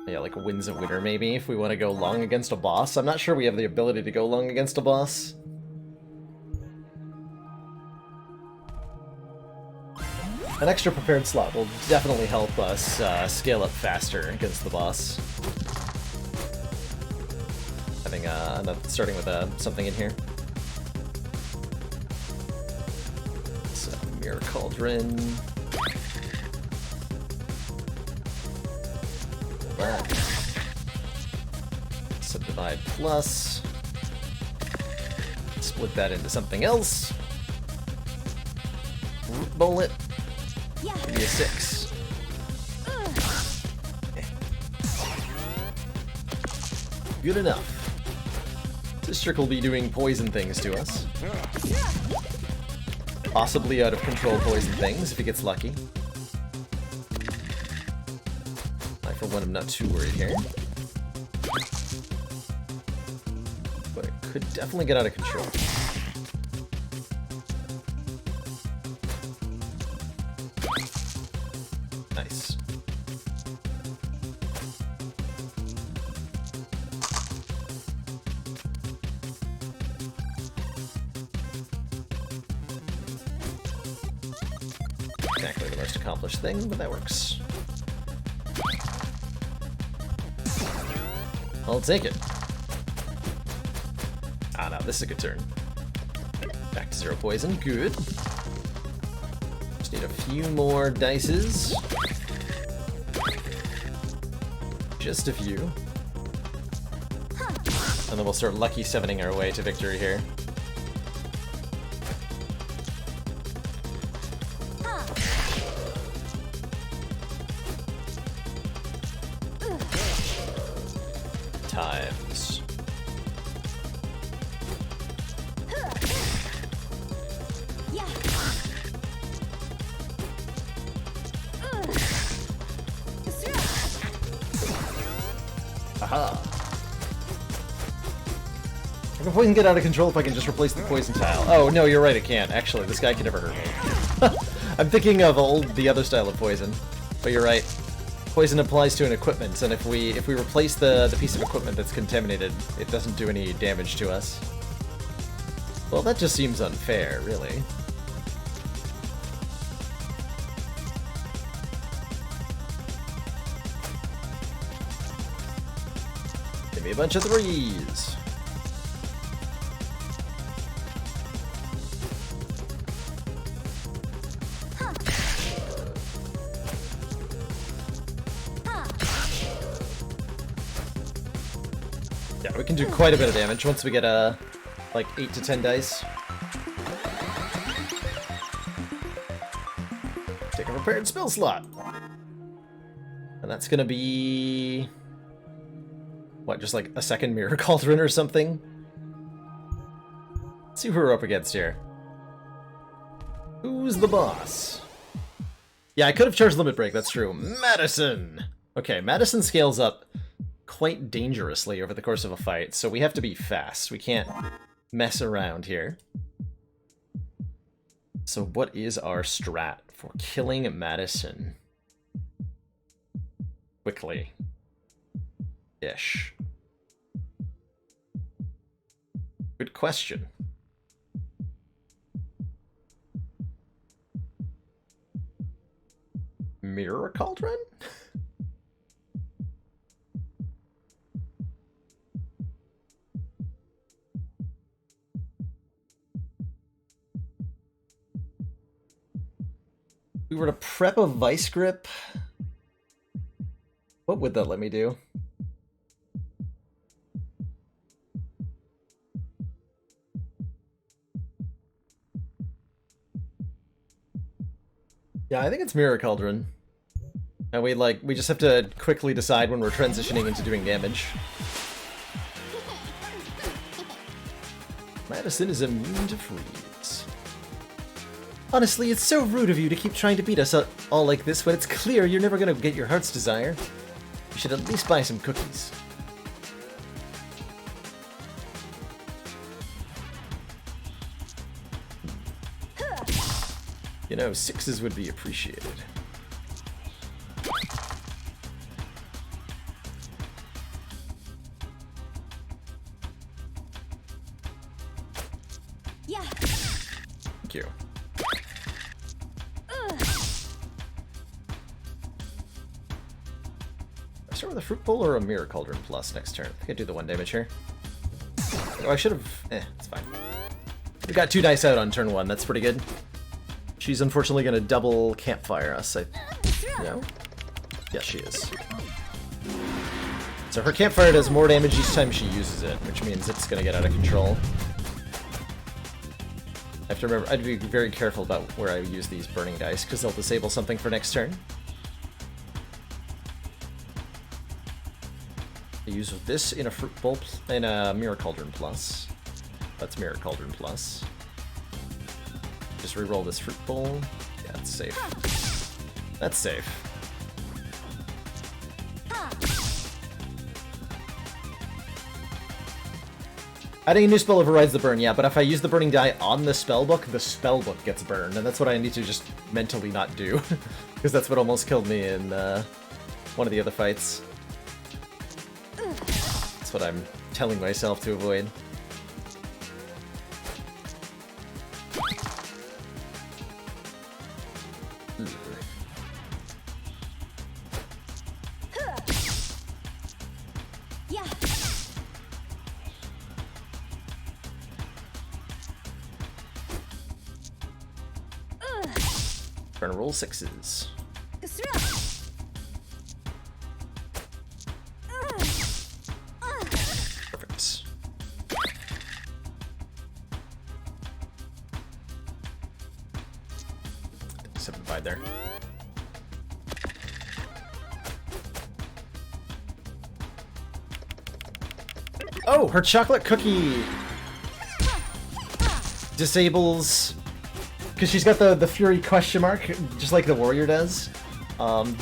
Yeah, like wins a winner maybe, if we want to go long against a boss. I'm not sure we have the ability to go long against a boss. An extra prepared slot will definitely help us scale up faster against the boss. Having starting with something in here. So, Mirror Cauldron. Subdivide plus. Split that into something else. Root bowl it. Give me a 6. Good enough. This trick will be doing poison things to us. Possibly out of control poison things if he gets lucky. I, for one, am not too worried here. But it could definitely get out of control. Nice. Exactly the most accomplished thing, but that works. I'll take it. Ah, no, this is a good turn. Back to 0 poison, good. Just need a few more dices. Just a few. And then we'll start lucky 7ing our way to victory here. Times. Aha. I can poison get out of control if I can just replace the poison tile. Oh, no, you're right, it can't. Actually, this guy can never hurt me. I'm thinking of the other style of poison. But you're right. Poison applies to an equipment, and if we replace the piece of equipment that's contaminated, it doesn't do any damage to us. Well, that just seems unfair, really. Give me a bunch of 3s. Yeah, we can do quite a bit of damage once we get like 8 to 10 dice. Take a prepared spell slot. And that's gonna be... what, just like a second Mirror Cauldron or something? Let's see who we're up against here. Who's the boss? Yeah, I could have charged Limit Break, that's true. Madison! Okay, Madison scales up quite dangerously over the course of a fight, so we have to be fast. We can't mess around here. So what is our strat for killing Madison? Quickly. Ish. Good question. Mirror Cauldron? If we were to prep a Vice Grip, what would that let me do? Yeah, I think it's Mirror Cauldron. And we just have to quickly decide when we're transitioning into doing damage. Madison is immune to freeze. Honestly, it's so rude of you to keep trying to beat us all like this when it's clear you're never gonna get your heart's desire. You should at least buy some cookies. You know, 6s would be appreciated. Thank you. I start with a Fruit Bowl or a Mirror Cauldron Plus next turn? I think I do the 1 damage here. Oh, I should have... it's fine. We got 2 dice out on turn 1, that's pretty good. She's unfortunately going to double campfire us. No? Yes, she is. So her campfire does more damage each time she uses it, which means it's going to get out of control. I have to remember, I have to be very careful about where I use these burning dice, because they'll disable something for next turn. I use this in a Fruit Bowl, in a Mirror Cauldron Plus. That's Mirror Cauldron Plus. Just reroll this Fruit Bowl. Yeah, it's safe. That's safe. Adding a new spell overrides the burn, yeah, but if I use the burning die on the spellbook gets burned, and that's what I need to just mentally not do. Because that's what almost killed me in one of the other fights. That's what I'm telling myself to avoid. Trying to roll 6s. Perfect. Simplified there. Oh, her chocolate cookie disables, because she's got the Fury question mark, just like the warrior does.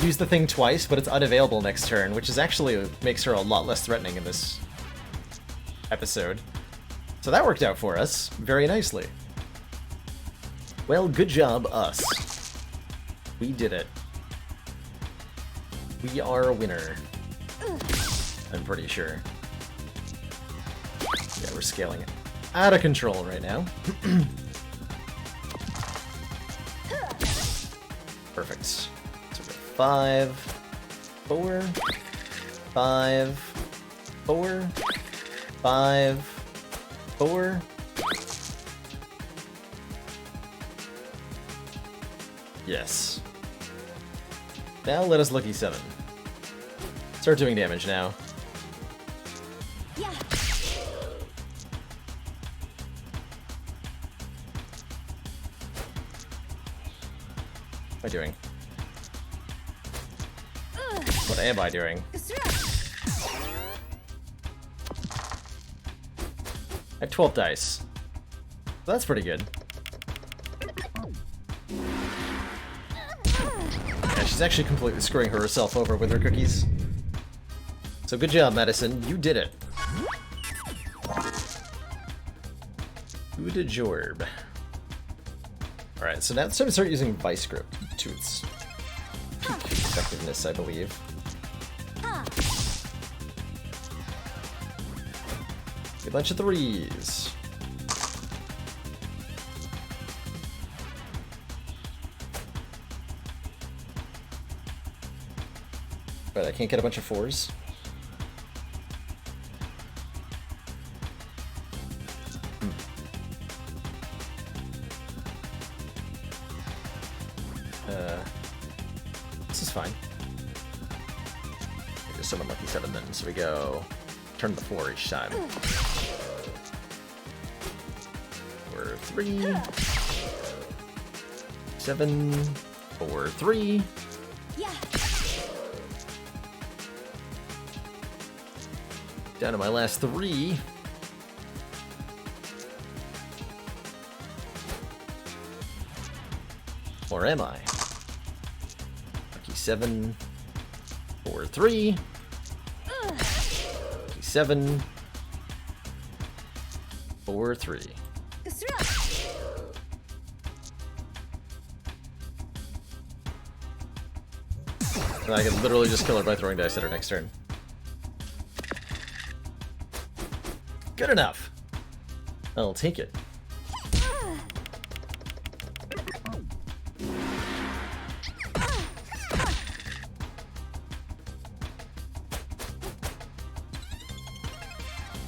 Use the thing twice, but it's unavailable next turn, which is actually makes her a lot less threatening in this episode. So that worked out for us very nicely. Well, good job, us. We did it. We are a winner. I'm pretty sure. Yeah, we're scaling it out of control right now. Perfect. So we got 5, 4, 5, 4, 5, 4. Yes. Now let us lucky 7. Start doing damage now. Yeah. What am I doing? What am I doing? I have 12 dice. That's pretty good. Yeah, she's actually completely screwing herself over with her cookies. So good job, Madison. You did it. Good job. Alright, so now it's time to start using Vice Grip to its peak effectiveness, I believe. A bunch of 3s. But I can't get a bunch of 4s. This is fine. I just summon lucky 7 then, so we go turn the 4 each time. 4, 3, 7, 4, 3. Yeah. Down to my last 3. Or am I? Lucky 7, 4, 3. Lucky 7, 4, 3. And I can literally just kill her by throwing dice at her next turn. Good enough. I'll take it.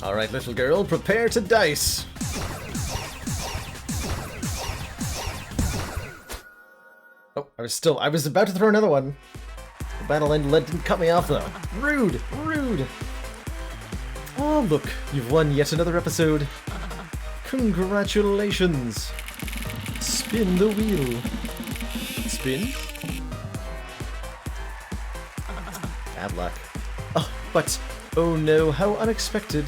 Alright, little girl, prepare to dice! Oh, I was about to throw another one. The battle end didn't cut me off, though. Rude! Rude! Oh, look, you've won yet another episode. Congratulations! Spin the wheel. Spin? Bad luck. Oh, but... Oh no, how unexpected.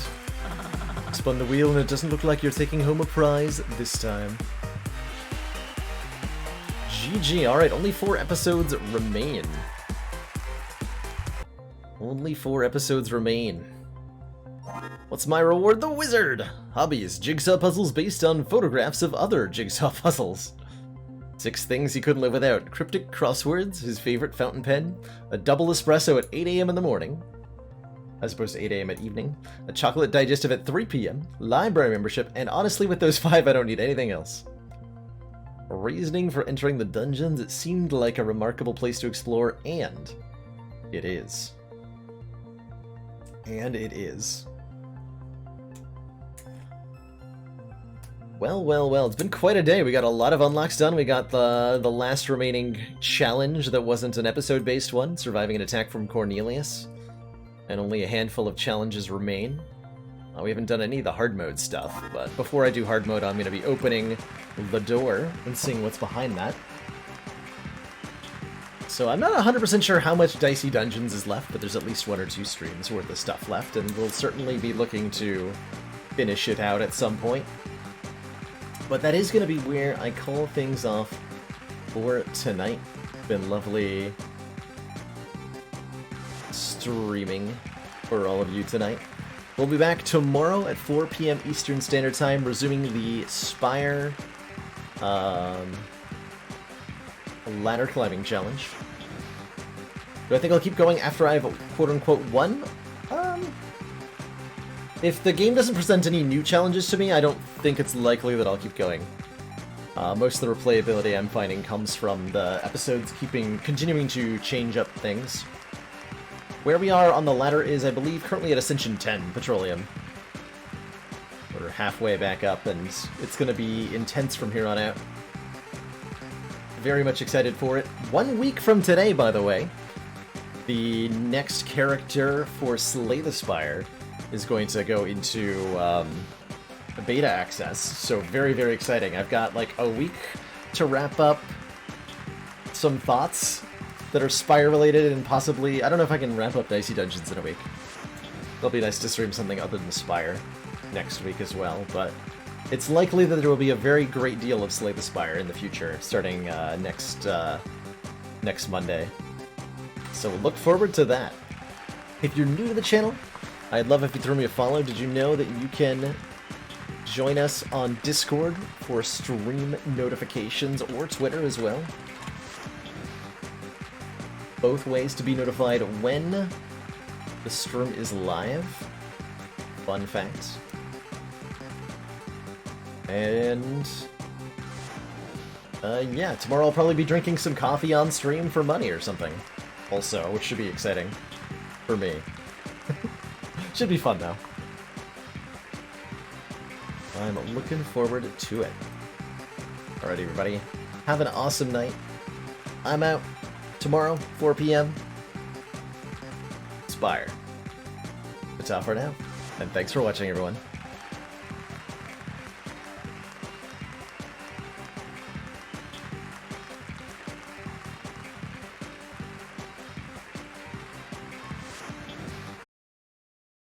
Spun the wheel and it doesn't look like you're taking home a prize this time. GG, alright, only 4 episodes remain. Only 4 episodes remain. What's my reward? The Wizard! Hobbies, jigsaw puzzles based on photographs of other jigsaw puzzles. 6 things he couldn't live without. Cryptic crosswords, his favorite fountain pen, a double espresso at 8 AM in the morning, as opposed to 8 AM at evening, a chocolate digestive at 3 PM, library membership, and honestly with those 5 I don't need anything else. Reasoning for entering the dungeons, it seemed like a remarkable place to explore, and it is. And it is. Well, well, well, it's been quite a day. We got a lot of unlocks done. We got the last remaining challenge that wasn't an episode-based one, surviving an attack from Cornelius. And only a handful of challenges remain. We haven't done any of the hard mode stuff, but before I do hard mode, I'm going to be opening the door and seeing what's behind that. So I'm not 100% sure how much Dicey Dungeons is left, but there's at least 1 or 2 streams worth of stuff left, and we'll certainly be looking to finish it out at some point. But that is going to be where I call things off for tonight. Been lovely streaming for all of you tonight. We'll be back tomorrow at 4 PM Eastern Standard Time, resuming the Spire ladder climbing challenge. Do I think I'll keep going after I've quote-unquote won? If the game doesn't present any new challenges to me, I don't think it's likely that I'll keep going. Most of the replayability I'm finding comes from the episodes continuing to change up things. Where we are on the ladder is, I believe, currently at Ascension 10, Petroleum. We're halfway back up, and it's going to be intense from here on out. Very much excited for it. 1 week from today, by the way, the next character for Slay the Spire is going to go into beta access, so very, very exciting. I've got like a week to wrap up some thoughts that are Spire related, and possibly, I don't know if I can wrap up Dicey Dungeons in a week. It'll be nice to stream something other than Spire next week as well, but it's likely that there will be a very great deal of Slay the Spire in the future, starting next Monday. So look forward to that. If you're new to the channel, I'd love if you throw me a follow. Did you know that you can join us on Discord for stream notifications, or Twitter as well? Both ways to be notified when the stream is live. Fun fact. And yeah, tomorrow I'll probably be drinking some coffee on stream for money or something. Also, which should be exciting for me. Should be fun though. I'm looking forward to it. Alright, everybody. Have an awesome night. I'm out. Tomorrow, 4 PM. Spire. That's all for now. And thanks for watching, everyone.